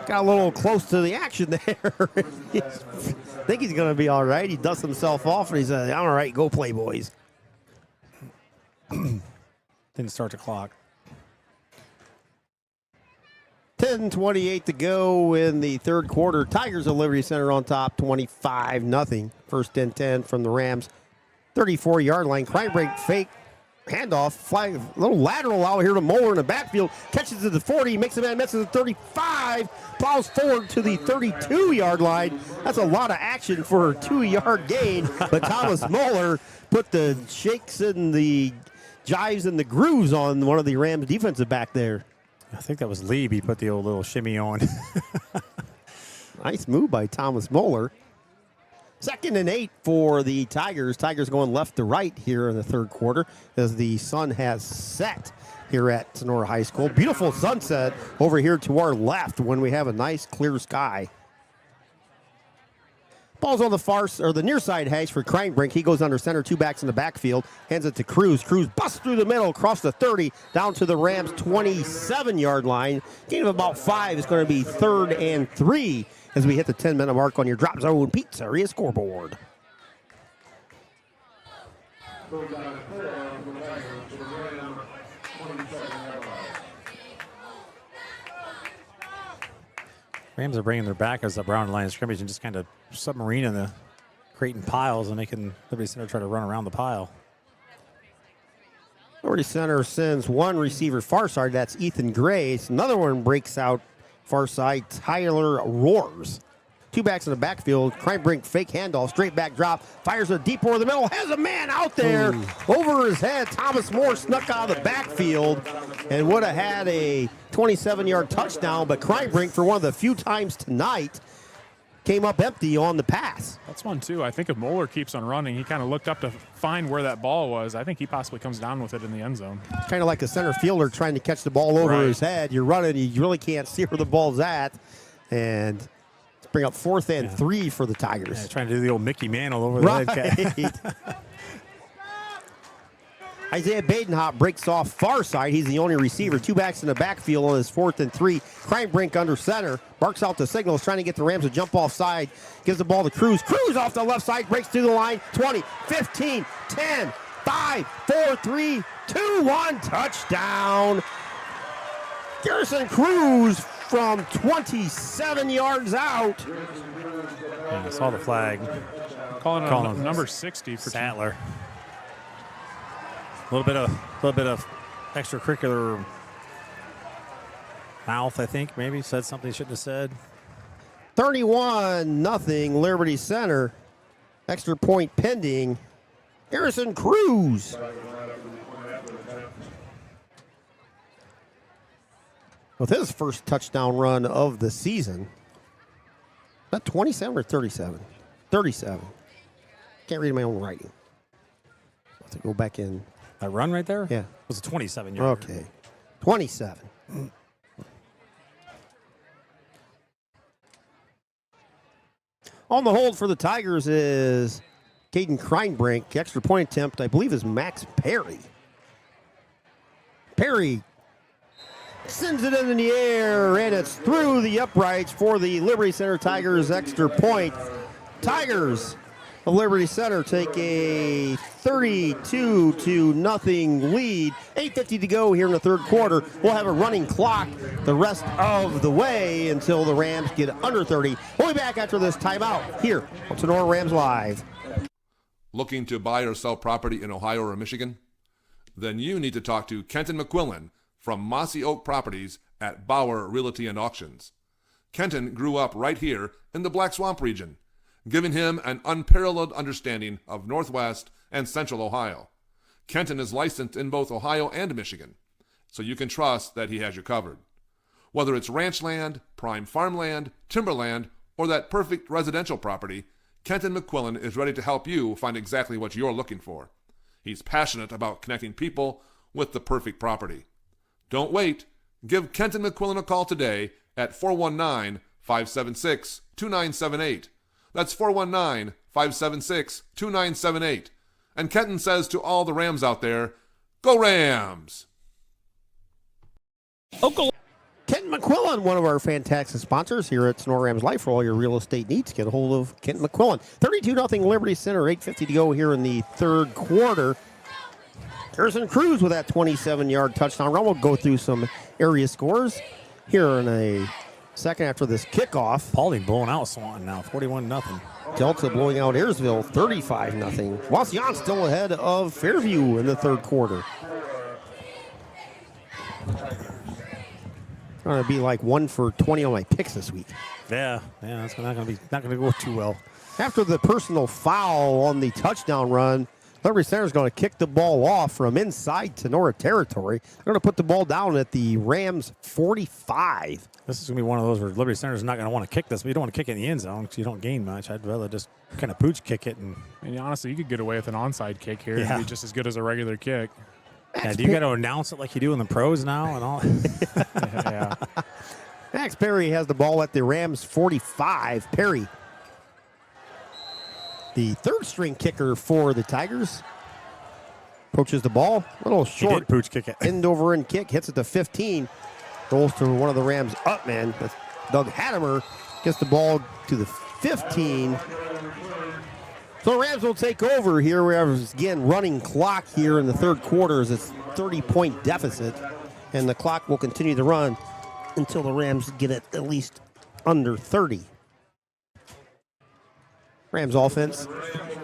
Got a little close to the action there. I think he's going to be all right. He dusts himself off and he says, all right, go play, boys. Didn't start the clock. 10:28 to go in the third quarter. Tigers of Liberty Center on top, 25-0. First and 10 from the Rams. 34-yard line. Kreinbrink fake handoff. Flag, little lateral out here to Moeller in the backfield. Catches it to the 40. Makes a man, misses the 35. 5, plows forward to the 32-yard line. That's a lot of action for a 2-yard gain, but Thomas Moeller put the shakes and the jives and the grooves on one of the Rams defensive back there. I think that was Lieb. He put the old little shimmy on. Nice move by Thomas Moeller. 2nd and 8 for the Tigers. Tigers going left to right here in the third quarter as the sun has set here at Tonora High School. Beautiful sunset over here to our left when we have a nice clear sky. Ball's on the near side hash for Kreinbrink. He goes under center, 2 backs in the backfield, hands it to Cruz. Cruz busts through the middle, across the 30, down to the Rams' 27-yard line. Gain of about 5 is going to be 3rd and 3 as we hit the 10-minute mark on your Drop Zone Pizza area scoreboard. Rams are bringing their backers up around the line of scrimmage and just kind of submarining the creating piles and making Liberty Center try to run around the pile. Liberty Center sends one receiver far side. That's Ethan Grace. Another one breaks out far side. Tyler Roars. 2 backs in the backfield. Kreinbrink fake handoff, straight back drop, fires a deep over the middle, has a man out there over his head. Thomas Moore snuck out of the backfield and would have had a 27-yard touchdown, but Kreinbrink, for one of the few times tonight, came up empty on the pass. That's one, too. I think if Moeller keeps on running, he kind of looked up to find where that ball was. I think he possibly comes down with it in the end zone. Kind of like a center fielder trying to catch the ball over his head. You're running, you really can't see where the ball's at. And bring up 4th and 3 for the Tigers. Yeah, trying to do the old Mickey Mantle over the head. Isaiah Badenhop breaks off far side. He's the only receiver. 2 backs in the backfield on his 4th and 3. Kreinbrink under center. Barks out the signals, trying to get the Rams to jump off side. Gives the ball to Cruz. Cruz off the left side, breaks through the line. 20, 15, 10, 5, 4, 3, 2, 1. Touchdown. Garrison Cruz from 27 yards out. Yeah, I saw the flag. Calling him number 60 for Statler. A little bit of extracurricular mouth, I think, maybe. Said something he shouldn't have said. 31-0 Liberty Center. Extra point pending. Garrison Cruz. With his first touchdown run of the season. Is that 27 or 37? 37. Can't read my own writing. I'll have to go back in. That run right there? Yeah. It was a 27-yard. Okay. 27. On the hold for the Tigers is Caden Kreinbrink. Extra point attempt, I believe, is Max Perry. Perry sends it in the air, and it's through the uprights for the Liberty Center Tigers extra point. Tigers of Liberty Center take a 32-0 lead. 8:50 to go here in the third quarter. We'll have a running clock the rest of the way until the Rams get under 30. We'll be back after this timeout here on Tonora Rams Live. Looking to buy or sell property in Ohio or Michigan? Then you need to talk to Kenton McQuillan from Mossy Oak Properties at Bauer Realty and Auctions. Kenton grew up right here in the Black Swamp region, giving him an unparalleled understanding of Northwest and Central Ohio. Kenton is licensed in both Ohio and Michigan, so you can trust that he has you covered. Whether it's ranch land, prime farmland, timberland, or that perfect residential property, Kenton McQuillan is ready to help you find exactly what you're looking for. He's passionate about connecting people with the perfect property. Don't wait. Give Kenton McQuillan a call today at 419-576-2978. That's 419-576-2978. And Kenton says to all the Rams out there, go Rams! Kenton McQuillan, one of our fantastic sponsors here at Tonora Rams Life for all your real estate needs. Get a hold of Kenton McQuillan. 32-0 Liberty Center, 8:50 to go here in the third quarter. Garrison Cruz with that 27-yard touchdown run. We'll go through some area scores here in a second after this kickoff. Paulding blowing out Swanton now, 41-0. Delta blowing out Ayersville, 35-0. Wasion still ahead of Fairview in the third quarter. going to be like 1 for 20 on my picks this week. Yeah, that's not going to go too well. After the personal foul on the touchdown run, Liberty Center is going to kick the ball off from inside Tonora territory. They're going to put the ball down at the Rams 45. This is going to be one of those where Liberty Center is not going to want to kick this, but you don't want to kick it in the end zone because you don't gain much. I'd rather just kind of pooch kick it. And honestly, you could get away with an onside kick here. Yeah. It'd be just as good as a regular kick. Yeah, do you got to announce it like you do in the pros now and all? Yeah. Max Perry has the ball at the Rams 45. Perry, the third string kicker for the Tigers, approaches the ball. A little short. He did pooch kick it. End over end kick. Hits it to 15. Rolls to one of the Rams up men. That's Doug Hattemer gets the ball to the 15. So the Rams will take over here. We have, again, running clock here in the third quarter as it's 30-point deficit. And the clock will continue to run until the Rams get it at least under 30. Rams offense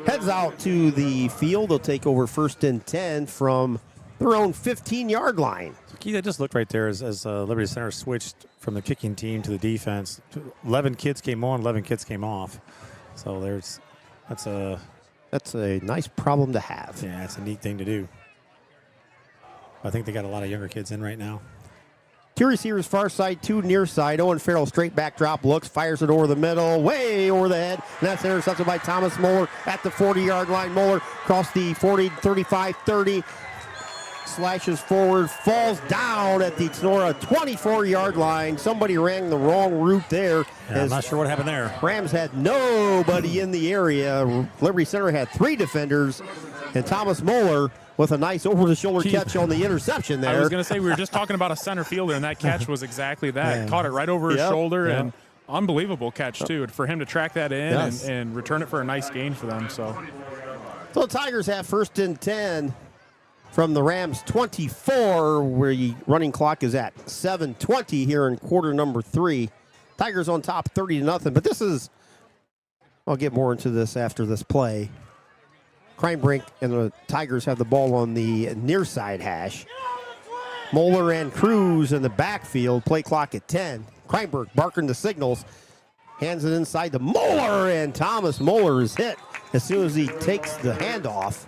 heads out to the field. They'll take over 1st and 10 from their own 15-yard line. Keith, I just looked right there as Liberty Center switched from the kicking team to the defense. 11 kids came on, 11 kids came off. So that's a nice problem to have. Yeah, it's a neat thing to do. I think they got a lot of younger kids in right now. Two receivers, far side, two near side. Owen Farrell, straight back drop, looks, fires it over the middle, way over the head. And that's intercepted by Thomas Moeller at the 40-yard line. Moeller across the 40, 35, 30. Slashes forward, falls down at the Tonora 24-yard line. Somebody ran the wrong route there. Yeah, I'm not sure what happened there. Rams had nobody in the area. Liberty Center had 3 defenders. And Thomas Moeller with a nice over-the-shoulder catch on the interception there. I was going to say, we were just talking about a center fielder, and that catch was exactly that. Man. Caught it right over his shoulder, Yep. and unbelievable catch, too. For him to track that in and return it for a nice gain for them. So the Tigers have 1st and 10 from the Rams 24, where the running clock is at 7:20 here in quarter number 3. Tigers on top 30-0. But this is, I'll get more into this after this play. Kreinbrink and the Tigers have the ball on the near side hash. Moeller and Cruz in the backfield. Play clock at 10. Kreinbrink barking the signals. Hands it inside to Moeller, and Thomas Moeller is hit as soon as he takes the handoff.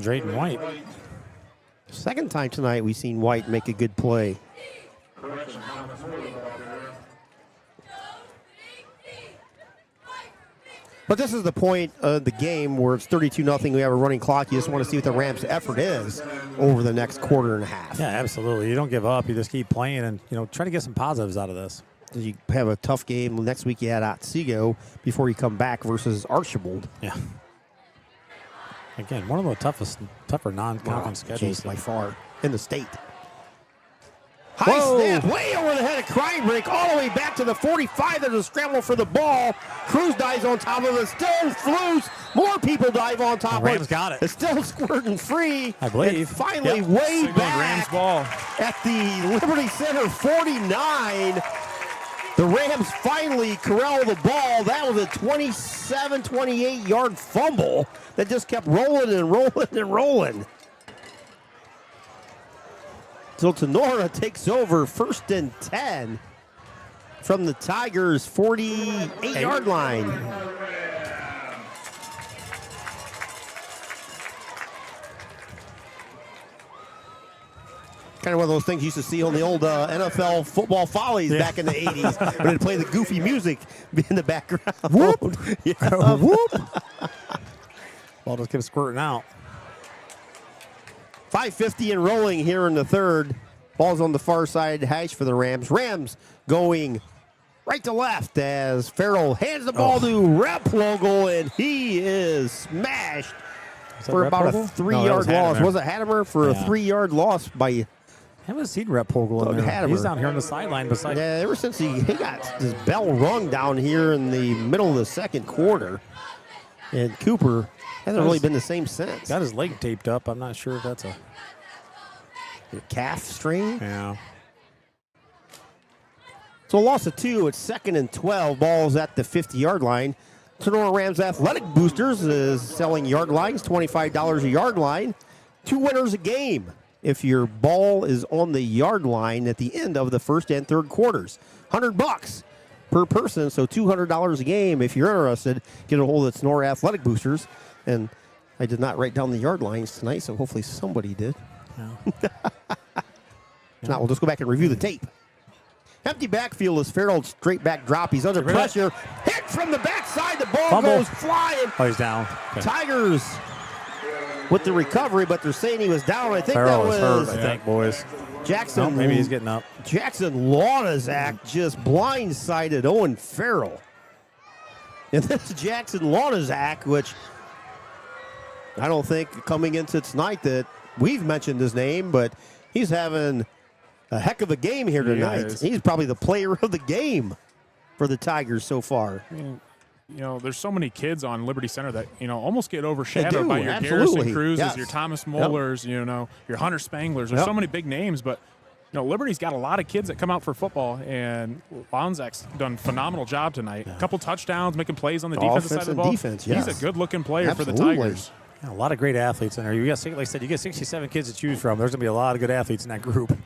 Drayton White. Second time tonight we've seen White make a good play. But this is the point of the game where it's 32-0. We have a running clock. You just want to see what the Rams' effort is over the next quarter and a half. Yeah, absolutely. You don't give up. You just keep playing and, try to get some positives out of this. You have a tough game. Next week you had Otsego before you come back versus Archibald. Yeah. Again, one of the tougher non-conference schedules. Jeez, by far in the state. High snap, way over the head of Kreinbrink, all the way back to the 45. There's a scramble for the ball. Cruz dives on top of it, still floats. More people dive on top of it. Rams got it. It's still squirting free. I believe. And finally, Yep. way Signaling back Rams ball. at the Liberty Center 49. The Rams finally corral the ball. That was a 27, 28-yard fumble that just kept rolling and rolling and rolling. So Tonora takes over 1st and 10 from the Tigers' 48-yard line. Kind of one of those things you used to see on the old NFL football follies back in the 80s when they'd play the goofy music in the background. Whoop. Yeah. Whoop. Ball just kept squirting out. 5:50 and rolling here in the third. Ball's on the far side hash for the Rams. Rams going right to left as Farrell hands the ball to Replogle, and he is smashed for about a 3-yard loss. Was it Hattemer for a 3-yard loss by I haven't seen Replogle in there. Hattemer. He's down here on the sideline beside. Yeah, ever since he got his bell rung down here in the middle of the second quarter. And Cooper hasn't really been the same since. Got his leg taped up. I'm not sure if that's a calf strain. Yeah. So a loss of 2. It's 2nd and 12. Ball's at the 50-yard line. Tonora Rams Athletic Boosters is selling yard lines, $25 a yard line. 2 winners a game. if your ball is on the yard line at the end of the first and third quarters. $100 per person, so $200 a game. If you're interested, get a hold of the Tonora Athletic Boosters. And I did not write down the yard lines tonight, so hopefully somebody did. No. Now we'll just go back and review the tape. Empty backfield is Farrell, straight back drop. He's under pressure. Hit from the backside. The ball goes flying. Oh, he's down. Okay. Tigers with the recovery, but they're saying he was down. I think Farrell that was hurt, I think, boys. Jackson. Oh, maybe he's getting up. Jackson Launazak just blindsided Owen Farrell. And this is Jackson Launazak, which I don't think coming into tonight that we've mentioned his name, but he's having a heck of a game here tonight. He's probably the player of the game for the Tigers so far. I mean, there's so many kids on Liberty Center that, almost get overshadowed by your absolutely. Garrison Cruzes, Yes. your Thomas Mollers, your Hunter Spanglers. There's so many big names, but, Liberty's got a lot of kids that come out for football, and Lonzak's done a phenomenal job tonight. A couple touchdowns, making plays on the defensive side of the ball. Defense, yes. He's a good-looking player for the Absolutely. Tigers. Yeah, a lot of great athletes in there. Like I said, you get 67 kids to choose from. There's going to be a lot of good athletes in that group.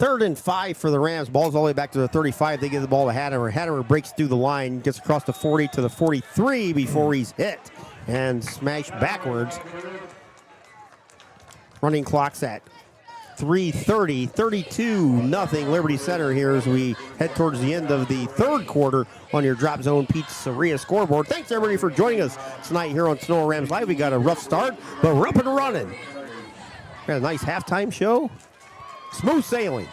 3rd and 5 for the Rams. Ball's all the way back to the 35. They give the ball to Hattemer. Hattemer breaks through the line, gets across the 40 to the 43 before he's hit and smashed backwards. Running clock's at 3:30, 32-0 Liberty Center here as we head towards the end of the third quarter on your Drop Zone Pizzeria scoreboard. Thanks, everybody, for joining us tonight here on Tonora Rams Live. We got a rough start, but we're up and running. Got a nice halftime show. Smooth sailing.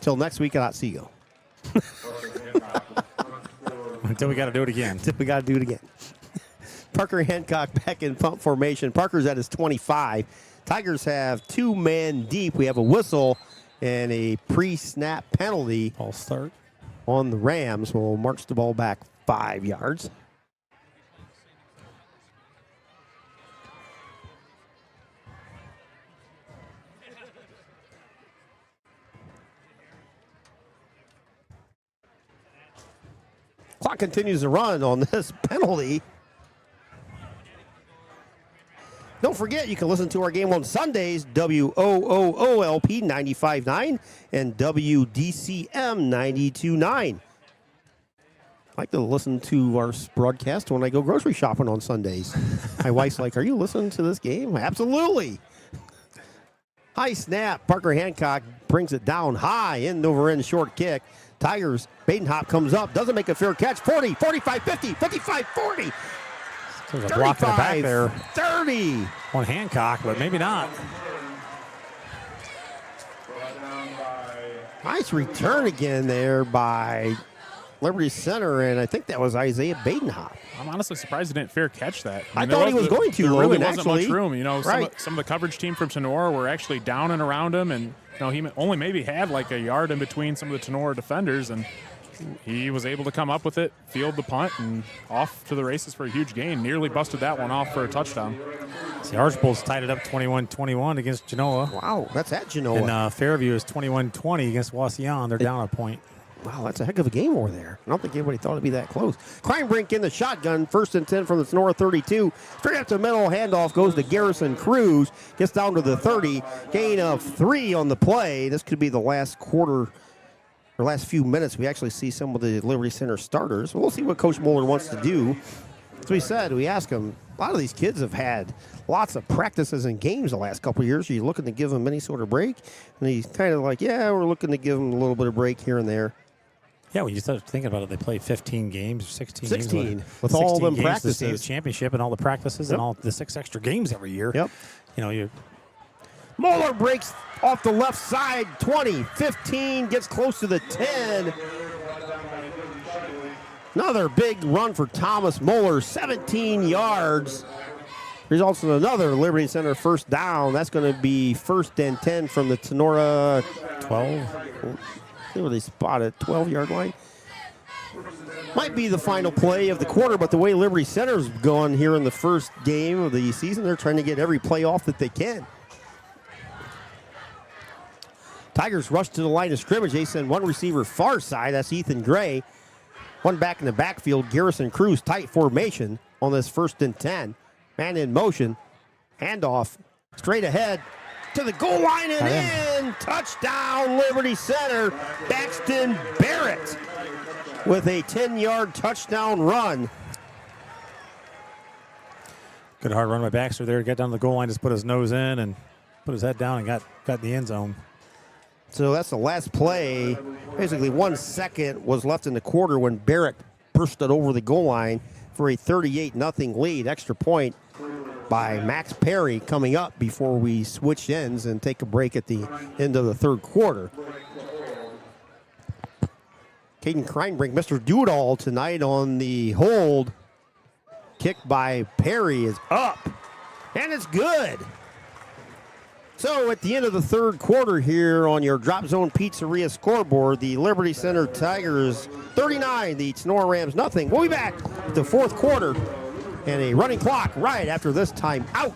Till next week at Otsego. Until we got to do it again. Until we got to do it again. Parker Hancock back in punt formation. Parker's at his 25. Tigers have 2-man deep. We have a whistle and a pre-snap penalty. Ball start on the Rams. We'll march the ball back 5 yards. Clock continues to run on this penalty. Don't forget, you can listen to our game on Sundays, WOOOLP 95.9 and WDCM 92.9. I like to listen to our broadcast when I go grocery shopping on Sundays. My wife's like, are you listening to this game? Absolutely. High snap. Parker Hancock brings it down high, end over end short kick. Tigers, Badenhop comes up, doesn't make a fair catch. 40, 45, 50, 55, 40. There's a block in the back there. 30. On Hancock, but maybe not. Nice return again there by Liberty Center, and I think that was Isaiah Badenhop. I'm honestly surprised he didn't fair catch that. I thought he was going to, There Logan, really wasn't actually. much room. Right. Some of the coverage team from Tonora were actually down and around him, and he only maybe had like a yard in between some of the Tonora defenders, and he was able to come up with it, field the punt, and off to the races for a huge gain. Nearly busted that one off for a touchdown. See, Archbold's tied it up 21-21 against Genoa. Wow, that's at Genoa. And Fairview is 21-20 against Wauseon. They're down a point. Wow, that's a heck of a game over there. I don't think anybody thought it'd be that close. Crime Brink in the shotgun, 1st and 10 from the Tonora 32. Straight up the middle, handoff goes to Garrison Cruz. Gets down to the 30. Gain of 3 on the play. This could be the last quarter, or last few minutes. We actually see some of the Liberty Center starters. We'll see what Coach Moeller wants to do. As we said, we asked him, a lot of these kids have had lots of practices and games the last couple of years. Are you looking to give them any sort of break? And he's kind of like, yeah, we're looking to give them a little bit of break here and there. Yeah, when you start thinking about it, they play 15 games, 16 games. 16 with all them practices. The state championship and all the practices and all the 6 extra games every year. Yep. Moeller breaks off the left side, 20, 15, gets close to the 10. Another big run for Thomas Moeller, 17 yards. Results in another Liberty Center first down. That's going to be 1st and 10 from the Tonora 12. See where they spotted, 12-yard line. Might be the final play of the quarter, but the way Liberty Center's gone here in the first game of the season, they're trying to get every play off that they can. Tigers rush to the line of scrimmage. They send one receiver far side. That's Ethan Gray. One back in the backfield. Garrison Cruz, tight formation on this 1st and 10. Man in motion. Handoff straight ahead. to the goal line and in. Touchdown, Liberty Center. Baxton Barrett with a 10-yard touchdown run. Good hard run by Baxter there. Got down to the goal line, just put his nose in and put his head down and got in the end zone. So that's the last play. Basically 1 second was left in the quarter when Barrett bursted over the goal line for a 38-0 lead. Extra point by Max Perry coming up before we switch ends and take a break at the end of the third quarter. Caden Kreinbrink, Mr. Do-It-All tonight on the hold. Kick by Perry is up, and it's good. So at the end of the third quarter here on your Drop Zone Pizzeria scoreboard, the Liberty Center Tigers 39, the Tonora Rams nothing. We'll be back with the fourth quarter and a running clock right after this time out.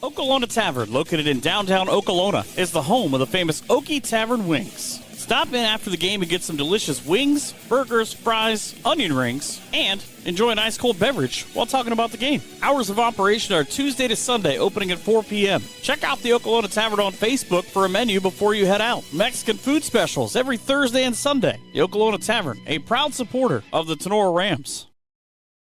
Okolona Tavern, located in downtown Okolona, is the home of the famous Okie Tavern wings. Stop in after the game and get some delicious wings, burgers, fries, onion rings, and enjoy an ice cold beverage while talking about the game. Hours of operation are Tuesday to Sunday, opening at 4 p.m. Check out the Okolona Tavern on Facebook for a menu before you head out. Mexican food specials every Thursday and Sunday. The Okolona Tavern, a proud supporter of the Tonora Rams.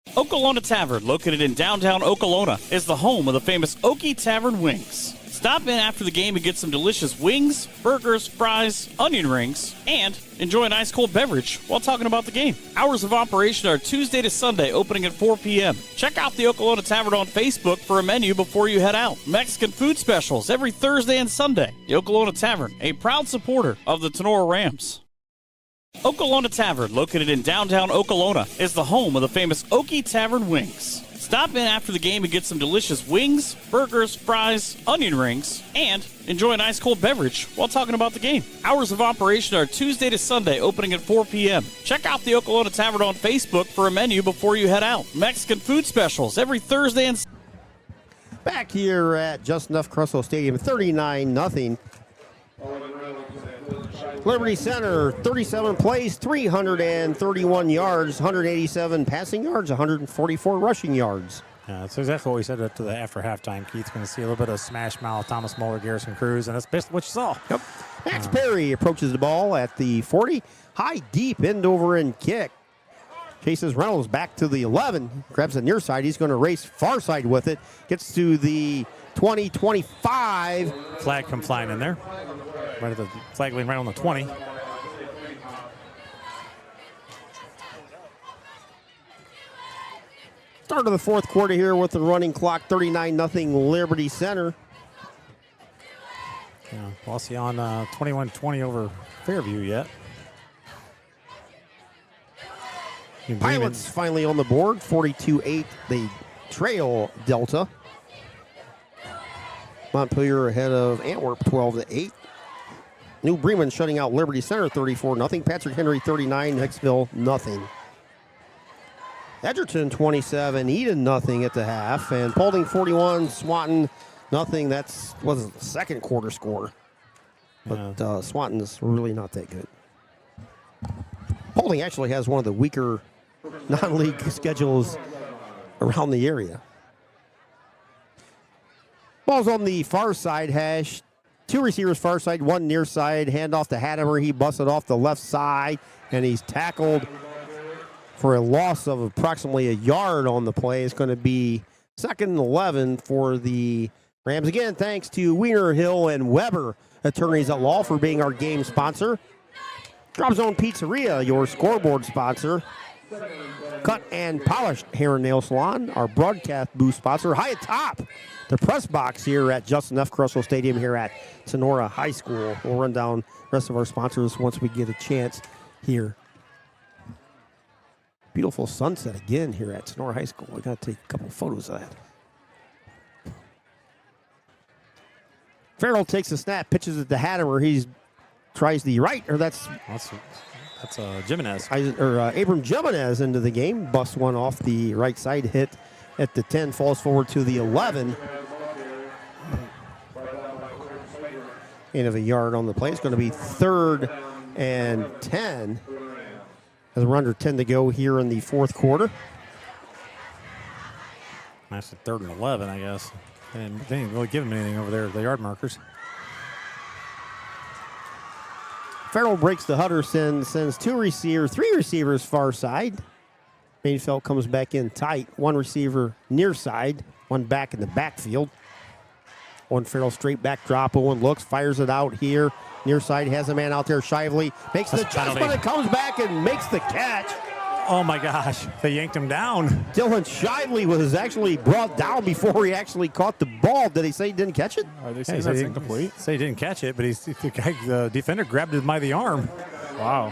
Okolona Tavern, located in downtown Okolona, is the home of the famous Okie Tavern wings. Stop in after the game and get some delicious wings, burgers, fries, onion rings, and enjoy an ice cold beverage while talking about the game. Hours of operation are Tuesday to Sunday, opening at 4 p.m. Check out the Okolona Tavern on Facebook for a menu before you head out. Mexican food specials every Thursday and Sunday. The Okolona Tavern, a proud supporter of the Tonora Rams. Okolona Tavern, located in downtown Okolona, is the home of the famous Okie Tavern wings. Stop in after the game and get some delicious wings, burgers, fries, onion rings, and enjoy an ice cold beverage while talking about the game. Hours of operation are Tuesday to Sunday, opening at 4 p.m. Check out the Okolona Tavern on Facebook for a menu before you head out. Mexican food specials every Thursday and Back here at Justin F. Crusoe Stadium, 39-0. Liberty Center, 37 plays, 331 yards, 187 passing yards, 144 rushing yards. Yeah, that's exactly what we said to the after halftime. Keith's going to see a little bit of smash mouth, Thomas Muller, Garrison Cruz, and that's basically what you saw. Yep. Max Perry approaches the ball at the 40. High, deep, end over and kick. Chases Reynolds back to the 11. Grabs the near side. He's going to race far side with it. Gets to the 20, 25. Flag come flying in there. Right at the flag lane, right on the 20. Start of the fourth quarter here with the running clock, 39-0 Liberty Center. Yeah, Bossy on 21-20 over Fairview yet. Pilots finally on the board, 42-8. They trail Delta. Montpelier ahead of Antwerp, 12-8. New Bremen shutting out Liberty Center, 34-0. Patrick Henry, 39. Hicksville, nothing. Edgerton, 27. Eden, nothing at the half. And Paulding, 41. Swanton, nothing. That was the second quarter score. But Swanton's really not that good. Paulding actually has one of the weaker non-league schedules around the area. Ball's on the far side hash. Two receivers far side, one near side. Handoff to Hattemer. He busted off the left side, and he's tackled for a loss of approximately a yard on the play. It's going to be 2nd and 11 for the Rams. Again, thanks to Wiener, Hill, and Weber, attorneys at law, for being our game sponsor. Drop Zone Pizzeria, your scoreboard sponsor. Cut and Polished Hair and Nail Salon, our broadcast booth sponsor. High atop the press box here at Justin F. Crusoe Stadium here at Tonora High School. We'll run down the rest of our sponsors once we get a chance here. Beautiful sunset again here at Tonora High School. I got to take a couple photos of that. Farrell takes the snap, pitches it to Hattemer. He tries the right, or that's Jimenez. Abram Jimenez into the game. Busts one off the right side, hit at the 10, falls forward to the 11. Gain of a yard on the play. It's going to be 3rd and 10. As we're under 10 to go here in the fourth quarter. That's 3rd and 11, I guess. And they didn't really give him anything over there, the yard markers. Farrell breaks the huddle, sends three receivers far side. Mainfeld comes back in tight. One receiver near side, one back in the backfield. One Farrell straight back drop. Owen looks, fires it out here. Near side has a man out there. Shively makes the adjustment and comes back and makes the catch. Oh my gosh, they yanked him down. Dylan Shively was actually brought down before he actually caught the ball. Did he say he didn't catch it? Are they saying that's incomplete? Say he didn't catch it, but the defender grabbed him by the arm. Wow.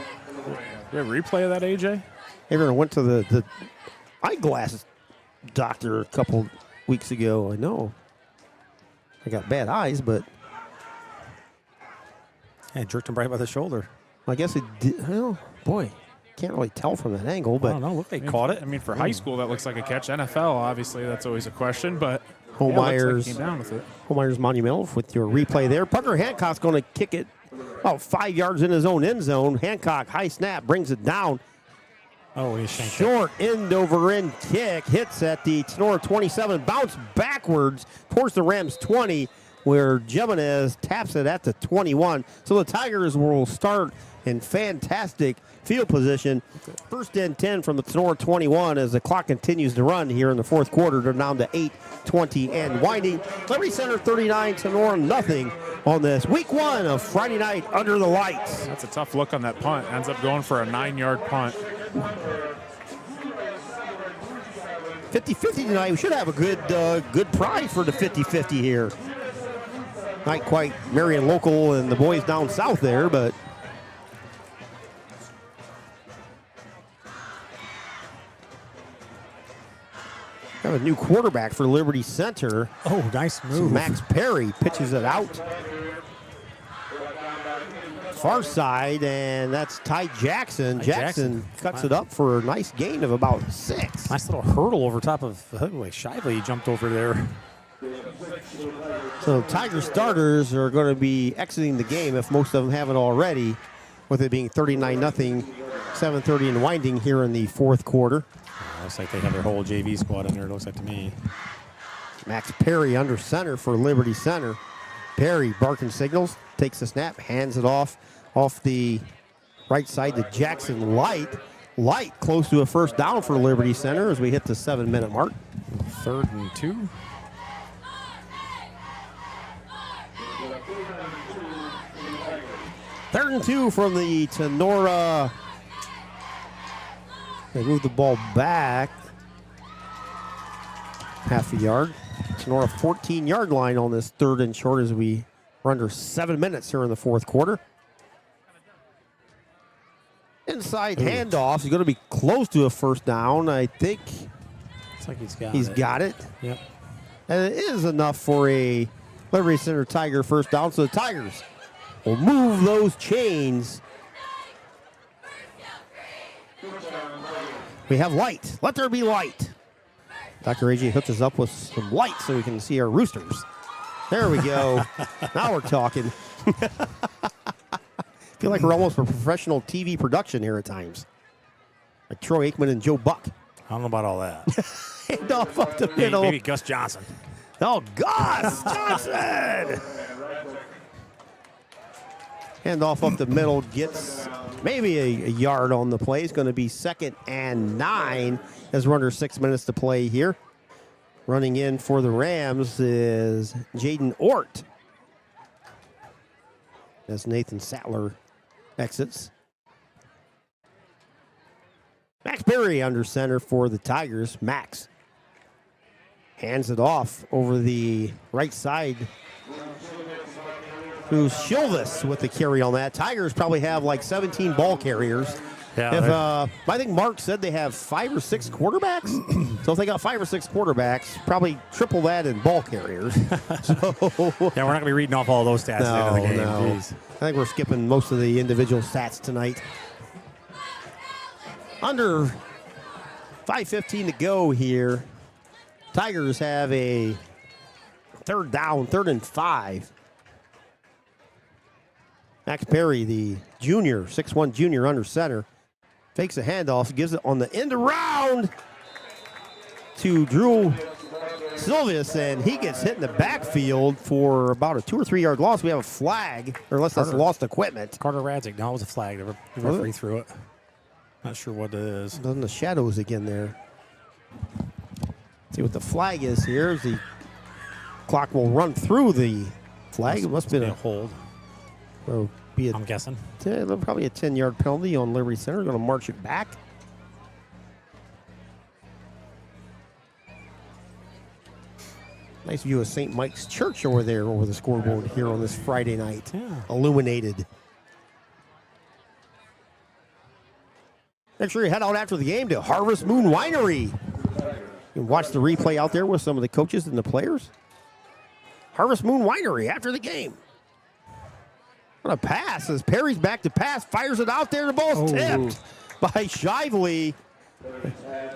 You have a replay of that, AJ? Everyone went to the eyeglass doctor a couple weeks ago. I know. I got bad eyes, but I jerked him right by the shoulder. I guess it did. Well, boy. Can't really tell from that angle, but I don't know. Look, they caught it. I mean, for high school, that looks like a catch. NFL, obviously, that's always a question, but Holmeyer's came down with it. Holmeyer's monumental with your replay there. Parker Hancock's going to kick it about 5 yards in his own end zone. Hancock, high snap, brings it down. Oh, he's shanked short end over end kick hits at the Tonora 27, bounce backwards towards the Rams 20, where Jimenez taps it at the 21. So the Tigers will start in fantastic field position. First and 10 from the Tonora 21 as the clock continues to run here in the fourth quarter. They're down to 8:20 and winding. Liberty Center 39, Tonora nothing on this week 1 of Friday night under the lights. That's a tough look on that punt. Ends up going for a 9-yard punt. 50-50 tonight. We should have a good prize for the 50-50 here. Not quite Marion local and the boys down south there, but have a new quarterback for Liberty Center. Oh, nice move. Max Perry pitches it out. Far side, and that's Ty Jackson. Jackson cuts it up for a nice gain of about 6. Nice little hurdle over top of Shively jumped over there. So Tiger starters are going to be exiting the game if most of them haven't already, with it being 39-0, 7:30 and winding here in the fourth quarter. Looks like they have their whole JV squad in there, it looks like to me. Max Perry under center for Liberty Center. Perry barking signals, takes the snap, hands it off the right side to Jackson Light. Light close to a first down for Liberty Center as we hit the 7-minute mark. 3rd and 2. Third and 2 from the Tonora. They move the ball back half a yard. Tonora 14-yard line on this 3rd and short as we are under 7 minutes here in the fourth quarter. Inside handoff. He's going to be close to a first down. I think Looks like he's got it. Yep. And it is enough for a Liberty Center Tiger first down. So the Tigers will move those chains. We have light. Let there be light. Dr. AJ hooks us up with some light so we can see our roosters. There we go. Now we're talking. Feel like we're almost a professional TV production here at times. Like Troy Aikman and Joe Buck. I don't know about all that. Hand off up the middle. Maybe Gus Johnson. Oh, Gus Johnson! Hand off up the middle, gets maybe a yard on the play. It's going to be 2nd and 9 as we're under 6 minutes to play here. Running in for the Rams is Jaden Ort as Nathan Sattler exits. Max Berry under center for the Tigers. Max hands it off over the right side. Who's Shilvis with the carry on that. Tigers probably have like 17 ball carriers. Yeah, I think Mark said they have 5 or 6 quarterbacks. So if they got 5 or 6 quarterbacks, probably triple that in ball carriers. So yeah, we're not going to be reading off all those stats at the end of the game. No. Jeez. I think we're skipping most of the individual stats tonight. Under 5:15 to go here. Tigers have a 3rd down, 3rd and 5. Max Perry, the junior, 6'1 junior under center, fakes a handoff, gives it on the end around to Drew Silvius, and he gets hit in the backfield for about a 2 or 3 yard loss. We have a flag, or unless that's lost equipment. Carter Radzik. No, it was a flag. The referee threw it. Not sure what it is. In the shadows again there. See what the flag is here. As the clock will run through the flag. It must be a hold. I'm guessing. Probably a 10-yard penalty on Liberty Center. Going to march it back. Nice view of St. Mike's Church over there over the scoreboard here on this Friday night. Yeah. Illuminated. Make sure you head out after the game to Harvest Moon Winery. You can watch the replay out there with some of the coaches and the players. Harvest Moon Winery after the game. What a pass as Perry's back to pass, fires it out there. The ball's tipped by Shively.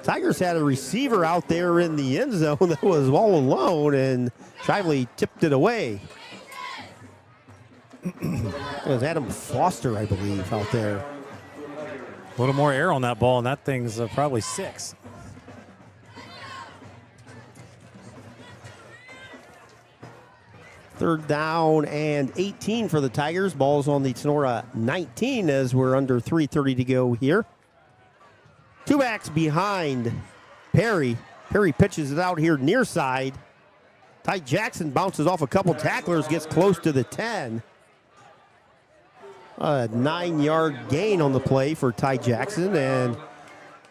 Tigers had a receiver out there in the end zone that was all alone, and Shively tipped it away. It was Adam Foster, I believe, out there. A little more air on that ball, and that thing's probably 6. Third down and 18 for the Tigers. Ball's on the Tonora 19 as we're under 3:30 to go here. Two backs behind Perry. Perry pitches it out here near side. Ty Jackson bounces off a couple tacklers, gets close to the 10. A 9-yard gain on the play for Ty Jackson, and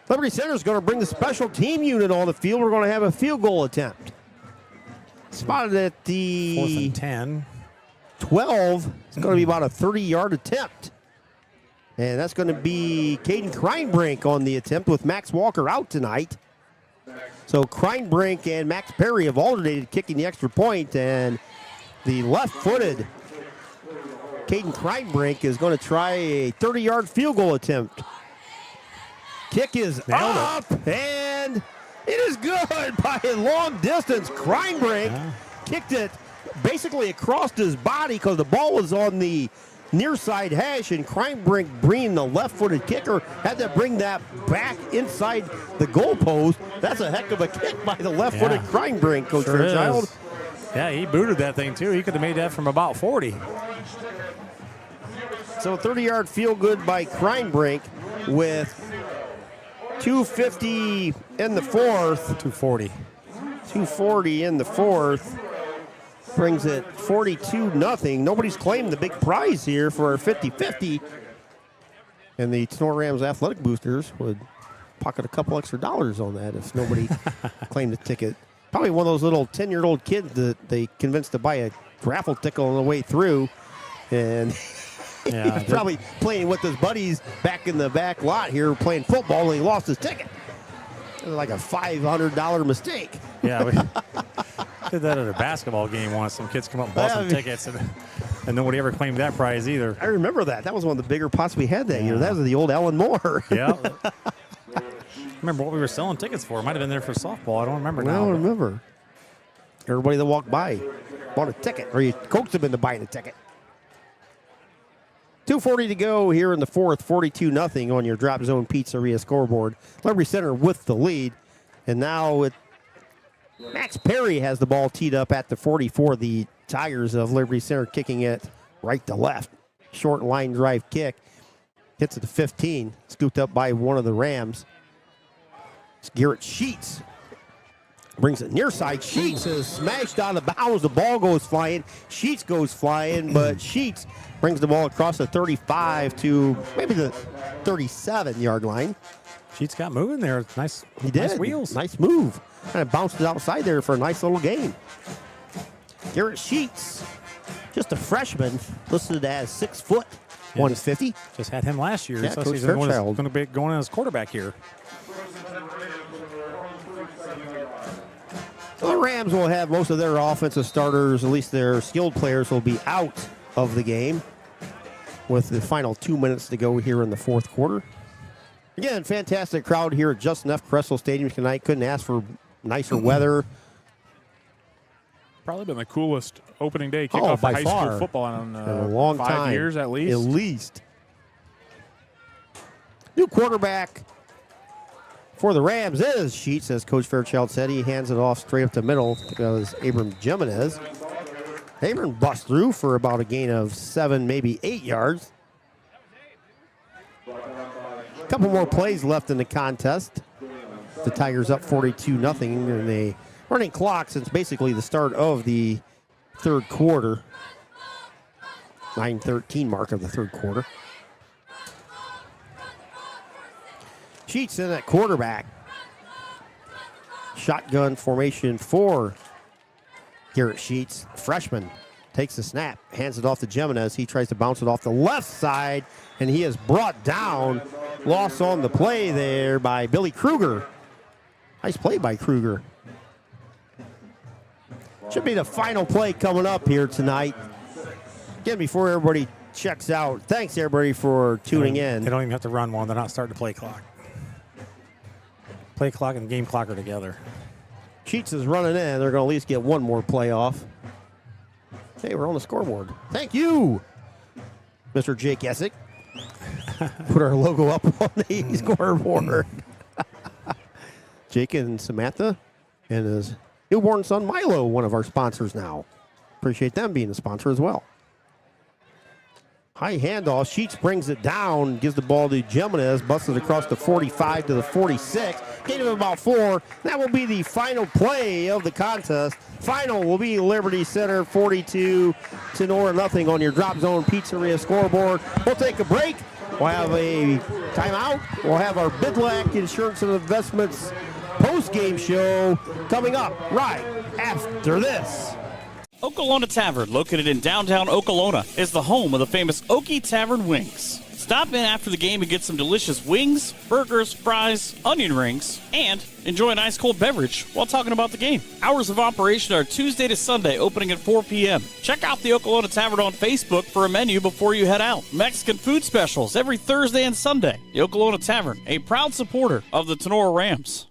Liberty Center is going to bring the special team unit on the field. We're going to have a field goal attempt. Spotted at the 4th and 10. 12. It's going to be about a 30-yard attempt. And that's going to be Caden Kreinbrink on the attempt with Max Walker out tonight. So Kreinbrink and Max Perry have alternated kicking the extra point, and the left-footed Caden Kreinbrink is going to try a 30-yard field goal attempt. Kick is up, and it is good by a long distance. Kreinbrink kicked it basically across his body because the ball was on the near side hash, and Kreinbrink, being the left-footed kicker, had to bring that back inside the goalpost. That's a heck of a kick by the left-footed Kreinbrink, Coach Fairchild. Yeah, he booted that thing too. He could have made that from about 40. So 30-yard field good by Kreinbrink with 2:50 in the fourth. 2:40. 2:40 in the fourth. Brings it 42-0. Nobody's claimed the big prize here for our 50-50. And the Tonora Rams athletic boosters would pocket a couple extra dollars on that if nobody claimed a ticket. Probably one of those little 10-year-old kids that they convinced to buy a raffle ticket on the way through. And he was probably playing with his buddies back in the back lot here playing football, and he lost his ticket. It was like a $500 mistake. Yeah, we did that at a basketball game once. Some kids come up and bought some tickets, and nobody ever claimed that prize either. I remember that. That was one of the bigger pots we had that year. That was the old Ellen Moore. Yeah. Remember what we were selling tickets for? It might have been there for softball. I don't remember now. I don't remember. Everybody that walked by bought a ticket, or you coaxed them into buying a ticket. 2:40 to go here in the fourth, 42-0 on your Drop Zone Pizzeria scoreboard. Liberty Center with the lead. And now Max Perry has the ball teed up at the 44. The Tigers of Liberty Center kicking it right to left. Short line drive kick. Hits at the 15. Scooped up by one of the Rams. It's Garrett Sheets. Brings it near side. Sheets is smashed out of bounds. The ball goes flying. Sheets goes flying, but Sheets brings the ball across the 35 to maybe the 37-yard line. Sheets got moving there. Nice. He did. Nice wheels. Nice move. Kind of bounced it outside there for a nice little gain. Garrett Sheets, just a freshman, listed as 6 foot, 150. Just had him last year. Yeah, So Coach he's Fairchild. going to be going as quarterback here. So the Rams will have most of their offensive starters, at least their skilled players, will be out of the game with the final 2 minutes to go here in the fourth quarter. Again, fantastic crowd here at Justin F. Cressel Stadium tonight. Couldn't ask for nicer weather. Probably been the coolest opening day kickoff for high school football in a long 5 time. years at least. At least. New quarterback for the Rams is Sheets, as Coach Fairchild said. He hands it off straight up the middle because Abram Jimenez. Abram busts through for about a gain of 7, maybe 8 yards. A couple more plays left in the contest. The Tigers up 42-0 in a running clock since basically the start of the third quarter. 9:13 mark of the third quarter. Sheets in at quarterback. Shotgun formation for Garrett Sheets. Freshman takes the snap, hands it off to Jimenez. He tries to bounce it off the left side, and he is brought down. Loss on the play there by Billy Kruger. Nice play by Kruger. Should be the final play coming up here tonight. Again, before everybody checks out, thanks everybody for tuning in. They don't even have to run one. They're not starting the play clock. Play clock and game clock are together. Sheets is running in. They're going to at least get one more play off. Hey, we're on the scoreboard. Thank you, Mr. Jake Essick. Put our logo up on the scoreboard. Jake and Samantha and his newborn son Milo, one of our sponsors now. Appreciate them being a sponsor as well. High handoff. Sheets brings it down, gives the ball to Jimenez, busts it across the 45 to the 46. Gain of about 4. That will be the final play of the contest. Final will be Liberty Center 42, Tonora 0 on your Drop Zone Pizzeria scoreboard. We'll take a break. We'll have a timeout. We'll have our Bidlack Insurance and Investments post-game show coming up right after this. Okolona Tavern, located in downtown Okolona, is the home of the famous Okie Tavern wings. Stop in after the game and get some delicious wings, burgers, fries, onion rings, and enjoy an ice cold beverage while talking about the game. Hours of operation are Tuesday to Sunday, opening at 4 p.m. Check out the Okolona Tavern on Facebook for a menu before you head out. Mexican food specials every Thursday and Sunday. The Okolona Tavern, a proud supporter of the Tonora Rams.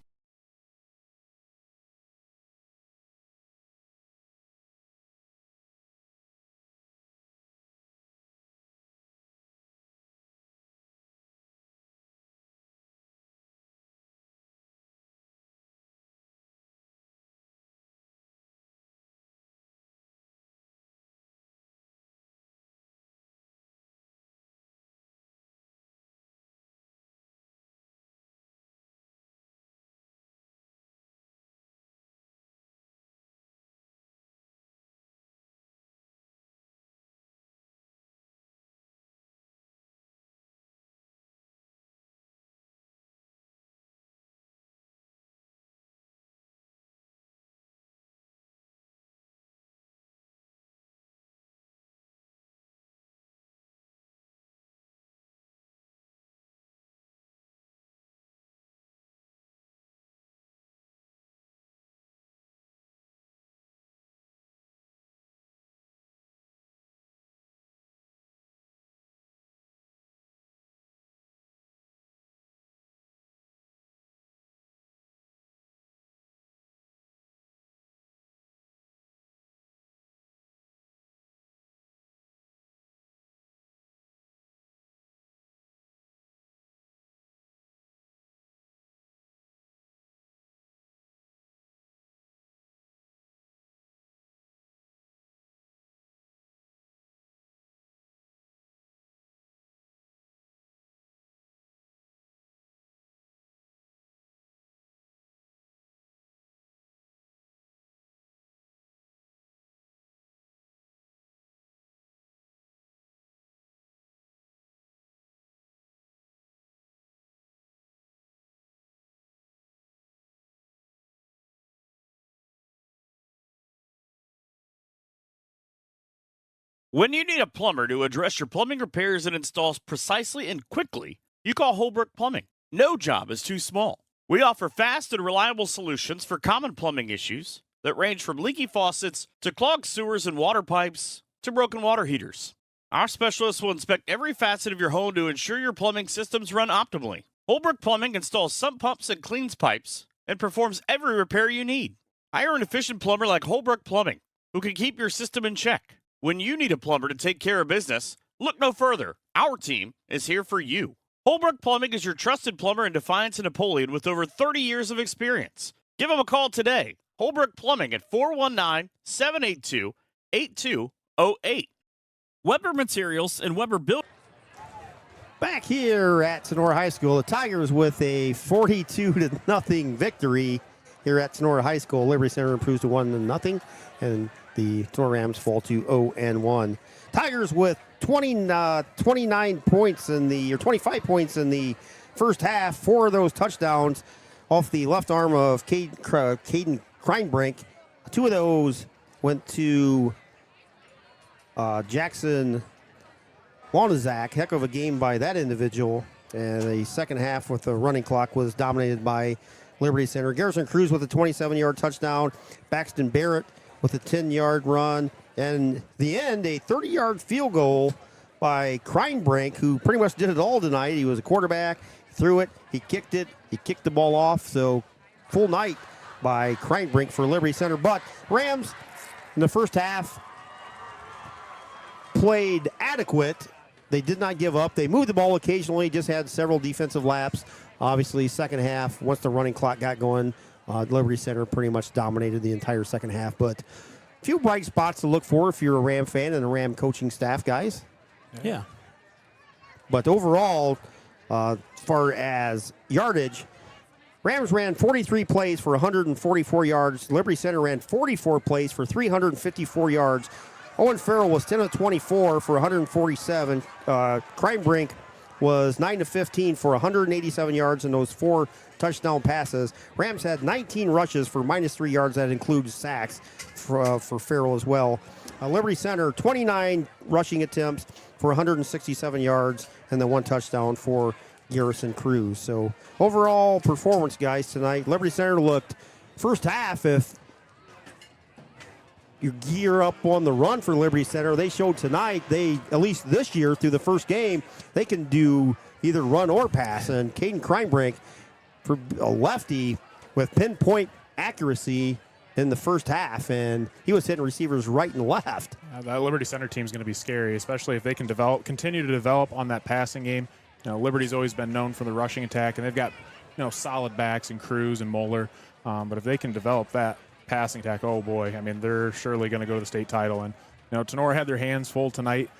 When you need a plumber to address your plumbing repairs and installs precisely and quickly, you call Holbrook Plumbing. No job is too small. We offer fast and reliable solutions for common plumbing issues that range from leaky faucets to clogged sewers and water pipes to broken water heaters. Our specialists will inspect every facet of your home to ensure your plumbing systems run optimally. Holbrook Plumbing installs sump pumps and cleans pipes and performs every repair you need. Hire an efficient plumber like Holbrook Plumbing who can keep your system in check. When you need a plumber to take care of business, look no further. Our team is here for you. Holbrook Plumbing is your trusted plumber in Defiance and Napoleon with over 30 years of experience. Give them a call today. Holbrook Plumbing at 419-782-8208. Weber Materials and Weber Building. Back here at Tonora High School, the Tigers with a 42-0 victory here at Tonora High School. Liberty Center improves to 1-0, and the Tonora Rams fall to 0-1. Tigers with 25 points in the first half. 4 of those touchdowns off the left arm of Caden Kreinbrink. 2 of those went to Jackson Wanazak. Heck of a game by that individual. And the second half with the running clock was dominated by Liberty Center. Garrison Cruz with a 27-yard touchdown. Baxton Barrett with a 10-yard run. And the end, a 30-yard field goal by Kreinbrink, who pretty much did it all tonight. He was a quarterback, he threw it, he kicked the ball off. So full night by Kreinbrink for Liberty Center. But Rams in the first half played adequate. They did not give up. They moved the ball occasionally, just had several defensive laps. Obviously, second half, once the running clock got going, Liberty Center pretty much dominated the entire second half. But a few bright spots to look for if you're a Ram fan and a Ram coaching staff, guys. Yeah. But overall, as far as yardage, Rams ran 43 plays for 144 yards. Liberty Center ran 44 plays for 354 yards. Owen Farrell was 10 of 24 for 147. Kreinbrink was 9 of 15 for 187 yards in those 4 touchdown passes. Rams had 19 rushes for -3 yards. That includes sacks for Farrell as well. Liberty Center, 29 rushing attempts for 167 yards and then 1 touchdown for Garrison Cruz. So overall performance, guys, tonight. Liberty Center looked first half, if you gear up on the run for Liberty Center, they showed tonight, at least this year through the first game, they can do either run or pass. And Caden Kreinbrink, for a lefty, with pinpoint accuracy in the first half, and he was hitting receivers right and left. That Liberty Center team is going to be scary, especially if they can continue to develop on that passing game. Liberty's always been known for the rushing attack, and they've got solid backs in Cruz and Moeller. But if they can develop that passing attack, oh boy, I mean, they're surely going to go to the state title. And Tonora had their hands full tonight.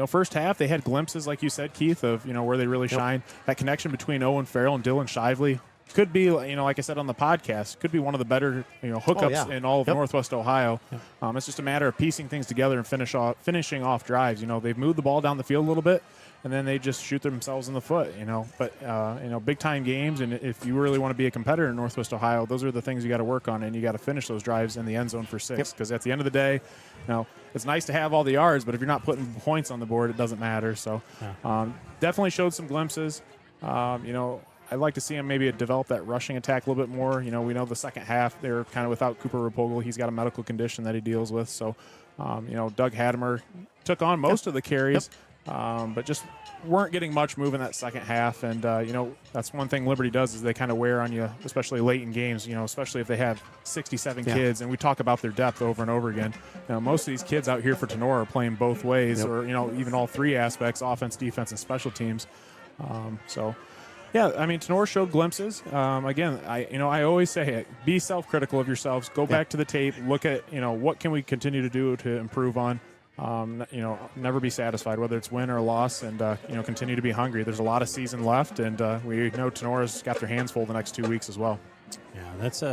First half they had glimpses, like you said, Keith, of where they really shine. That connection between Owen Farrell and Dylan Shively could be, like I said on the podcast, could be one of the better hookups in all of Northwest Ohio. It's just a matter of piecing things together and finishing off drives. They've moved the ball down the field a little bit, and then they just shoot themselves in the foot. But big time games, and if you really want to be a competitor in Northwest Ohio, those are the things you got to work on, and you got to finish those drives in the end zone for 6. Because at the end of the day, it's nice to have all the yards, but if you're not putting points on the board, it doesn't matter. So definitely showed some glimpses. I'd like to see him maybe develop that rushing attack a little bit more. We know the second half they're kind of without Cooper Rapogel. He's got a medical condition that he deals with. So, Doug Hadimer took on most of the carries, but just weren't getting much move in that second half. And, that's one thing Liberty does is they kind of wear on you, especially late in games, especially if they have 67 kids. And we talk about their depth over and over again. Most of these kids out here for Tonora are playing both ways or, even all 3 aspects, offense, defense, and special teams. Yeah, I mean, Tonora showed glimpses. Again, I always say it, be self-critical of yourselves. Go back to the tape. Look at, what can we continue to do to improve on. Never be satisfied, whether it's win or loss, and, continue to be hungry. There's a lot of season left, and we know Tonora's got their hands full the next 2 weeks as well. Yeah, that's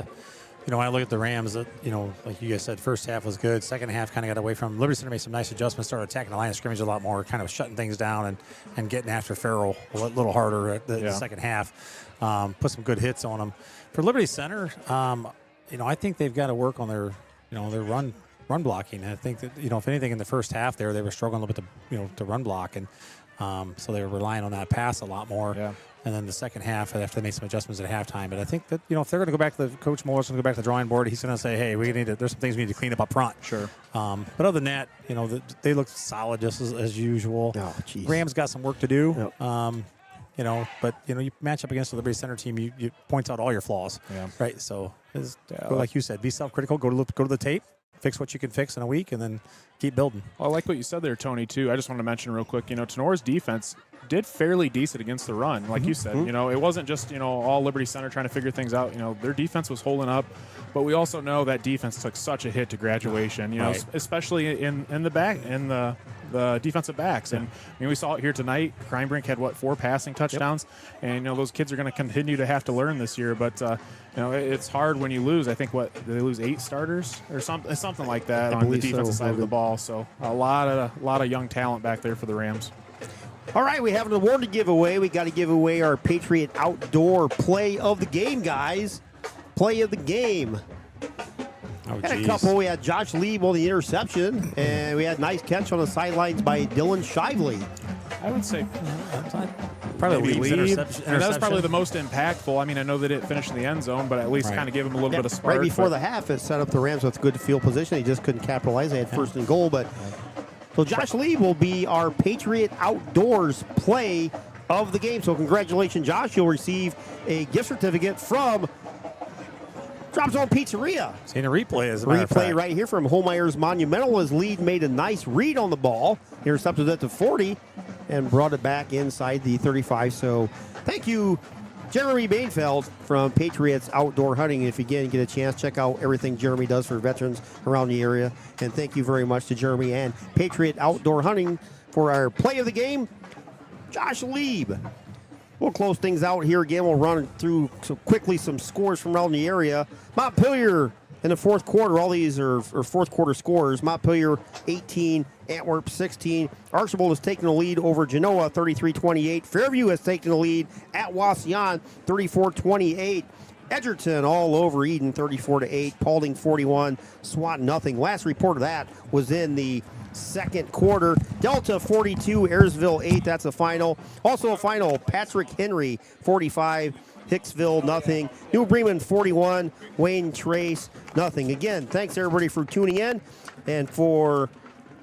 when I look at the Rams, like you guys said, first half was good. Second half kind of got away from Liberty Center, made some nice adjustments, started attacking the line of scrimmage a lot more, kind of shutting things down and getting after Farrell a little harder at the second half. Put some good hits on him. For Liberty Center, I think they've got to work on their run blocking. I think that, if anything in the first half there, they were struggling a little bit to run block, and so they were relying on that pass a lot more. Yeah. And then the second half, after they made some adjustments at halftime. But I think that, if they're going to go back to Coach Moore's going to go back to the drawing board, he's going to say, hey, there's some things we need to clean up front. Sure. But other than that, they look solid just as usual. Oh, geez. Rams got some work to do. Yep. But you match up against the Liberty Center team, you points out all your flaws. Yeah. Right. So, like you said, be self-critical. Go to the tape. Fix what you can fix in a week, and then keep building. Well, I like what you said there, Tony, too. I just wanted to mention real quick, Tonora's defense did fairly decent against the run, like you said. It wasn't just all Liberty Center trying to figure things out. Their defense was holding up, but we also know that defense took such a hit to graduation. Right. Especially in the back in the defensive backs. And we saw it here tonight. Kreinbrink had 4 passing touchdowns, and those kids are going to continue to have to learn this year. But it's hard when you lose. I think did they lose 8 starters or something like that on the defensive side of the ball. So a lot of young talent back there for the Rams. All right, we have an award to give away. We got to give away our Patriot Outdoor Play of the Game, guys. Play of the game. Had a couple. We had Josh Lieb on the interception, and we had nice catch on the sidelines by Dylan Shively. I would say probably Lieb. interception. And that was probably the most impactful. I mean, I know they didn't finish in the end zone, but at least kind of give him a little bit of spark. Right before the half, it set up the Rams with good field position. They just couldn't capitalize. They had first and goal, but so Josh Lieb will be our Patriot Outdoors Play of the game. So congratulations, Josh. You'll receive a gift certificate from Drop Zone Pizzeria. Seen a replay as a matter of fact. Replay right here from Holmeyer's Monumental as Lead made a nice read on the ball. Intercepted it to 40 and brought it back inside the 35. So thank you, Jeremy Bainfeld from Patriots Outdoor Hunting. If you again get a chance, check out everything Jeremy does for veterans around the area. And thank you very much to Jeremy and Patriot Outdoor Hunting for our play of the game, Josh Lieb. We'll close things out here again. We'll run through some scores from around the area. Montpelier in the fourth quarter. All these are fourth quarter scores. Montpelier 18, Antwerp 16. Archibald has taken the lead over Genoa 33-28. Fairview has taken the lead at Wauseon 34-28. Edgerton all over Eden 34-8. Paulding 41. Swanton nothing. Last report of that was in the second quarter. Delta 42, Ayersville 8. That's a final. Also a final, Patrick Henry 45, Hicksville nothing. New Bremen 41, Wayne Trace nothing. Again, thanks everybody for tuning in. And for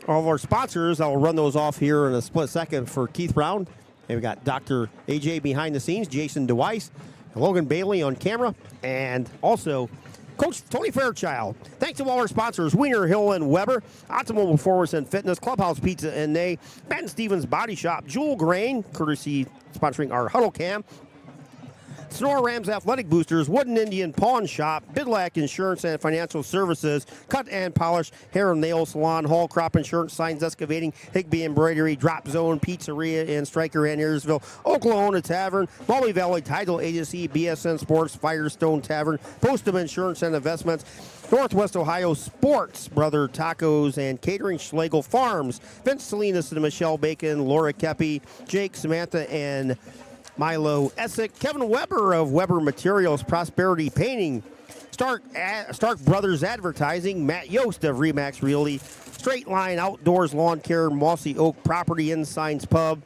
all of our sponsors, I'll run those off here in a split second. For Keith Brown, and we got Dr. AJ behind the scenes, Jason DeWeiss, Logan Bailey on camera, and also Coach Tony Fairchild. Thanks to all our sponsors, Wiener, Hill, and Weber, Optimal Performance and Fitness, Clubhouse Pizza and Nay, Ben Stevens Body Shop, Jewel Grain, courtesy sponsoring our Huddle Cam, Tonora Rams Athletic Boosters, Wooden Indian Pawn Shop, Bidlack Insurance and Financial Services, Cut and Polish, Hair and Nail Salon, Hall Crop Insurance, Signs Excavating, Higby Embroidery, Drop Zone Pizzeria and Stryker and Ayersville, Oklahoma Tavern, Maumee Valley Title Agency, BSN Sports, Firestone Tavern, Postum Insurance and Investments, Northwest Ohio Sports, Brother Tacos and Catering, Schlegel Farms, Vince Salinas and Michelle Bacon, Laura Kepi, Jake, Samantha, and Milo Essick, Kevin Weber of Weber Materials, Prosperity Painting, Stark Brothers Advertising, Matt Yost of Remax Realty, Straight Line Outdoors Lawn Care, Mossy Oak Property Insigns Pub,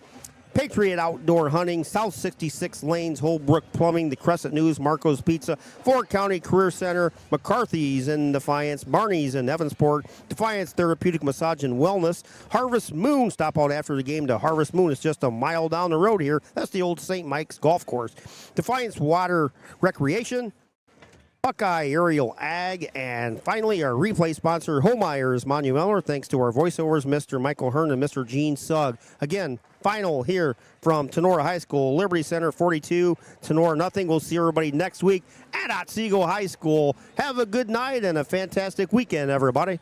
Patriot Outdoor Hunting, South 66 Lanes, Holbrook Plumbing, The Crescent News, Marco's Pizza, Fort County Career Center, McCarthy's in Defiance, Barney's in Evansport, Defiance Therapeutic Massage and Wellness, Harvest Moon, stop out after the game to Harvest Moon. It's just a mile down the road here. That's the old St. Mike's Golf Course. Defiance Water Recreation, Buckeye Aerial Ag, and finally our replay sponsor, Holmeyer's Monumental. Thanks to our voiceovers, Mr. Michael Hearn and Mr. Gene Sugg. Again, final here from Tonora High School, Liberty Center 42, Tonora nothing. We'll see everybody next week at Otsego High School. Have a good night and a fantastic weekend, everybody.